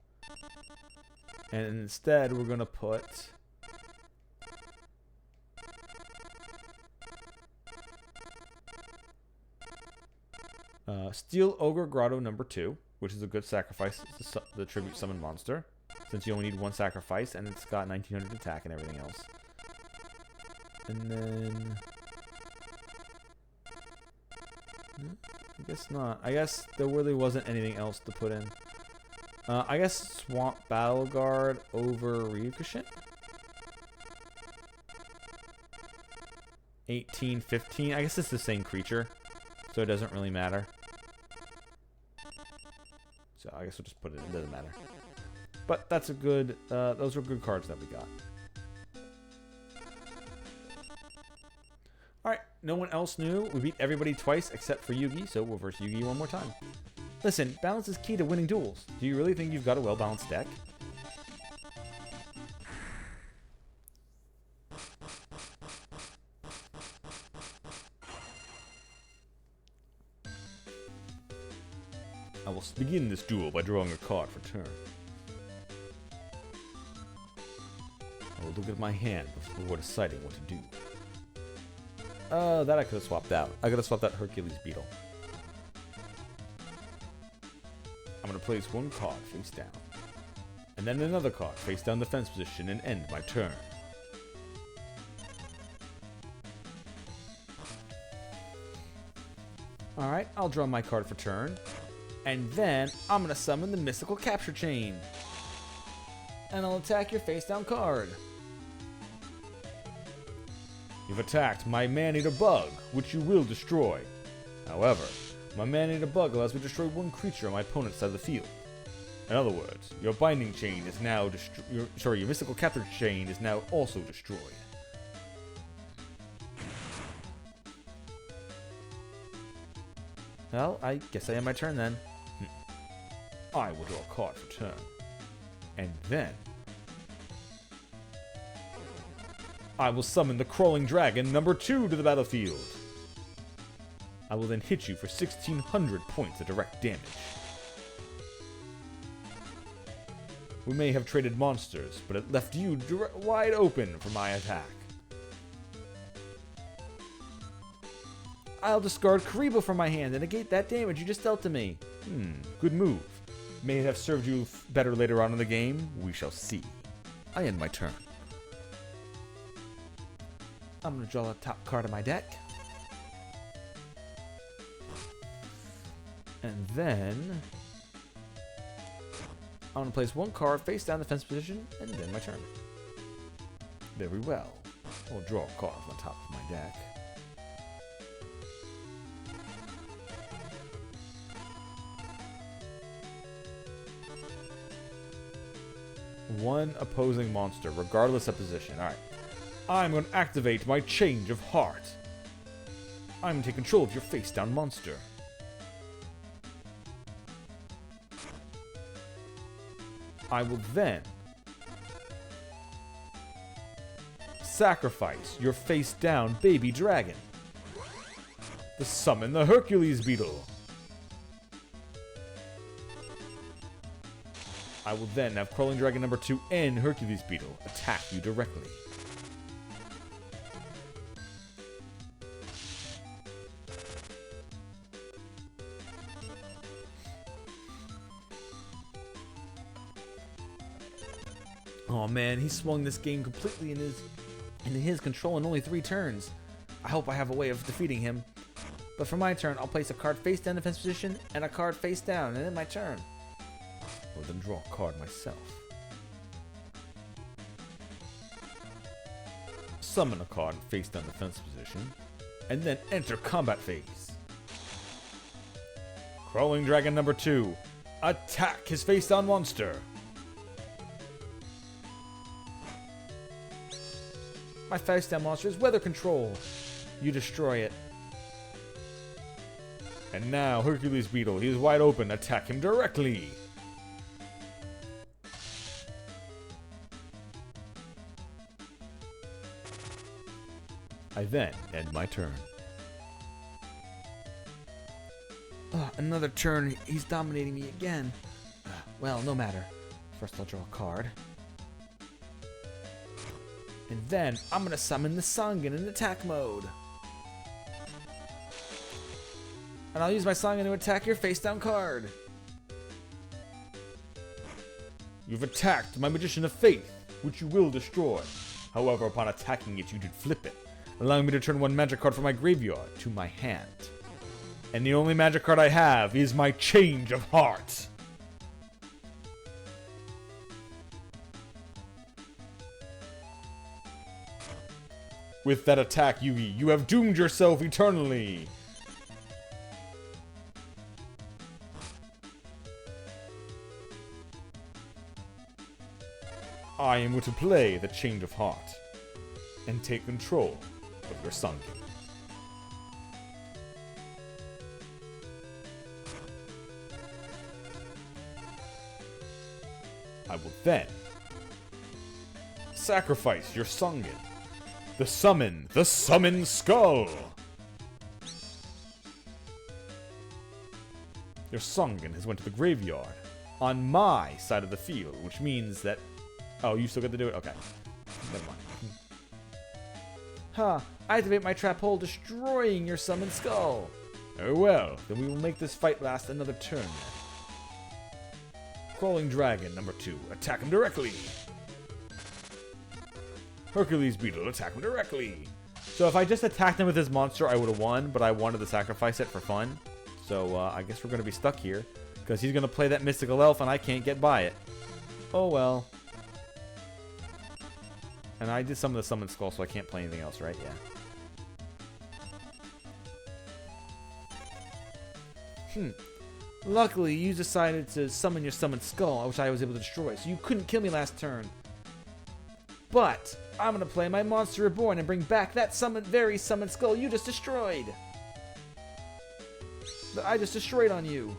And instead, we're going to put... Steel Ogre Grotto number 2, which is a good sacrifice to the tribute summon monster, since you only need 1 sacrifice, and it's got 1900 attack and everything else. And then... I guess not. I guess there really wasn't anything else to put in. I guess Swamp Battle Guard over Ryukushin. 18, 15. I guess it's the same creature, so it doesn't really matter. So I guess we'll just put it in. It doesn't matter. But that's a good... those were good cards that we got. Alright, no one else knew. We beat everybody twice except for Yugi, so we'll verse Yugi one more time. Listen, balance is key to winning duels. Do you really think you've got a well-balanced deck? I will begin this duel by drawing a card for turn. I will look at my hand before deciding what to do. That I could have swapped out. I could have swapped out Hercules Beetle. I'm going to place 1 card face down. And then another card face down defense position and end my turn. Alright, I'll draw my card for turn. And then I'm going to summon the Mystical Capture Chain. And I'll attack your face down card. You've attacked my Man-Eater Bug, which you will destroy. However, my Man-Eater Bug allows me to destroy 1 creature on my opponent's side of the field. In other words, your Binding Chain is now your Mystical Capture Chain is now also destroyed. Well, I guess I end my turn then. I will draw a card for turn. And then... I will summon the Crawling Dragon number 2 to the battlefield. I will then hit you for 1600 points of direct damage. We may have traded monsters, but it left you wide open for my attack. I'll discard Karibo from my hand and negate that damage you just dealt to me. Good move. May it have served you better later on in the game? We shall see. I end my turn. I'm going to draw the top card of my deck. And then... I'm going to place 1 card face down defense position and end my turn. Very well. I'll draw a card from the top of my deck. One opposing monster, regardless of position. Alright. I'm going to activate my Change of Heart. I'm gonna take control of your face-down monster. I will then sacrifice your face-down baby dragon. To summon the Hercules beetle. I will then have Crawling Dragon number 2 and Hercules beetle attack you directly. Oh man, he swung this game completely in his control in only 3 turns. I hope I have a way of defeating him. But for my turn, I'll place a card face down in defense position and a card face down, and then my turn. I will then draw a card myself. Summon a card face down defense position, and then enter combat phase. Crawling Dragon number 2, attack his face down monster. My face down monster is weather control. You destroy it. And now Hercules beetle, he is wide open, attack him directly. I then end my turn. Another turn. He's dominating me again. Well, no matter. First I'll draw a card. And then I'm going to summon the Sangan in attack mode. And I'll use my Sangan to attack your face down card. You've attacked my Magician of Faith, which you will destroy. However, upon attacking it, you did flip it, allowing me to turn 1 magic card from my graveyard to my hand. And the only magic card I have is my Change of Heart. With that attack, Yugi, you have doomed yourself eternally. I am going to play the Change of Heart and take control of your Sangan. I will then sacrifice your Sangan. The Summon Skull! Your Sangan has went to the graveyard on my side of the field, which means that... Oh, you still get to do it? Okay. Never mind. I activate my trap hole, destroying your Summon Skull. Very well, then we will make this fight last another turn then. Crawling Dragon number 2, attack him directly. Hercules beetle, attack him directly. So if I just attacked him with his monster, I would have won, but I wanted to sacrifice it for fun. So I guess we're going to be stuck here, because he's going to play that mystical elf and I can't get by it. Oh well. And I did some of the Summon Skull, so I can't play anything else, right? Yeah. Luckily, you decided to summon your Summon Skull, which I was able to destroy, so you couldn't kill me last turn. But I'm going to play my Monster Reborn and bring back that very Summon Skull you just destroyed. That I just destroyed on you.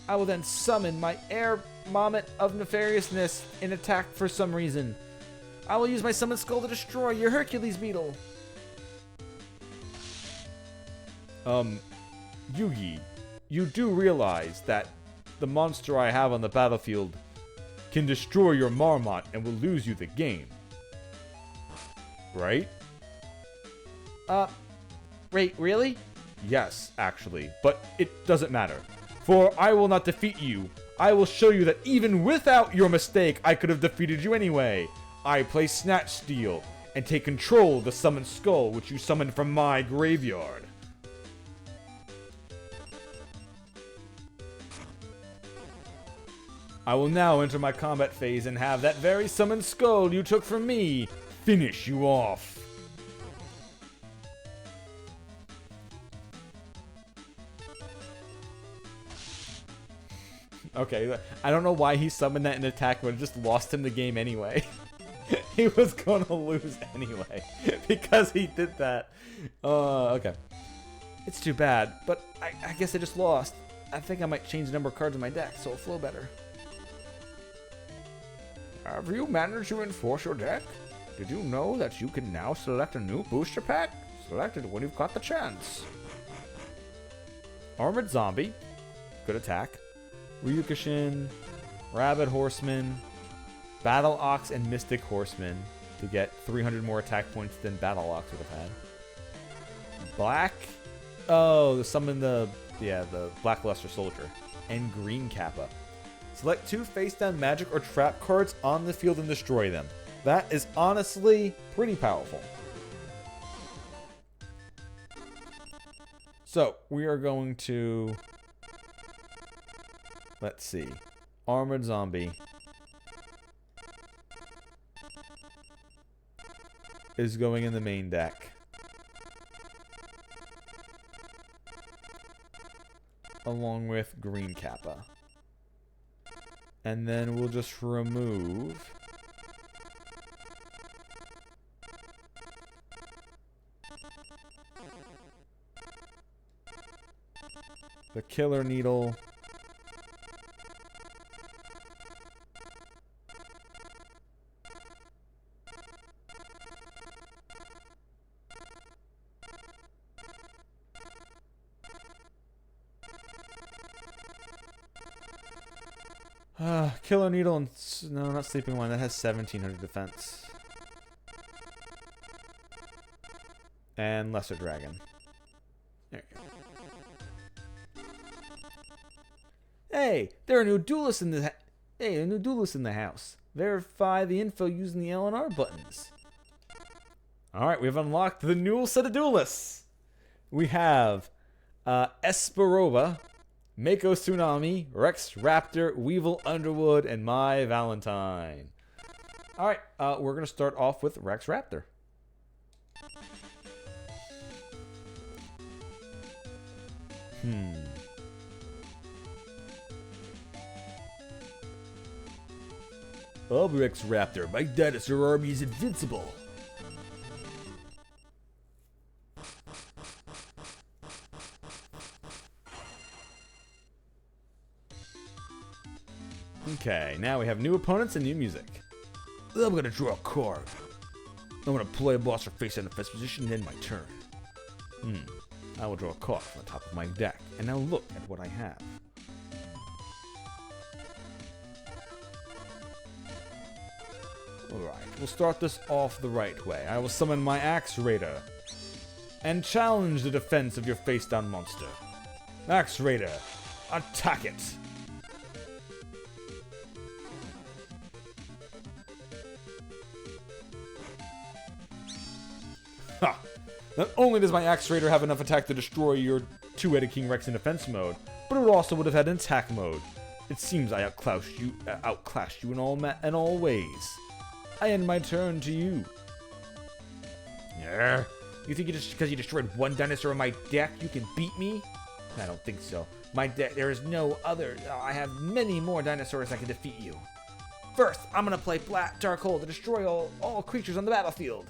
I will then summon my Air Mommet of Nefariousness in attack for some reason. I will use my Summon Skull to destroy your Hercules beetle. Yugi, you do realize that the monster I have on the battlefield can destroy your Marmot and will lose you the game. Right? Wait, really? Yes, actually, but it doesn't matter. For I will not defeat you. I will show you that even without your mistake, I could have defeated you anyway. I play Snatch Steal and take control of the Summoned Skull, which you summoned from my graveyard. I will now enter my combat phase and have that very Summoned Skull you took from me finish you off. Okay, I don't know why he summoned that in attack, but it just lost him the game anyway. He was gonna lose anyway because he did that. Okay. It's too bad, but I guess I just lost. I think I might change the number of cards in my deck so it'll flow better. Have you managed to enforce your deck? Did you know that you can now select a new booster pack? Select it when you've got the chance. Armored Zombie. Good attack. Ryukushin. Rabbit Horseman. Battle Ox and Mystic Horseman to get 300 more attack points than Battle Ox would have had. Black. Oh, summon the Black Luster Soldier. And Green Kappa. Select 2 face-down magic or trap cards on the field and destroy them. That is honestly pretty powerful. So, we are going to... Let's see. Armored Zombie is going in the main deck. Along with Green Kappa. And then we'll just remove the Killer Needle. Killer Needle and... No, not Sleeping Lion. That has 1700 defense. And Lesser Dragon. There you go. Hey, there are new duelists in the a new duelist in the house. Verify the info using the L and R buttons. Alright, we've unlocked the new set of duelists. We have Esperova, Mako Tsunami, Rex Raptor, Weevil Underwood, and My Valentine. Alright, we're going to start off with Rex Raptor. I'm Rex Raptor. My dinosaur army is invincible. Okay, now we have new opponents and new music. I'm gonna draw a card. I'm gonna play a monster face in the first position, then my turn. I will draw a card from the top of my deck, and now look at what I have. Alright, we'll start this off the right way. I will summon my Axe Raider and challenge the defense of your face-down monster. Axe Raider, attack it! Ha! Not only does my Axe Raider have enough attack to destroy your two-headed King Rex in defense mode, but it also would have had an attack mode. It seems I outclassed you in all ways. I end my turn to you. You think just because you destroyed one dinosaur in my deck, you can beat me? I don't think so. My deck, there is no other. I have many more dinosaurs that can defeat you. First, I'm gonna play Black Dark Hole to destroy all creatures on the battlefield,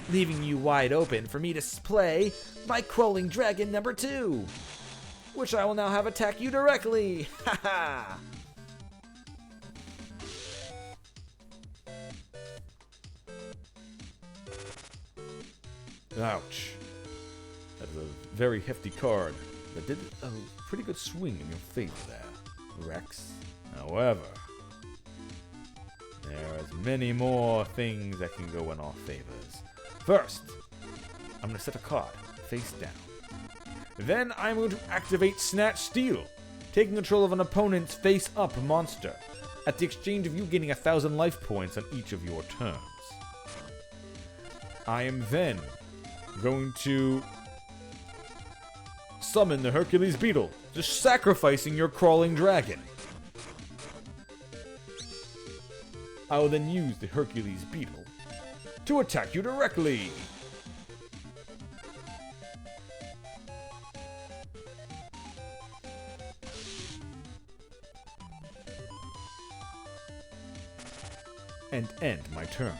leaving you wide open for me to play my Crawling Dragon number 2, which I will now have attack you directly. Haha! Ouch. That is a very hefty card that did a pretty good swing in your favor there, Rex. However, there are many more things that can go in our favors. First, I'm going to set a card face down. Then I'm going to activate Snatch Steal, taking control of an opponent's face-up monster, at the exchange of you gaining 1,000 life points on each of your turns. I am then going to summon the Hercules Beetle, just sacrificing your Crawling Dragon. I will then use the Hercules Beetle to attack you directly. And end my turn.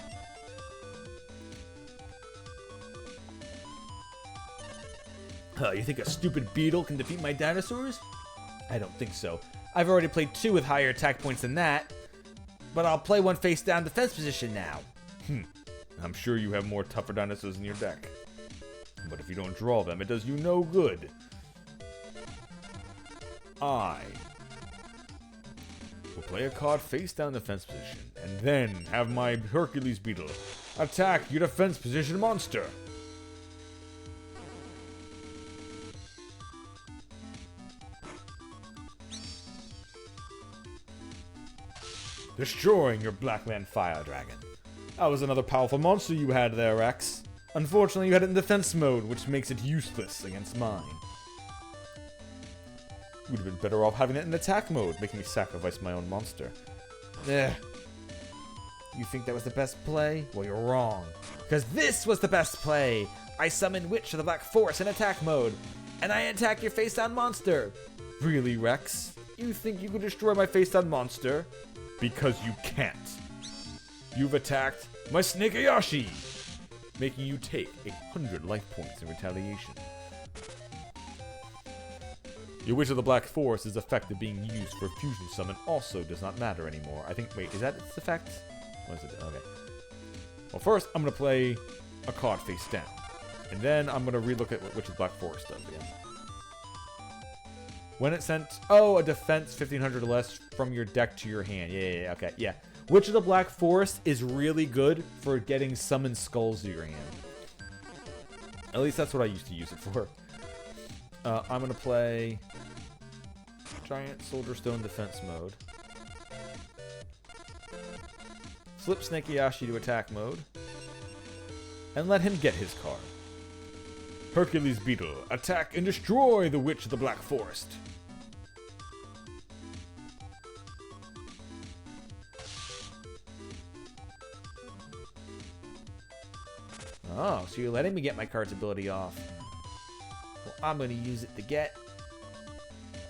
You think a stupid beetle can defeat my dinosaurs? I don't think so. I've already played 2 with higher attack points than that. But I'll play one face down defense position now. I'm sure you have more tougher dinosaurs in your deck. But if you don't draw them, it does you no good. I will play a card face down defense position, and then have my Hercules Beetle attack your defense position monster. Destroying your Black Man Fire Dragon. That was another powerful monster you had there, Rex. Unfortunately, you had it in defense mode, which makes it useless against mine. You would have been better off having it in attack mode, making me sacrifice my own monster. You think that was the best play? Well, you're wrong. Because this was the best play! I summon Witch of the Black Forest in attack mode, and I attack your face-down monster. Really, Rex? You think you could destroy my face-down monster? Because you can't. You've attacked my Snakeayashi, making you take 100 life points in retaliation. Your Witch of the Black Forest is effective being used for fusion summon also does not matter anymore. I think, wait, is that its effect? What is it? Okay. Well, first, I'm going to play a card face down. And then I'm going to relook at what Witch of the Black Forest does again. When it sent, a defense 1500 or less from your deck to your hand. Yeah, okay, yeah. Witch of the Black Forest is really good for getting summoned skulls to your hand. At least that's what I used to use it for. I'm going to play Giant Soldier Stone defense mode. Flip Snakeayashi to attack mode. And let him get his card. Hercules Beetle, attack and destroy the Witch of the Black Forest. Oh, so you're letting me get my card's ability off. Well, I'm going to use it to get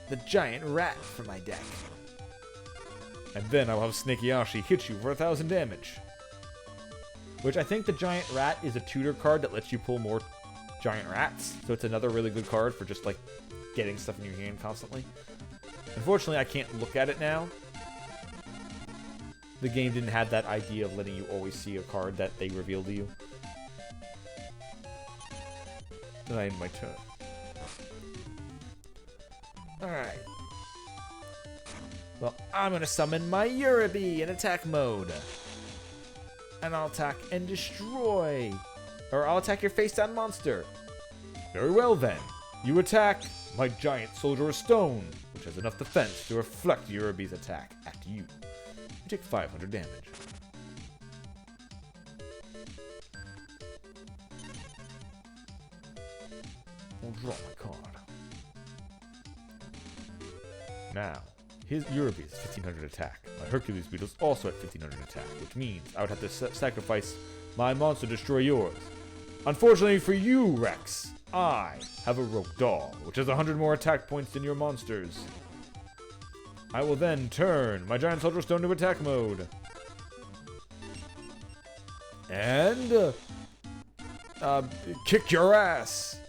the giant rat for my deck. And then I'll have Snakeayashi hit you for 1000 damage. Which I think the giant rat is a tutor card that lets you pull more giant rats. So it's another really good card for just like getting stuff in your hand constantly. Unfortunately, I can't look at it now. The game didn't have that idea of letting you always see a card that they reveal to you. Then I end my turn. Alright. Well, I'm going to summon my Uribi in attack mode. And I'll attack and destroy. Or I'll attack your face-down monster. Very well then. You attack my Giant Soldier of Stone, which has enough defense to reflect Uribi's attack at you. You take 500 damage. I'll draw my card. Now, his Uribi is 1500 attack. My Hercules Beetle is also at 1500 attack, which means I would have to sacrifice my monster to destroy yours. Unfortunately for you, Rex, I have a Rogue Doll, which has 100 more attack points than your monsters. I will then turn my Giant Soldier Stone to attack mode. And kick your ass.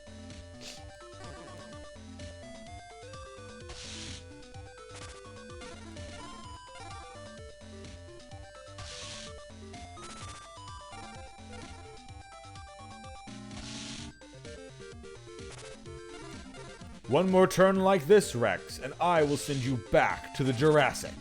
One more turn like this, Rex, and I will send you back to the Jurassic.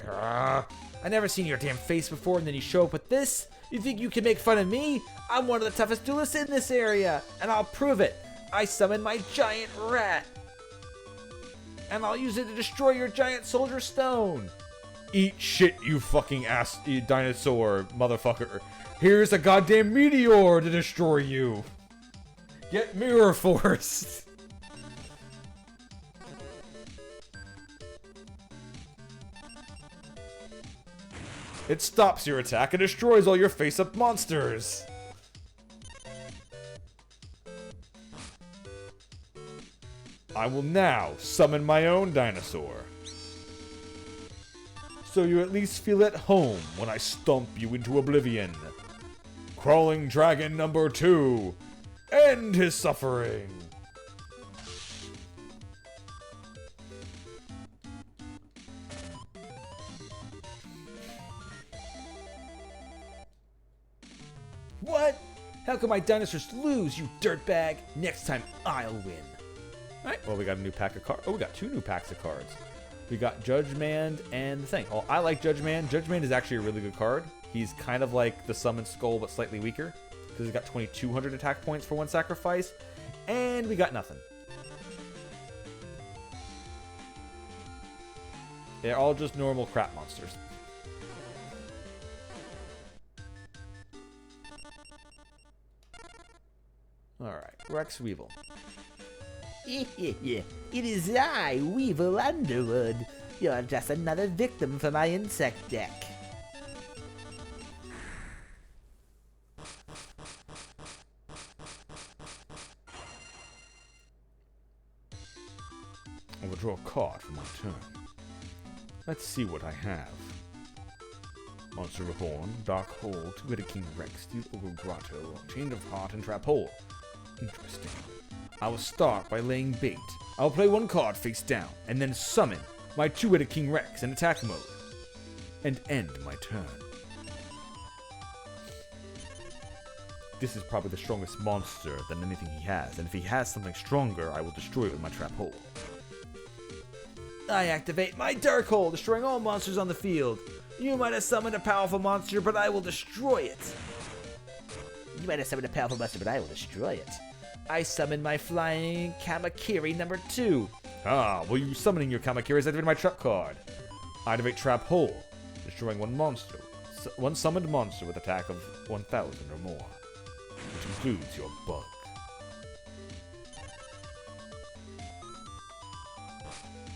I never seen your damn face before, and then you show up with this? You think you can make fun of me? I'm one of the toughest duelists in this area, and I'll prove it. I summon my giant rat. And I'll use it to destroy your Giant Soldier Stone. Eat shit, you fucking ass you dinosaur motherfucker. Here's a goddamn meteor to destroy you. Get Mirror Force. It stops your attack and destroys all your face-up monsters. I will now summon my own dinosaur. so you at least feel at home when I stomp you into oblivion. Crawling Dragon number 2. End his suffering. What? How come my dinosaurs lose, you dirtbag? Next time I'll win. Alright, well, we got a new pack of cards. Oh, we got 2 new packs of cards. We got Judge Man and the thing. Oh, I like Judge Man. Judge Man is actually a really good card. He's kind of like the Summon Skull, but slightly weaker, because he's got 2,200 attack points for 1 sacrifice. And we got nothing. They're all just normal crap monsters. Alright, Rex Weevil. It is I, Weevil Underwood. You're just another victim for my insect deck. I will draw a card for my turn. Let's see what I have. Monster Reborn, Dark Hole, Two-Headed King Rex, Steel Ogre Grotto, Chain of Heart, and Trap Hole. Interesting. I will start by laying bait. I will play 1 card face down, and then summon my Two-Headed King Rex in attack mode, and end my turn. This is probably the strongest monster than anything he has, and if he has something stronger, I will destroy it with my Trap Hole. I activate my Dark Hole, destroying all monsters on the field. You might have summoned a powerful monster, but I will destroy it. You might have summoned a powerful monster, but I will destroy it. I summon my Flying Kamakiri number 2. Ah, well, you summoning your Kamakiri is activating my trap card. I activate Trap Hole, destroying 1 monster. 1 summoned monster with attack of 1,000 or more, which includes your bug.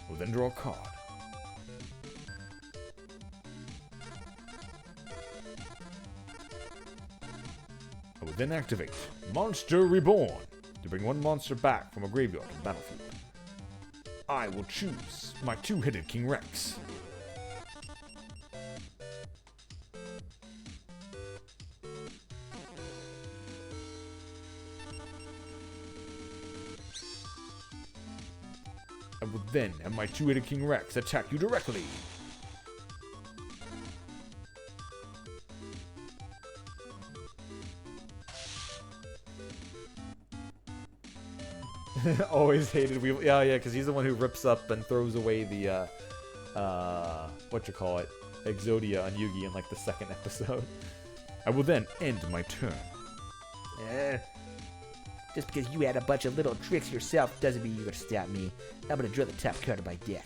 We'll then draw a card. I will then activate Monster Reborn to bring 1 monster back from a graveyard to the battlefield. I will choose my Two-Headed King Rex. I will then have my Two-Headed King Rex attack you directly. Always hated Weevil. Yeah, because he's the one who rips up and throws away the, Exodia on Yugi in, like, the 2nd episode. I will then end my turn. Just because you had a bunch of little tricks yourself doesn't mean you're gonna stop me. I'm gonna draw the top card of my deck.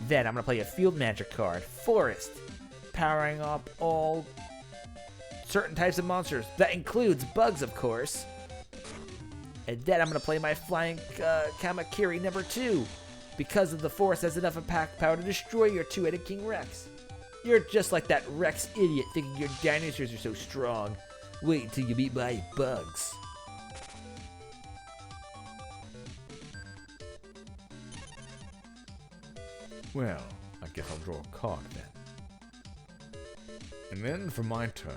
Then I'm gonna play a field magic card, Forest, powering up all certain types of monsters. That includes bugs, of course. And then I'm gonna play my Flying Kamakiri number 2. Because of the Forest has enough impact power to destroy your Two-Headed King Rex. You're just like that Rex idiot thinking your dinosaurs are so strong. Wait until you meet my bugs. Well, I guess I'll draw a card then. And then for my turn,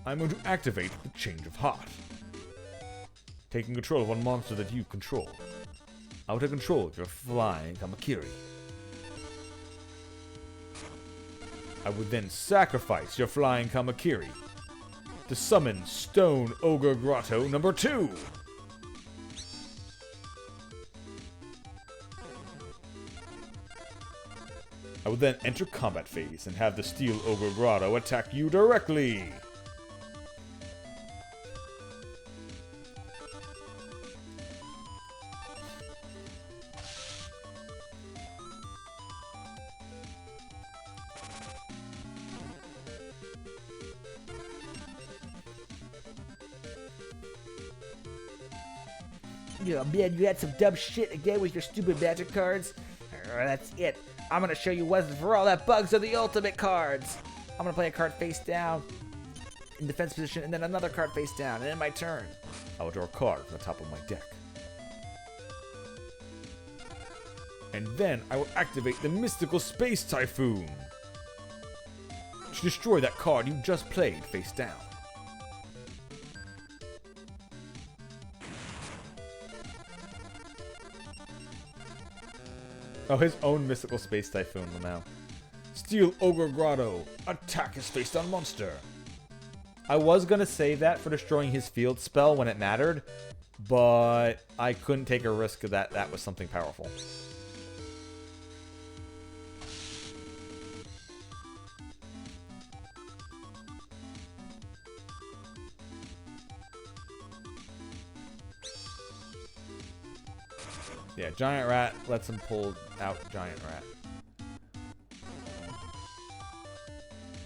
I'm going to activate the Change of Heart. Taking control of 1 monster that you control. I will take control of your Flying Kamakiri. I would then sacrifice your Flying Kamakiri to summon Stone Ogre Grotto number 2. I would then enter combat phase and have the Steel Ogre Grotto attack you directly. Oh man, you had some dumb shit again with your stupid magic cards? That's it. I'm gonna show you once and for all that bugs are the ultimate cards. I'm gonna play a card face down in defense position and then another card face down and then my turn. I will draw a card from the top of my deck. And then I will activate the Mystical Space Typhoon to destroy that card you just played face down. Oh, his own Mystical Space Typhoon now. Steel Ogre Grotto. Attack his face down monster. I was going to save that for destroying his field spell when it mattered, but I couldn't take a risk of that was something powerful. Yeah, Giant Rat lets him pull out Giant Rat.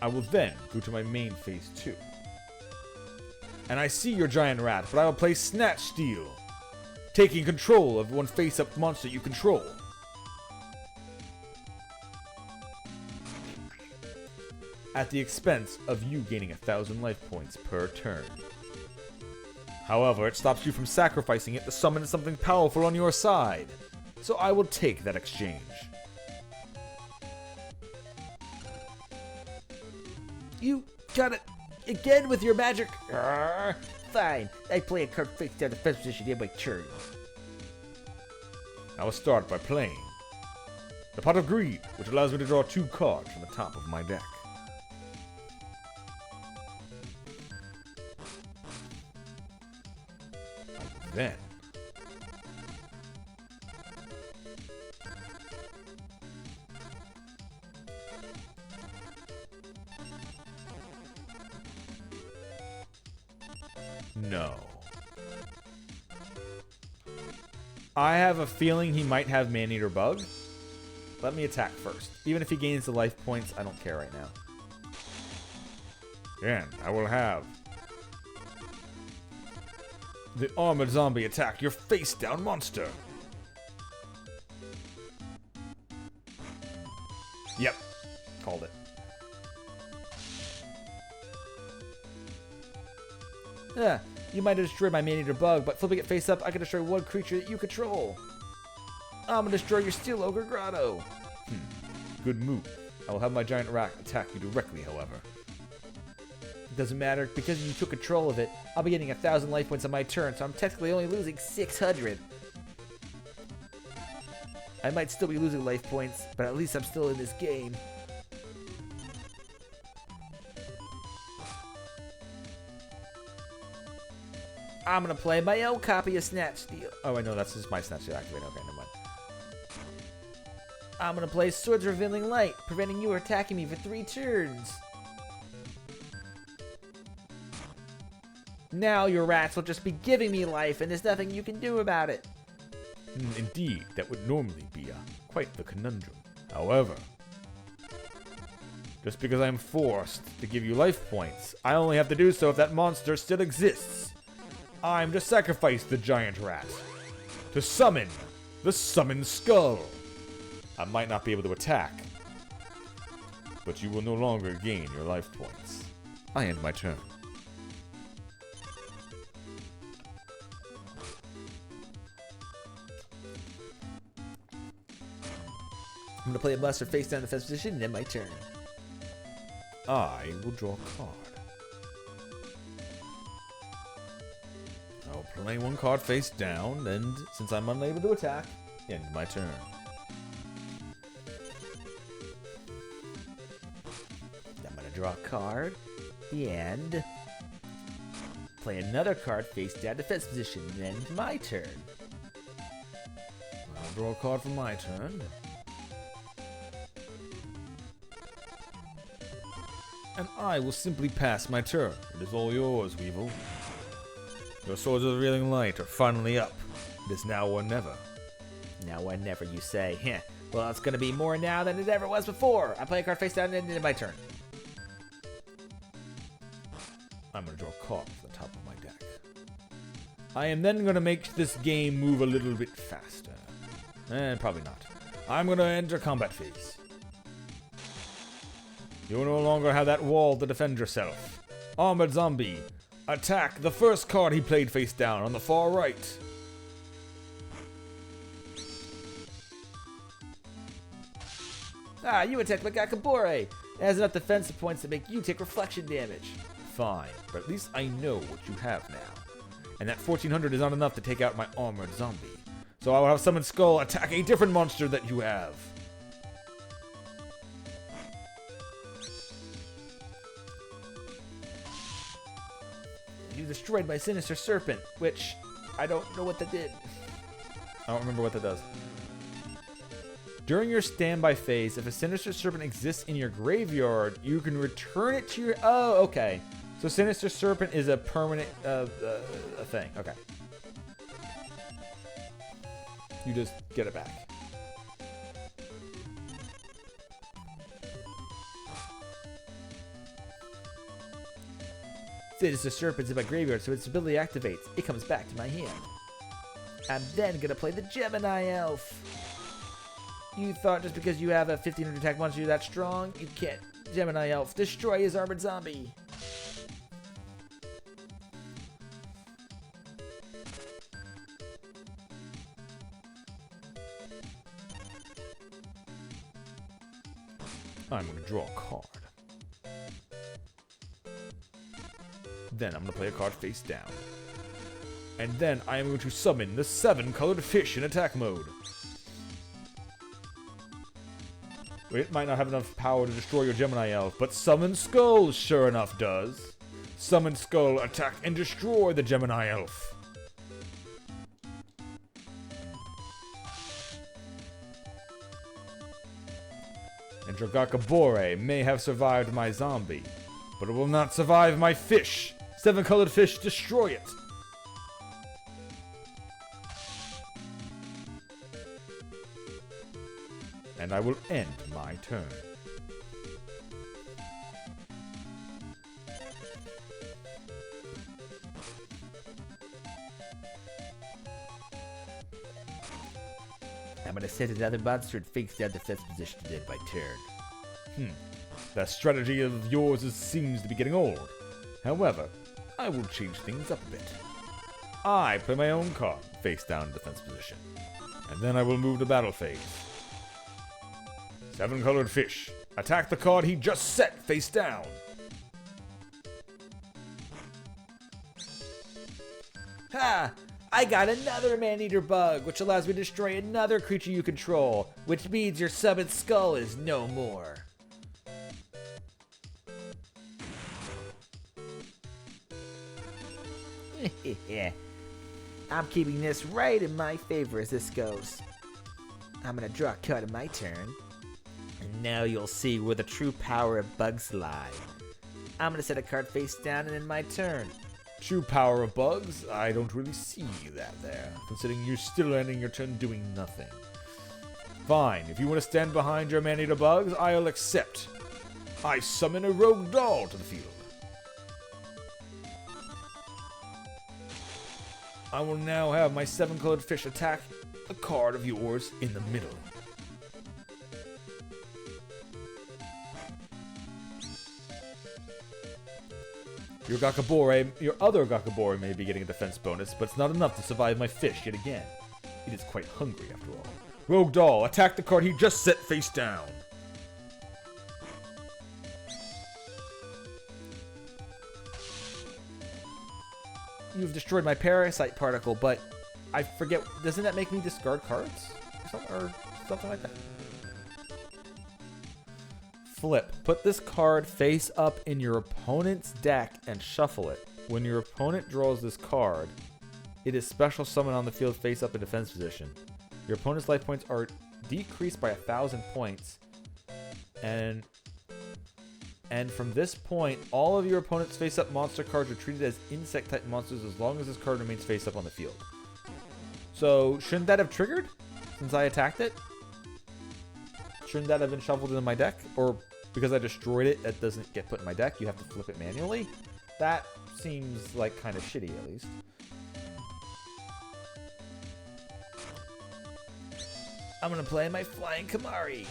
I will then go to my main phase 2. And I see your Giant Rat, but I will play Snatch Steal, taking control of one face-up monster you control. At the expense of you gaining 1,000 life points per turn. However, it stops you from sacrificing it to summon something powerful on your side. So I will take that exchange. You got it again with your magic. Arrgh. Fine. I play a card face down defense position in my turn. I will start by playing the Pot of Greed, which allows me to draw 2 cards from the top of my deck. Then no. I have a feeling he might have Man-Eater Bug. Let me attack first. Even if he gains the life points, I don't care right now. Then I will have the Armored Zombie attack your face-down monster. Yep. Called it. Yeah, you might have destroyed my Man-Eater Bug, but flipping it face up, I can destroy one creature that you control. I'm gonna destroy your Steel Ogre Grotto. Good move. I will have my Giant Rat attack you directly, however. It doesn't matter, because you took control of it, I'll be getting 1,000 life points on my turn, so I'm technically only losing 600. I might still be losing life points, but at least I'm still in this game. I'm gonna play my own copy of Snatch Steal. Oh, I know that's just my Snatch Steal activated. Okay, never mind. I'm gonna play Swords Revealing Light, preventing you attacking me for 3 turns. Now your rats will just be giving me life, and there's nothing you can do about it. Indeed, that would normally be quite the conundrum. However, just because I'm forced to give you life points, I only have to do so if that monster still exists. I'm to sacrifice the Giant Rat to summon the Summoned Skull. I might not be able to attack, but you will no longer gain your life points. I end my turn. I'm gonna play a monster face down defense position and end my turn. I will draw a card. I'll play 1 card face down, and since I'm unable to attack, end my turn. I'm gonna draw a card and play another card face down defense position and end my turn. I'll draw a card for my turn. And I will simply pass my turn. It is all yours, Weevil. Your Swords of Revealing Light are finally up. It is now or never. Now or never, you say. Heh. Well, it's gonna be more now than it ever was before. I play a card face down and end my turn. I'm going to draw a card from the top of my deck. I am then going to make this game move a little bit faster. Probably not. I'm going to enter combat phase. You no longer have that wall to defend yourself. Armored Zombie, attack the first card he played face down on the far right. Ha! You attacked my Gakabore. It has enough defensive points to make you take reflection damage. Fine, but at least I know what you have now. And that 1400 is not enough to take out my armored zombie. So I will have Summon Skull attack a different monster that you have. You destroyed my Sinister Serpent, which I don't know what that did. I don't remember what that does. During your standby phase, if a Sinister Serpent exists in your graveyard, you can return it to your... Oh, okay. So Sinister Serpent is a permanent a thing. Okay. You just get it back. Sinister Serpent's in my graveyard, so its ability activates. It comes back to my hand. I'm then gonna play the Gemini Elf. You thought just because you have a 1500 attack monster you're that strong? You can't. Gemini Elf, destroy his armored zombie. I'm going to draw a card. Then I'm going to play a card face down. And then I am going to summon the 7-colored fish in attack mode. It might not have enough power to destroy your Gemini Elf, but Summon Skull sure enough does. Summon Skull, attack and destroy the Gemini Elf. And Dragakabore may have survived my zombie, but it will not survive my fish. 7-colored fish, destroy it. And I will end my turn. I'm gonna set another monster and face down defense position to end my turn. That strategy of yours seems to be getting old. However, I will change things up a bit. I play my own card, face down defense position. And then I will move to battle phase. 7-colored fish. Attack the card he just set face down. Ha! I got another man-eater bug, which allows me to destroy another creature you control, which means your summoned skull is no more. I'm keeping this right in my favor as this goes. I'm gonna draw a card in my turn. And now you'll see where the true power of bugs lie. I'm gonna set a card face down and end my turn. True power of bugs? I don't really see that there, considering you're still ending your turn doing nothing. Fine, if you want to stand behind your man-eater bugs, I'll accept. I summon a rogue doll to the field. I will now have my 7-colored fish attack a card of yours in the middle. Your other Gakabore may be getting a defense bonus, but it's not enough to survive my fish yet again. It is quite hungry after all. Rogue Doll, attack the card he just set face down. You've destroyed my parasite particle, but I forget, doesn't that make me discard cards? Or something like that? Flip. Put this card face up in your opponent's deck and shuffle it. When your opponent draws this card, it is special summon on the field face up in defense position. Your opponent's life points are decreased by 1,000 points. And from this point, all of your opponent's face up monster cards are treated as insect type monsters as long as this card remains face up on the field. So, shouldn't that have triggered since I attacked it? Shouldn't that have been shuffled into my deck? Or because I destroyed it, it doesn't get put in my deck, you have to flip it manually? That seems like kind of shitty, at least. I'm gonna play my Flying Kamari.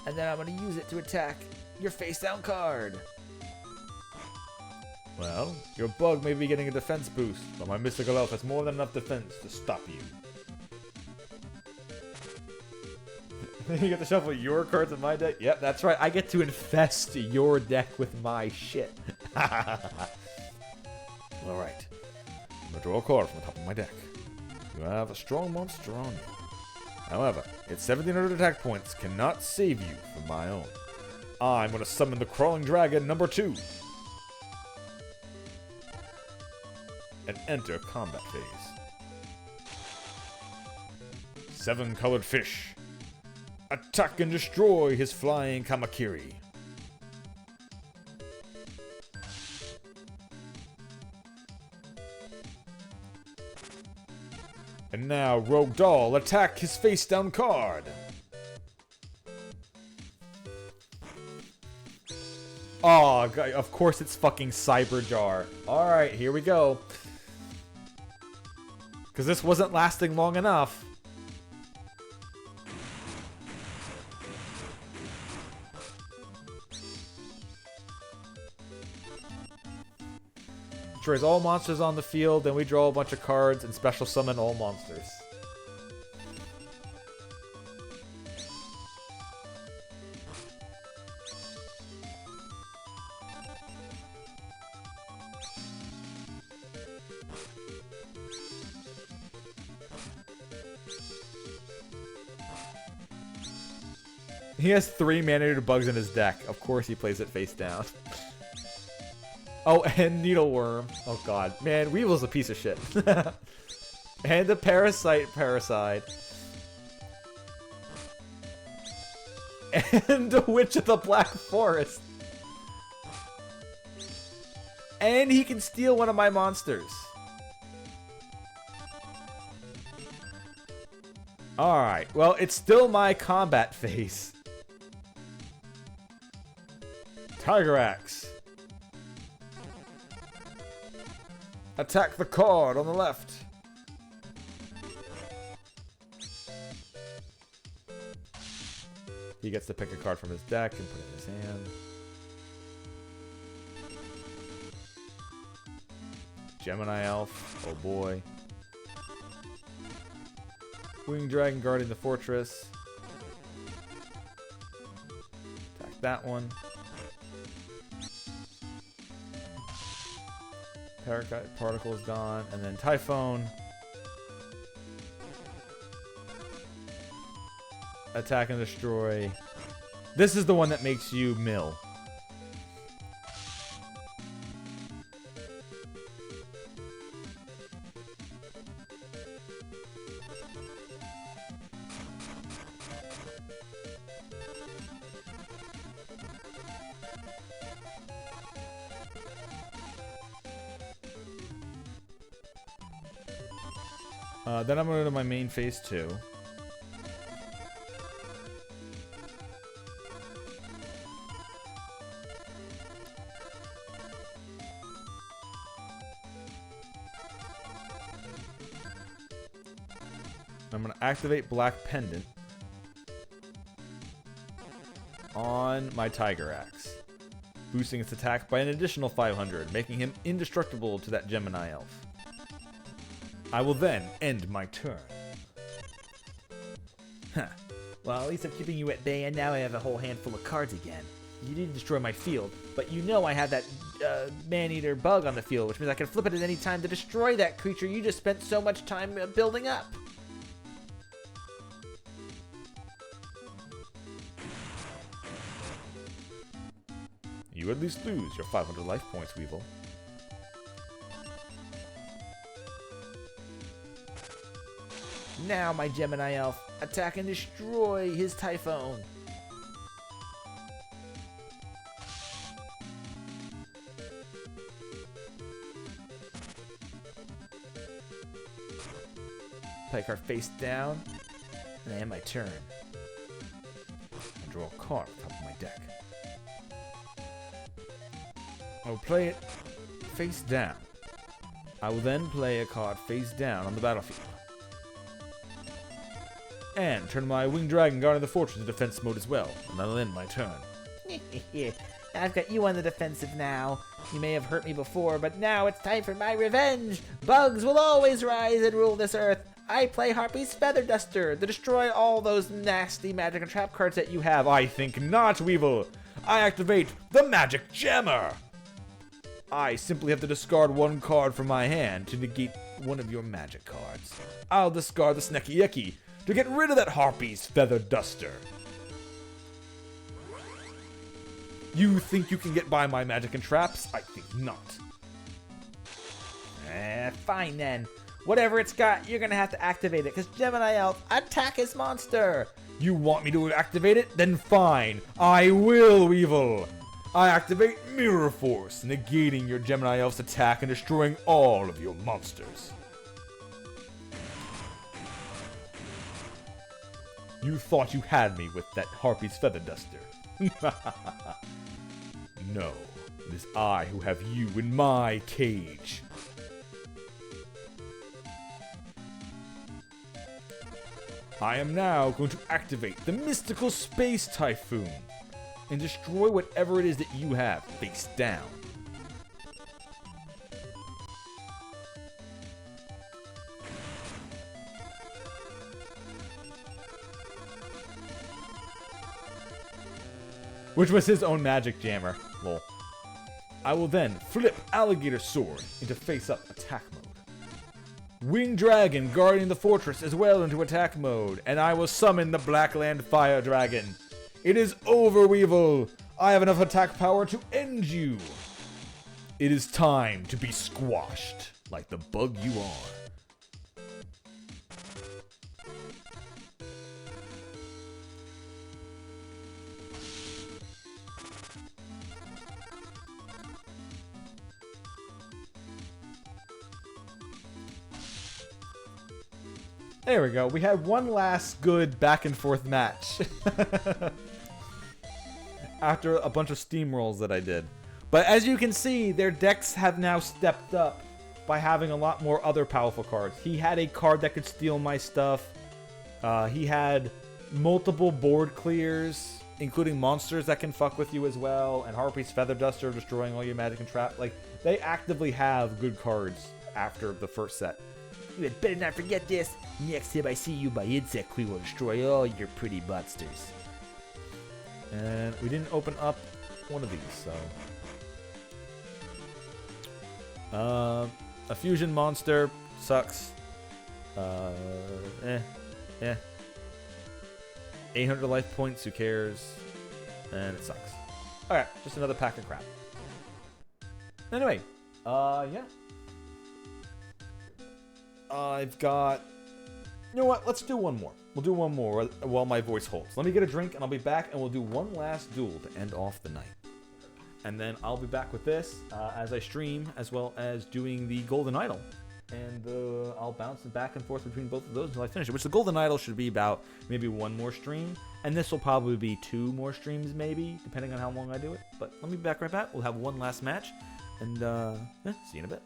And then I'm gonna use it to attack your face down card. Well, your bug may be getting a defense boost, but my mystical elf has more than enough defense to stop you. You get to shuffle your cards in my deck? Yep, that's right. I get to infest your deck with my shit. Alright. I'm gonna draw a card from the top of my deck. You have a strong monster on you. However, its 1700 attack points cannot save you from my own. I'm gonna summon the Crawling Dragon number 2. And enter combat phase. 7 colored fish. Attack and destroy his flying Kamakiri. And now, Rogue Doll, attack his face-down card. Oh, God, of course it's fucking Cyberjar. Alright, here we go. Because this wasn't lasting long enough. Destroys all monsters on the field, then we draw a bunch of cards and special summon all monsters. He has 3 man-eater bugs in his deck. Of course he plays it face down. Oh, and Needleworm. Oh god. Man, Weevil's a piece of shit. And the Parasite. And the Witch of the Black Forest. And he can steal one of my monsters. Alright, well, it's still my combat phase. Tiger Axe. Attack the card on the left. He gets to pick a card from his deck and put it in his hand. Gemini Elf. Oh boy. Winged Dragon guarding the fortress. Attack that one. Parasite Particle is gone. And then Typhone. Attack and destroy. This is the one that makes you mill. Then I'm going to go to my main phase 2. I'm going to activate Black Pendant on my Tiger Axe, boosting its attack by an additional 500, making him indestructible to that Gemini Elf. I will then end my turn. Huh. Well, at least I'm keeping you at bay, and now I have a whole handful of cards again. You didn't destroy my field, but you know I have that man-eater bug on the field, which means I can flip it at any time to destroy that creature you just spent so much time building up. You at least lose your 500 life points, Weevil. Now, my Gemini Elf, attack and destroy his Typhone. Play card face down, and I end my turn. And draw a card on top of my deck. I'll play it face down. I will then play a card face down on the battlefield. And turn my Winged Dragon guarding the fortress in defense mode as well, and I'll end my turn. I've got you on the defensive now. You may have hurt me before, but now it's time for my revenge. Bugs will always rise and rule this earth. I play Harpy's Feather Duster to destroy all those nasty magic and trap cards that you have. I think not, Weevil. I activate the Magic Jammer. I simply have to discard one card from my hand to negate one of your magic cards. I'll discard the Snecky Yeki to get rid of that Harpy's Feather Duster. You think you can get by my magic and traps? I think not. Fine then. Whatever it's got, you're gonna have to activate it, because Gemini Elf, attack his monster! You want me to activate it? Then fine. I will, Weevil. I activate Mirror Force, negating your Gemini Elf's attack and destroying all of your monsters. You thought you had me with that Harpy's Feather Duster. No, it is I who have you in my cage. I am now going to activate the Mystical Space Typhoon and destroy whatever it is that you have face down. Which was his own magic jammer. Lol. I will then flip Alligator Sword into face-up attack mode. Winged Dragon guarding the fortress as well into attack mode, and I will summon the Blackland Fire Dragon. It is over, Weevil. I have enough attack power to end you. It is time to be squashed like the bug you are. There we go. We had one last good back and forth match. After a bunch of steamrolls that I did. But as you can see, their decks have now stepped up by having a lot more other powerful cards. He had a card that could steal my stuff. He had multiple board clears, including monsters that can fuck with you as well, and Harpy's Feather Duster destroying all your magic and trap. Like, they actively have good cards after the first set. You had better not forget this. Next time I see you, my insect queen will destroy all your pretty monsters. And we didn't open up one of these, so... a fusion monster sucks. 800 life points, who cares? And it sucks. Alright, just another pack of crap. Anyway, yeah. I've got... You know what? Let's do one more. We'll do one more while my voice holds. Let me get a drink and I'll be back and we'll do one last duel to end off the night. And then I'll be back with this as I stream, as well as doing the Golden Idol. And I'll bounce it back and forth between both of those until I finish it. Which the Golden Idol should be about maybe one more stream. And this will probably be 2 more streams maybe, depending on how long I do it. But let me be back right back. We'll have one last match. And see you in a bit.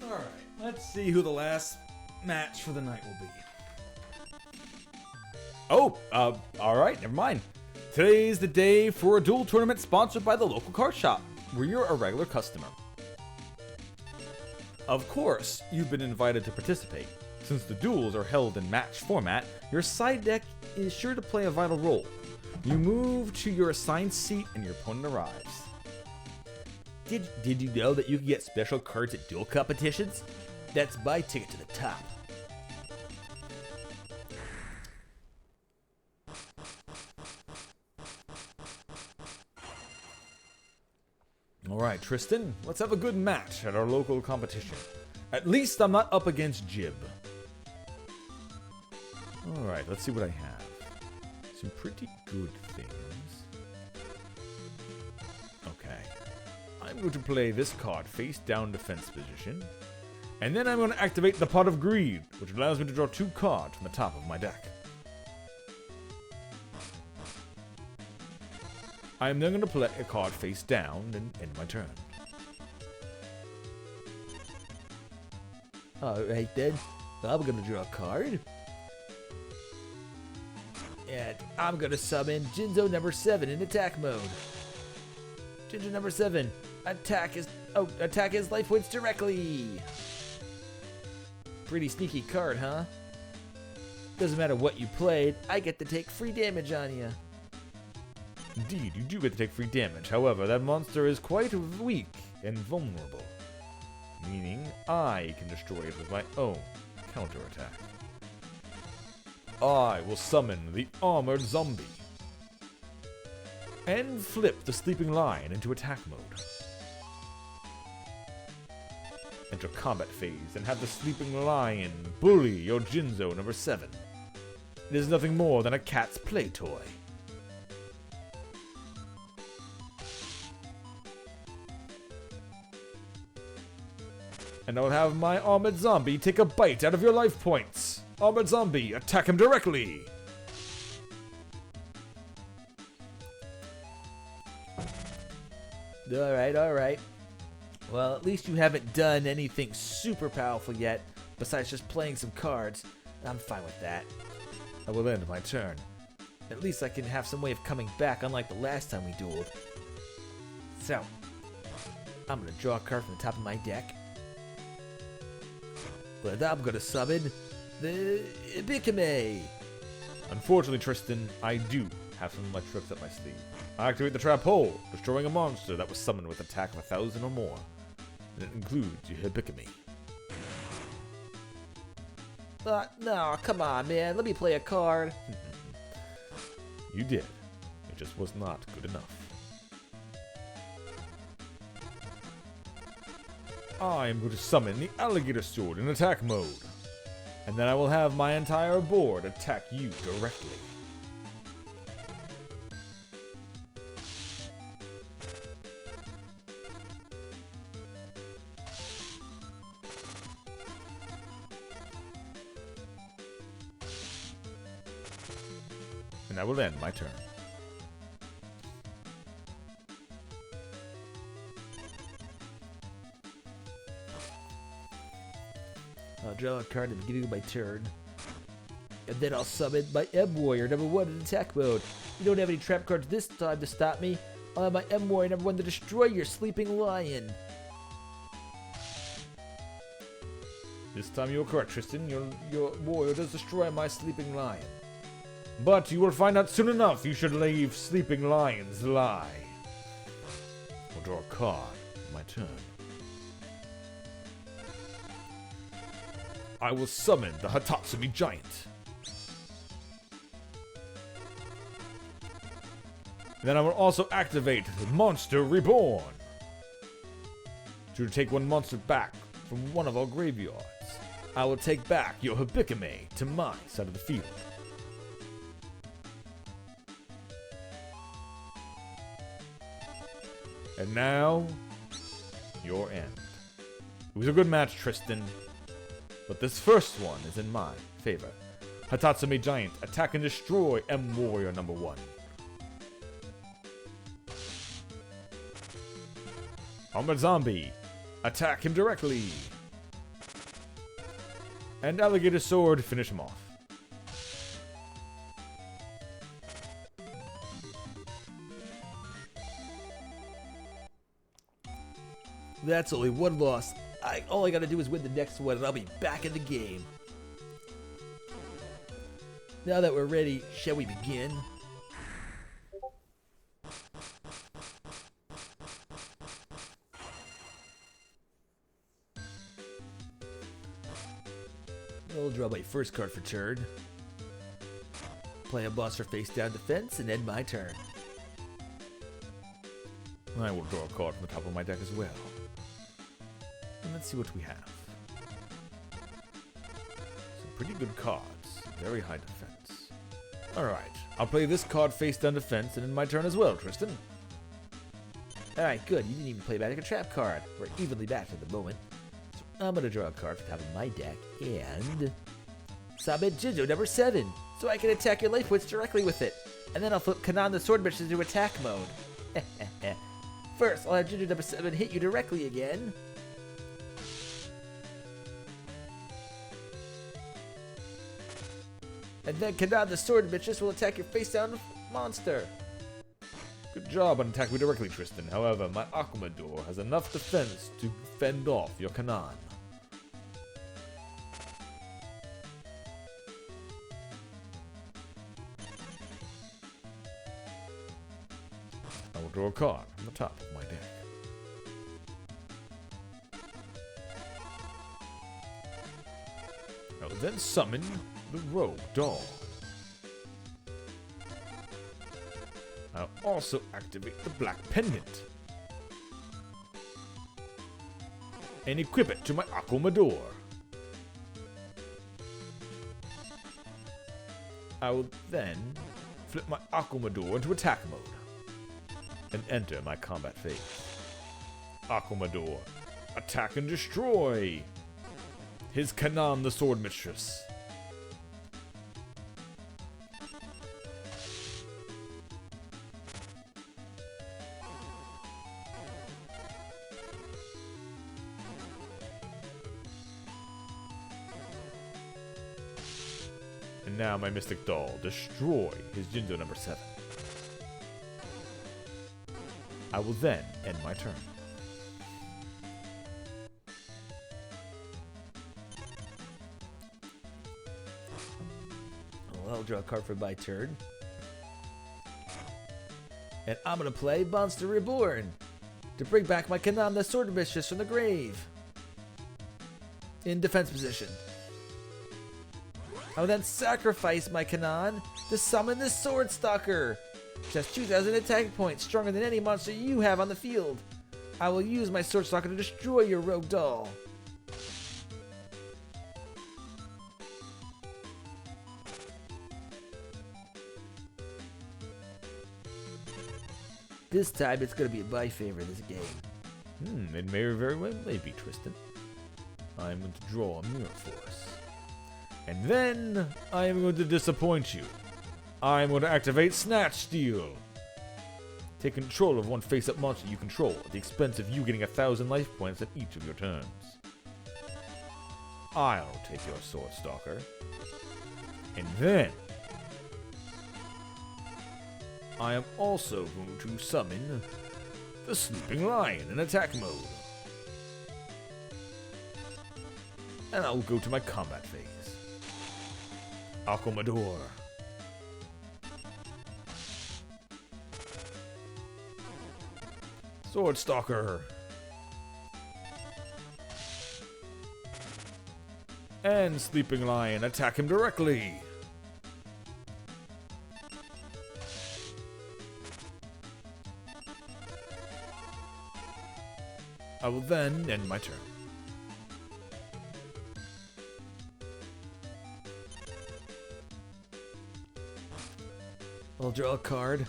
Alright, let's see who the last match for the night will be. Oh, alright, never mind. Today's the day for a duel tournament sponsored by the local card shop, where you're a regular customer. Of course, you've been invited to participate. Since the duels are held in match format, your side deck is sure to play a vital role. You move to your assigned seat and your opponent arrives. Did you know that you can get special cards at duel competitions? That's my ticket to the top. Alright, Tristan, let's have a good match at our local competition. At least I'm not up against Jib. Alright, let's see what I have. Some pretty good things. Okay. I'm going to play this card face down defense position. And then I'm going to activate the Pot of Greed, which allows me to draw 2 cards from the top of my deck. I am then going to play a card face down and end my turn. Alright then, I'm gonna draw a card. And I'm gonna summon Jinzo number 7 in attack mode. Jinzo number 7, attack his life points directly. Pretty sneaky card, huh? Doesn't matter what you played, I get to take free damage on you. Indeed, you do get to take free damage. However, that monster is quite weak and vulnerable. Meaning, I can destroy it with my own counterattack. I will summon the Armored Zombie. And flip the Sleeping Lion into attack mode. Enter combat phase and have the Sleeping Lion bully your Jinzo number 7. It is nothing more than a cat's play toy. And I'll have my Armored Zombie take a bite out of your life points. Armored Zombie, attack him directly. Alright. Well, at least you haven't done anything super powerful yet, besides just playing some cards. I'm fine with that. I will end my turn. At least I can have some way of coming back, unlike the last time we dueled. So, I'm gonna draw a card from the top of my deck. But I'm gonna summon the Bikame. Unfortunately, Tristan, I do have some of my tricks up my sleeve. I activate the Trap Hole, destroying a monster that was summoned with attack of 1,000 or more. And it includes your Hibikami. No, come on, man. Let me play a card. You did. It just was not good enough. I am going to summon the Alligator Sword in attack mode. And then I will have my entire board attack you directly. And I will end my turn. I'll draw a card at the beginning of my turn. And then I'll summon my M-Warrior number 1 in attack mode. You don't have any trap cards this time to stop me. I'll have my M-Warrior number 1 to destroy your Sleeping Lion. This time you are correct, Tristan. Your warrior does destroy my Sleeping Lion. But you will find out soon enough you should leave Sleeping Lions lie. I'll draw a card for my turn. I will summon the Hatatsumi Giant. Then I will also activate Monster Reborn to take one monster back from one of our graveyards. I will take back your Hibikame to my side of the field. And now, your end. It was a good match, Tristan, but this first one is in my favor. Hatatsumi Giant, attack and destroy M-Warrior number 1. Armored Zombie, attack him directly. And Alligator Sword, finish him off. That's only one loss. All I gotta do is win the next one and I'll be back in the game. Now that we're ready, shall we begin? I'll draw my first card for turn. Play a monster face down defense and end my turn. I will draw a card from the top of my deck as well. And let's see what we have. Some pretty good cards. Very high defense. Alright, I'll play this card face down defense and end my turn as well, Tristan. Alright, good. You didn't even play back a trap card. We're evenly matched at the moment. So I'm gonna draw a card from the top of my deck and summon Jinjo number 7, so I can attack your life points directly with it. And then I'll flip Kanan the Sword Bitch into attack mode. First, I'll have Jinjo number 7 hit you directly again. And then Kanan the Sword Bitches will attack your face down monster. Good job on attacking me directly, Tristan. However, my Akumador has enough defense to fend off your Kanan. I will draw a card from the top of my deck. I will then summon the Rogue Doll. I'll also activate the Black Pendant and equip it to my Akumador. I will then flip my Akumador into attack mode and enter my combat phase. Akumador, attack and destroy his Kanan the Sword Mistress. And now my Mystic Doll, destroy his Jinzo number 7. I will then end my turn. Well, I'll draw a card for my turn. And I'm gonna play Monster Reborn to bring back my Kanan the Sword Mistress from the grave. In defense position. I will then sacrifice my Kanan to summon the Sword Stalker, which has 2,000 attack points, stronger than any monster you have on the field. I will use my Sword Stalker to destroy your Rogue Doll. This time it's going to be my favor, this game. It may very well be, Tristan. I'm going to draw a Mirror Force. And then I am going to disappoint you. I am going to activate Snatch Steal. Take control of one face-up monster you control at the expense of you getting 1,000 life points at each of your turns. I'll take your Sword Stalker. And then I am also going to summon the Sleeping Lion in attack mode. And I'll go to my combat phase. Akumador. Sword Stalker. And Sleeping Lion, attack him directly. I will then end my turn. I'll draw a card.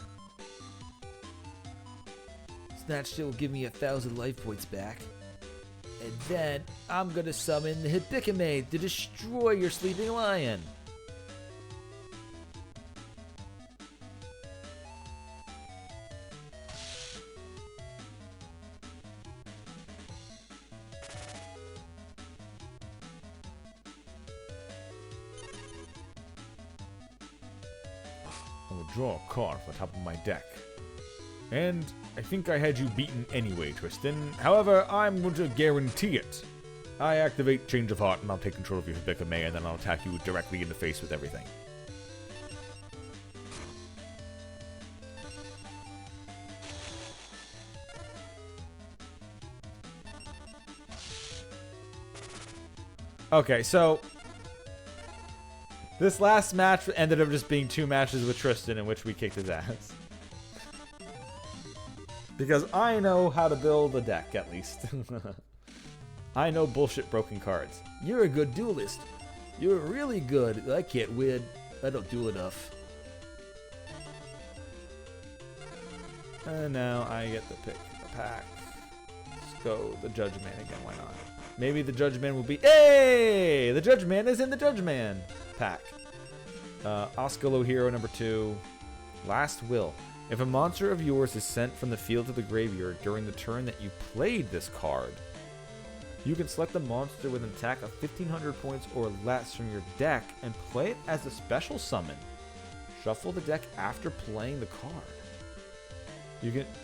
Snatch Steal will give me 1,000 life points back. And then I'm gonna summon the Hibikime to destroy your Sleeping Lion. I will draw a card from the top of my deck. And I think I had you beaten anyway, Tristan. However, I'm going to guarantee it. I activate Change of Heart, and I'll take control of your Pick of May, and then I'll attack you directly in the face with everything. Okay, so this last match ended up just being 2 matches with Tristan in which we kicked his ass. Because I know how to build a deck, at least. I know bullshit broken cards. You're a good duelist. You're really good. I can't win. I don't duel enough. And now I get to pick a pack. Let's go the Judge Man again, why not? Maybe the Judge Man will be... Hey! The Judge Man is in the Judge Man pack. Oscolo Hero number 2. Last Will. If a monster of yours is sent from the field to the graveyard during the turn that you played this card, you can select a monster with an attack of 1500 points or less from your deck and play it as a special summon. Shuffle the deck after playing the card.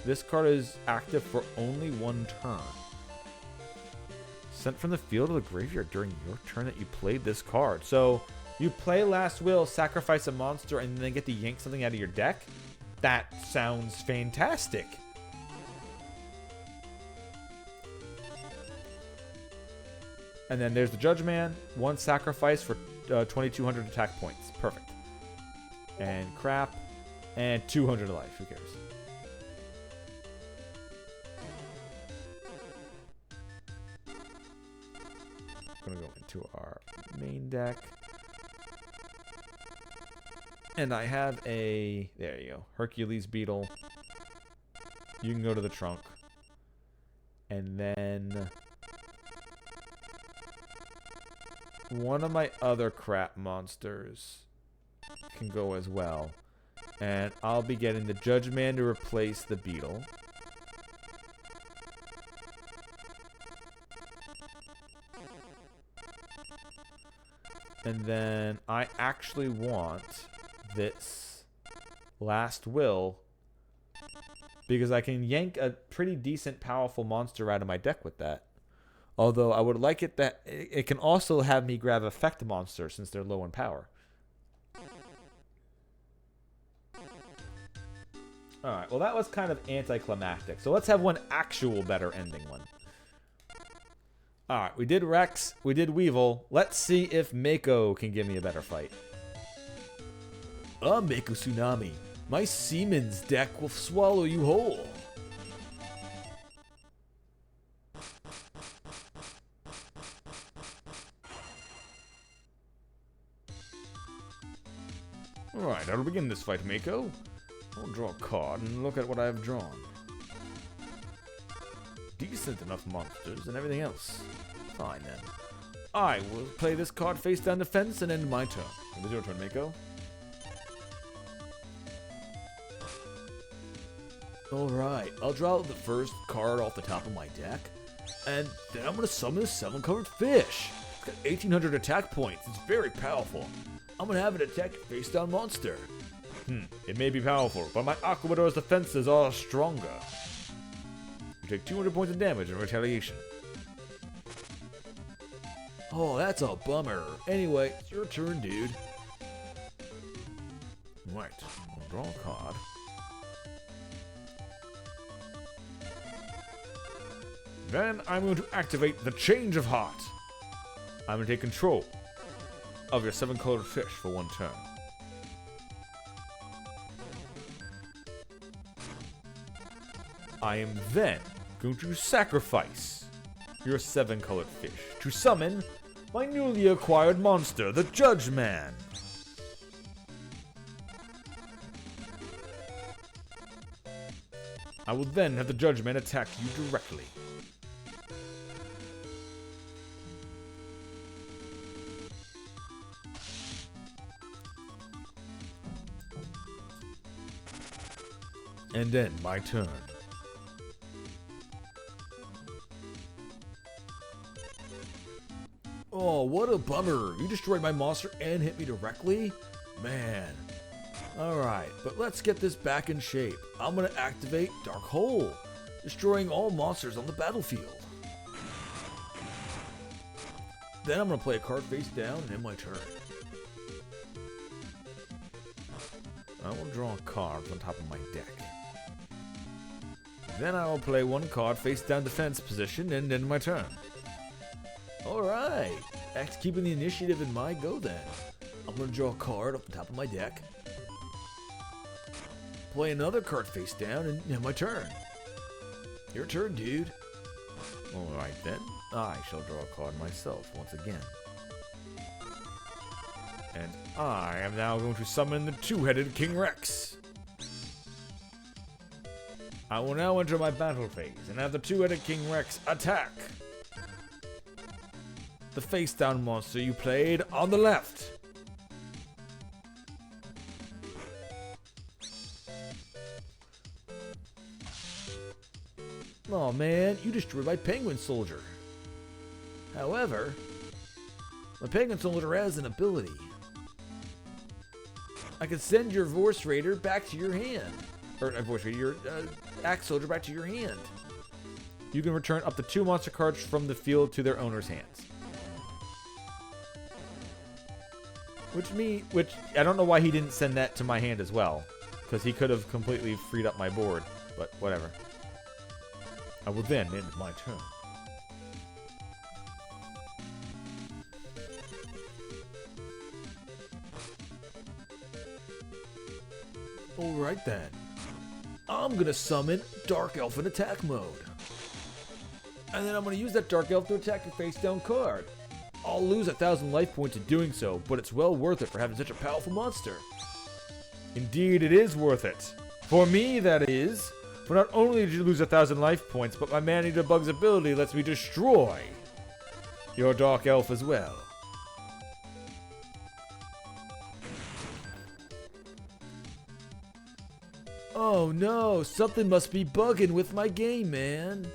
This card is active for only 1 turn. Sent from the field to the graveyard during your turn that you played this card. So you play Last Will, sacrifice a monster, and then get to yank something out of your deck? That sounds fantastic. And then there's the Judge Man. 1 sacrifice for 2200 attack points. Perfect. And crap. And 200 life. Who cares? Gonna go into our main deck. And I have a... There you go. Hercules Beetle. You can go to the trunk. And then... one of my other crap monsters can go as well. And I'll be getting the Judge Man to replace the Beetle. And then I actually want this Last Will because I can yank a pretty decent powerful monster out of my deck with that. Although I would like it that it can also have me grab effect monsters since they're low in power. Alright, well that was kind of anticlimactic. So let's have one actual better ending one. Alright, we did Rex, we did Weevil. Let's see if Mako can give me a better fight. Mako Tsunami. My Siemens deck will swallow you whole. Alright, I'll begin this fight, Mako. I'll draw a card and look at what I've drawn. Decent enough monsters and everything else. Fine then. I will play this card face down the fence and end my turn. It was your turn, Mako. Alright, I'll draw the first card off the top of my deck. And then I'm going to summon a 7-colored fish. It's got 1800 attack points. It's very powerful. I'm going to have it attack a face down monster. It may be powerful, but my Aquador's defenses are stronger. You take 200 points of damage in retaliation. Oh, that's a bummer. Anyway, it's your turn, dude. Right, I'll draw a card. Then I'm going to activate the Change of Heart. I'm going to take control of your 7-colored fish for 1 turn. I am then going to sacrifice your 7-colored fish to summon my newly acquired monster, the Judge Man. I will then have the Judge Man attack you directly. And then my turn. Oh, what a bummer. You destroyed my monster and hit me directly? Man. Alright, but let's get this back in shape. I'm gonna activate Dark Hole, destroying all monsters on the battlefield. Then I'm gonna play a card face down and end my turn. I will draw a card from the top of my deck. Then I will play one card face down defense position and end my turn. Alright, keeping the initiative in my go then. I'm gonna draw a card off the top of my deck. Play another card face down and end my turn. Your turn, dude. Alright then, I shall draw a card myself once again. And I am now going to summon the two-headed King Rex. I will now enter my battle phase and have the two-headed King Rex attack the face-down monster you played on the left. Oh man, you destroyed my penguin soldier. However, my penguin soldier has an ability. I can send your Vorse Raider back to your hand. Or Vorse Raider, your Axe Soldier back to your hand. You can return up to 2 monster cards from the field to their owner's hands. Which I don't know why he didn't send that to my hand as well, because he could have completely freed up my board, but whatever. I will then end my turn. Alright then. I'm gonna summon Dark Elf in attack mode. And then I'm gonna use that Dark Elf to attack your face down card. I'll lose 1,000 life points in doing so, but it's well worth it for having such a powerful monster. Indeed, it is worth it. For me, that is. For not only did you lose 1,000 life points, but my Man-Eater Bug's ability lets me destroy your Dark Elf as well. Oh no, something must be bugging with my game, man.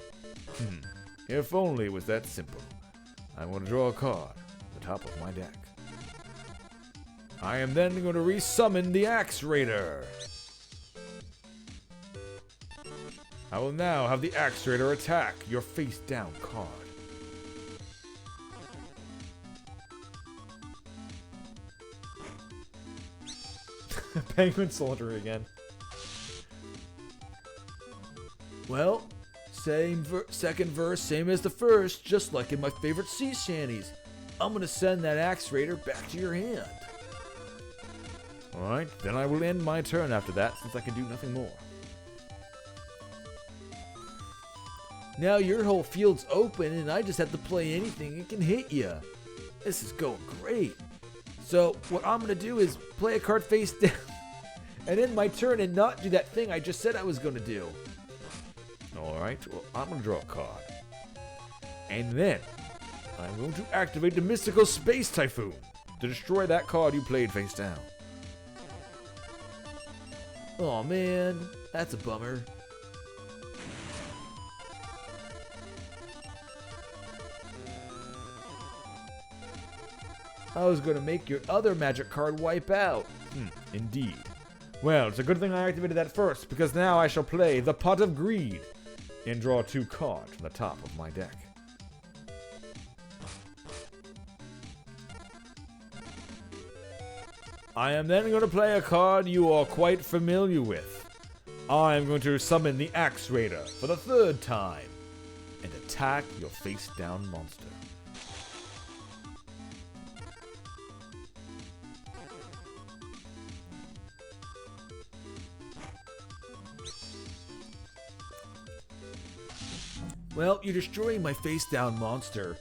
If only it was that simple. I'm going to draw a card at the top of my deck. I am then going to resummon the Axe Raider. I will now have the Axe Raider attack your face-down card. Penguin Soldier again. Well, second verse, same as the first, just like in my favorite sea shanties. I'm gonna send that Axe Raider back to your hand. Alright, then I will end my turn after that, since I can do nothing more. Now your whole field's open and I just have to play anything that can hit you. This is going great. So what I'm gonna do is play a card face down and end my turn and not do that thing I just said I was gonna do. Alright, well, I'm going to draw a card. And then, I'm going to activate the Mystical Space Typhoon to destroy that card you played face down. Oh man, that's a bummer. I was going to make your other magic card wipe out. Indeed. Well, it's a good thing I activated that first, because now I shall play the Pot of Greed and draw 2 cards from the top of my deck. I am then going to play a card you are quite familiar with. I am going to summon the Axe Raider for the 3rd time and attack your face-down monster. Well, you're destroying my face-down monster,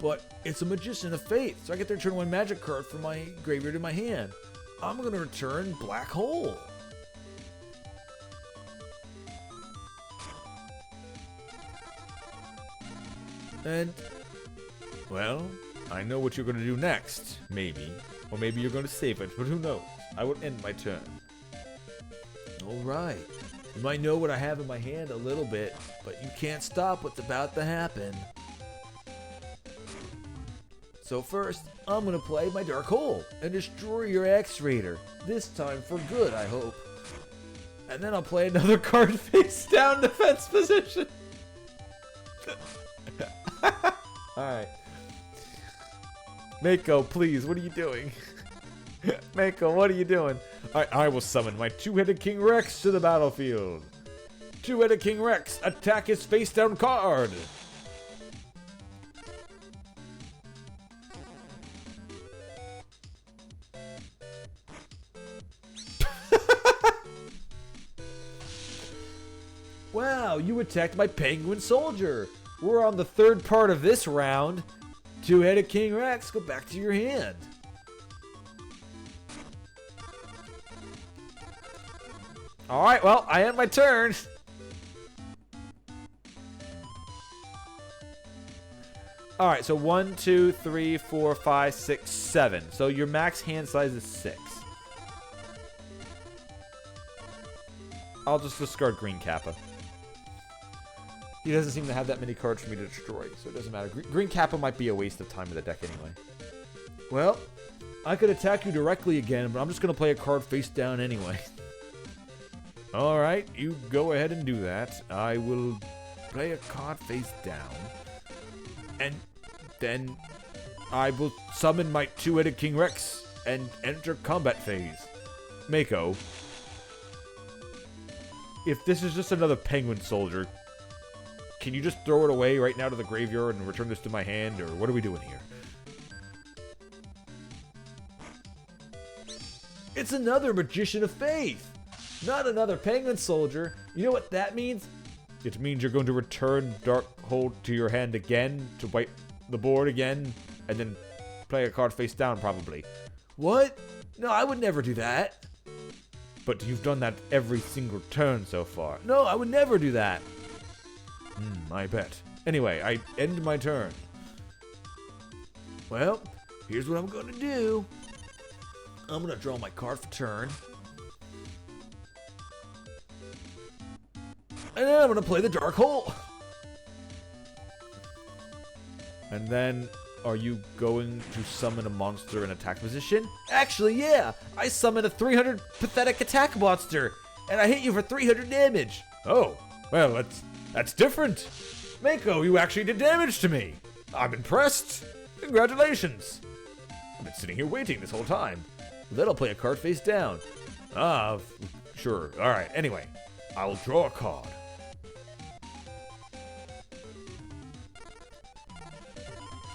but it's a Magician of Faith, so I get to return 1 magic card from my graveyard in my hand. I'm going to return Black Hole. And, well, I know what you're going to do next, maybe. Or maybe you're going to save it, but who knows? I will end my turn. Alright. You might know what I have in my hand a little bit, but you can't stop what's about to happen. So first, I'm gonna play my Dark Hole and destroy your X-Raider. This time for good, I hope. And then I'll play another card face down defense position. Alright. Mako, please, what are you doing? Mako, what are you doing? Alright, I will summon my two-headed King Rex to the battlefield. Two-headed King Rex, attack his face-down card. Wow, you attacked my Penguin Soldier. We're on the third part of this round. Two-headed King Rex, go back to your hand. Alright, well, I end my turn. Alright, so 1, 2, 3, 4, 5, 6, 7. So your max hand size is 6. I'll just discard Green Kappa. He doesn't seem to have that many cards for me to destroy, so it doesn't matter. Green Kappa might be a waste of time in the deck anyway. Well, I could attack you directly again, but I'm just going to play a card face down anyway. Alright, you go ahead and do that. I will play a card face down. And then I will summon my two-headed King Rex and enter combat phase. Mako, if this is just another Penguin Soldier, can you just throw it away right now to the graveyard and return this to my hand, or what are we doing here? It's another Magician of Faith! Not another Penguin Soldier. You know what that means? It means you're going to return Dark Hole to your hand again to wipe the board again, and then play a card face down, probably. What? No, I would never do that. But you've done that every single turn so far. No, I would never do that. I bet. Anyway, I end my turn. Well, here's what I'm going to do. I'm going to draw my card for turn. And then I'm going to play the Dark Hole. And then, are you going to summon a monster in attack position? Actually, yeah. I summoned a 300 pathetic attack monster. And I hit you for 300 damage. Oh, well, that's different. Mako, you actually did damage to me. I'm impressed. Congratulations. I've been sitting here waiting this whole time. Then I'll play a card face down. Sure. All right. Anyway, I will draw a card.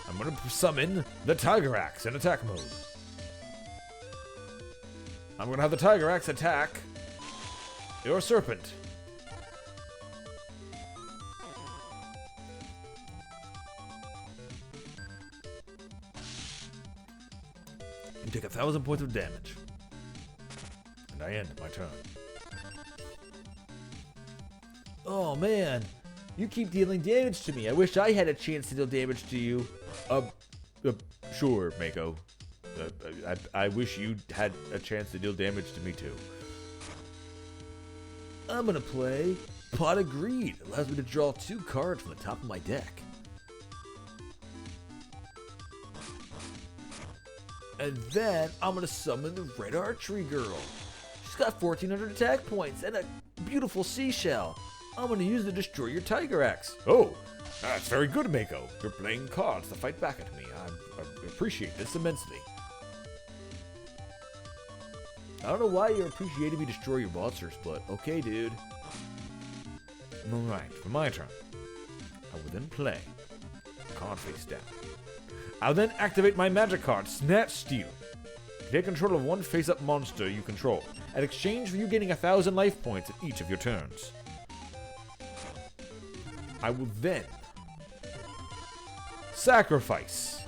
I'm going to summon the Tiger Axe in attack mode. I'm going to have the Tiger Axe attack your Serpent. You take 1,000 points of damage. And I end my turn. Oh man, you keep dealing damage to me. I wish I had a chance to deal damage to you. Sure, Mako. I wish you had a chance to deal damage to me too. I'm gonna play Pot of Greed. Allows me to draw 2 cards from the top of my deck. And then I'm gonna summon the Red Archery Girl. She's got 1,400 attack points and a beautiful seashell. I'm gonna use it to destroy your Tiger Axe. Oh, that's very good, Mako. You're playing cards to fight back at me. I appreciate this immensely. I don't know why you're appreciating me destroy your monsters, but okay, dude. Alright, for my turn, I will then play card face down. I'll then activate my magic card, Snatch Steal. Take control of one face-up monster you control, in exchange for you gaining 1,000 life points at each of your turns. I will then sacrifice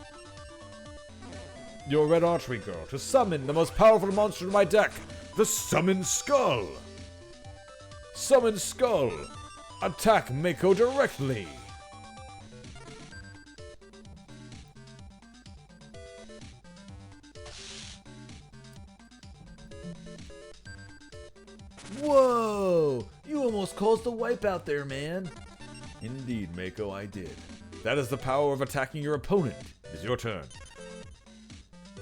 your Red Archery Girl to summon the most powerful monster in my deck, the Summon Skull. Summon Skull. Attack Mako directly. Whoa! You almost caused a wipeout there, man. Indeed, Mako, I did. That is the power of attacking your opponent. It's your turn.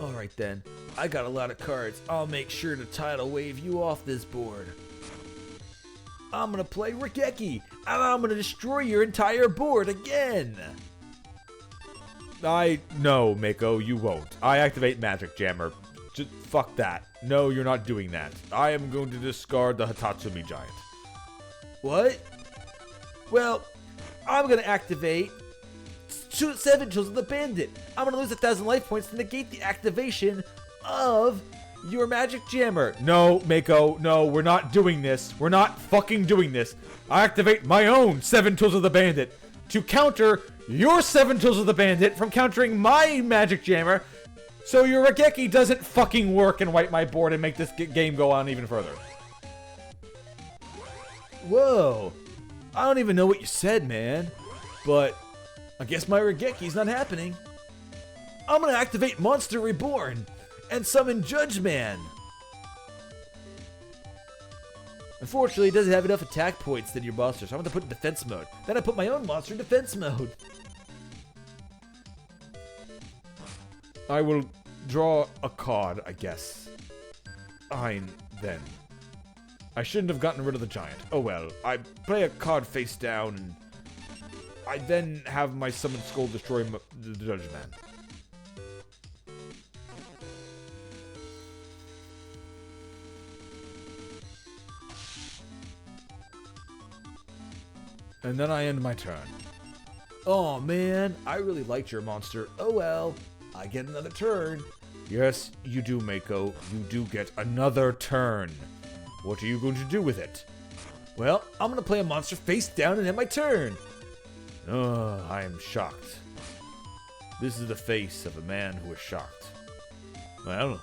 Alright then, I got a lot of cards. I'll make sure to tidal wave you off this board. I'm gonna play Regeki, and I'm gonna destroy your entire board again! No, Mako, you won't. I activate Magic Jammer. Just fuck that. No, you're not doing that. I am going to discard the Hitatsumi Giant. What? Well, I'm gonna activate 7 Tools of the Bandit. I'm gonna lose 1,000 life points to negate the activation of your Magic Jammer. No, Mako, no, we're not doing this. We're not fucking doing this. I activate my own 7 Tools of the Bandit to counter your 7 Tools of the Bandit from countering my Magic Jammer, so your Regeki doesn't fucking work and wipe my board and make this game go on even further. Whoa. I don't even know what you said, man. But I guess my Regeki's not happening. I'm gonna activate Monster Reborn and summon Judge Man. Unfortunately, it doesn't have enough attack points than your monster, so I'm gonna put it in defense mode. Then I put my own monster in defense mode. I will draw a card, I guess. Fine, then. I shouldn't have gotten rid of the giant. Oh well, I play a card face down, and I then have my Summoned Skull destroy the Judge Man. And then I end my turn. Oh man, I really liked your monster. Oh well, I get another turn. Yes, you do, Mako. You do get another turn. What are you going to do with it? Well, I'm gonna play a monster face down and end my turn. I am shocked. This is the face of a man who is shocked. Well,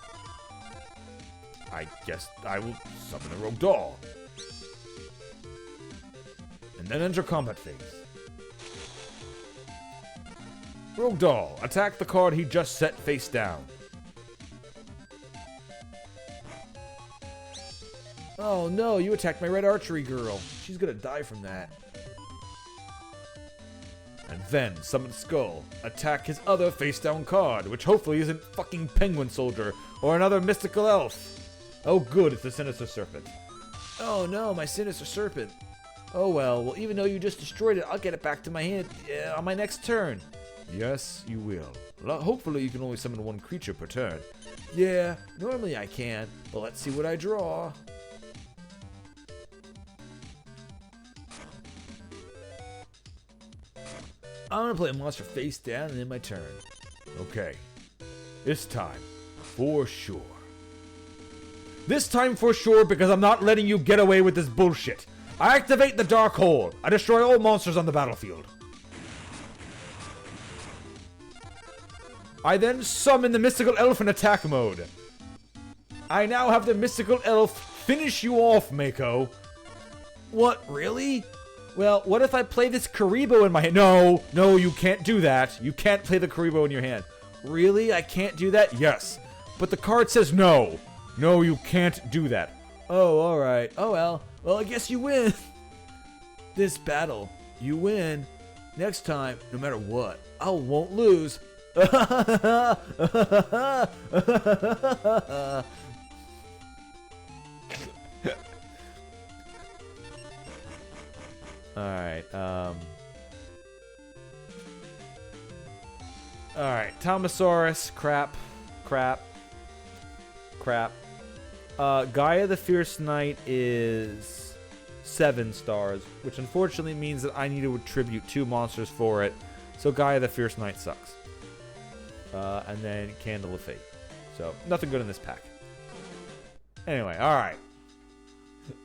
I guess I will summon a rogue doll. And then enter combat phase. Rogue doll, attack the card he just set face down. Oh no, you attacked my red archery girl. She's gonna die from that. And then summon Skull, attack his other face down card, which hopefully isn't fucking Penguin Soldier or another mystical elf. Oh good, it's the Sinister Serpent. Oh no, my Sinister Serpent. Oh well, even though you just destroyed it, I'll get it back to my hand on my next turn. Yes, you will. Hopefully you can only summon one creature per turn. Yeah, normally I can, but let's see what I draw. I'm gonna play a monster face down and end my turn. Okay. This time, for sure. This time for sure, because I'm not letting you get away with this bullshit. I activate the Dark Hole. I destroy all monsters on the battlefield. I then summon the Mystical Elf in attack mode. I now have the Mystical Elf finish you off, Mako. What, really? Well, what if I play this Karibo in my hand? No, you can't do that. You can't play the Karibo in your hand. Really? I can't do that? Yes, but the card says no. No, you can't do that. Oh, alright. Oh well. Well, I guess you win. This battle, you win. Next time, no matter what, I won't lose. Alright, Tomosaurus, crap. Gaia the Fierce Knight is 7 stars, which unfortunately means that I need to attribute 2 monsters for it. So Gaia the Fierce Knight sucks. And then Candle of Fate. So, nothing good in this pack. Anyway, alright.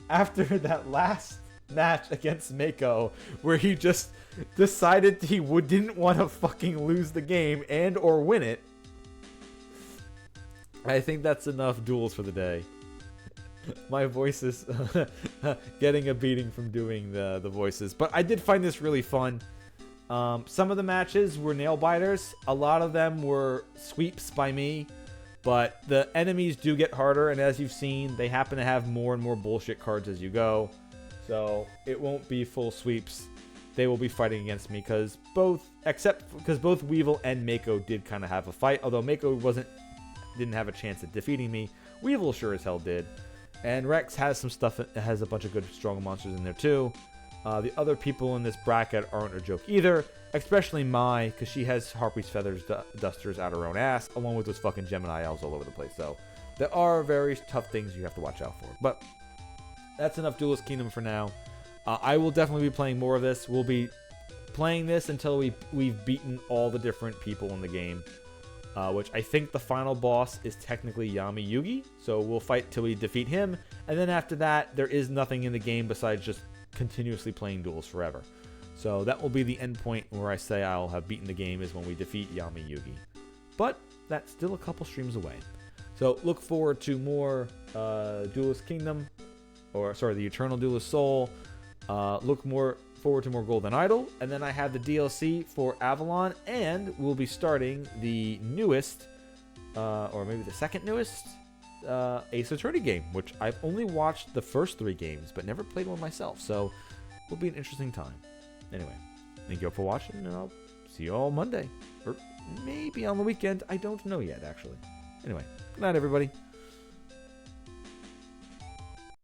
After that last match against Mako, where he just decided he didn't want to fucking lose the game and or win it, I think that's enough duels for the day. My voice is getting a beating from doing the voices, but I did find this really fun. Some of the matches were nail biters. A lot of them were sweeps by me, but the enemies do get harder, and as you've seen, they happen to have more and more bullshit cards as you go. So it won't be full sweeps. They will be fighting against me because both Weevil and Mako did kind of have a fight, although Mako didn't have a chance at defeating me. Weevil sure as hell did. And Rex has some stuff that has a bunch of good, strong monsters in there too. The other people in this bracket aren't a joke either, especially Mai, because she has Harpy's Feathers dusters out her own ass, along with those fucking Gemini elves all over the place. So there are very tough things you have to watch out for. But that's enough Duelist Kingdom for now. I will definitely be playing more of this. We'll be playing this until we've beaten all the different people in the game, which I think the final boss is technically Yami Yugi. So we'll fight till we defeat him, and then after that, there is nothing in the game besides just continuously playing duels forever. So that will be the end point where I say I'll have beaten the game, is when we defeat Yami Yugi. But that's still a couple streams away. So look forward to more Duelist Kingdom, or sorry, the Eternal Duelist Soul. Look forward to more Golden Idol, and then I have the DLC for Avalon, and we'll be starting the newest, or maybe the second newest, Ace Attorney game, which I've only watched the first 3 games, but never played one myself, so it'll be an interesting time. Anyway, thank you all for watching, and I'll see you all Monday, or maybe on the weekend. I don't know yet, actually. Anyway, good night, everybody.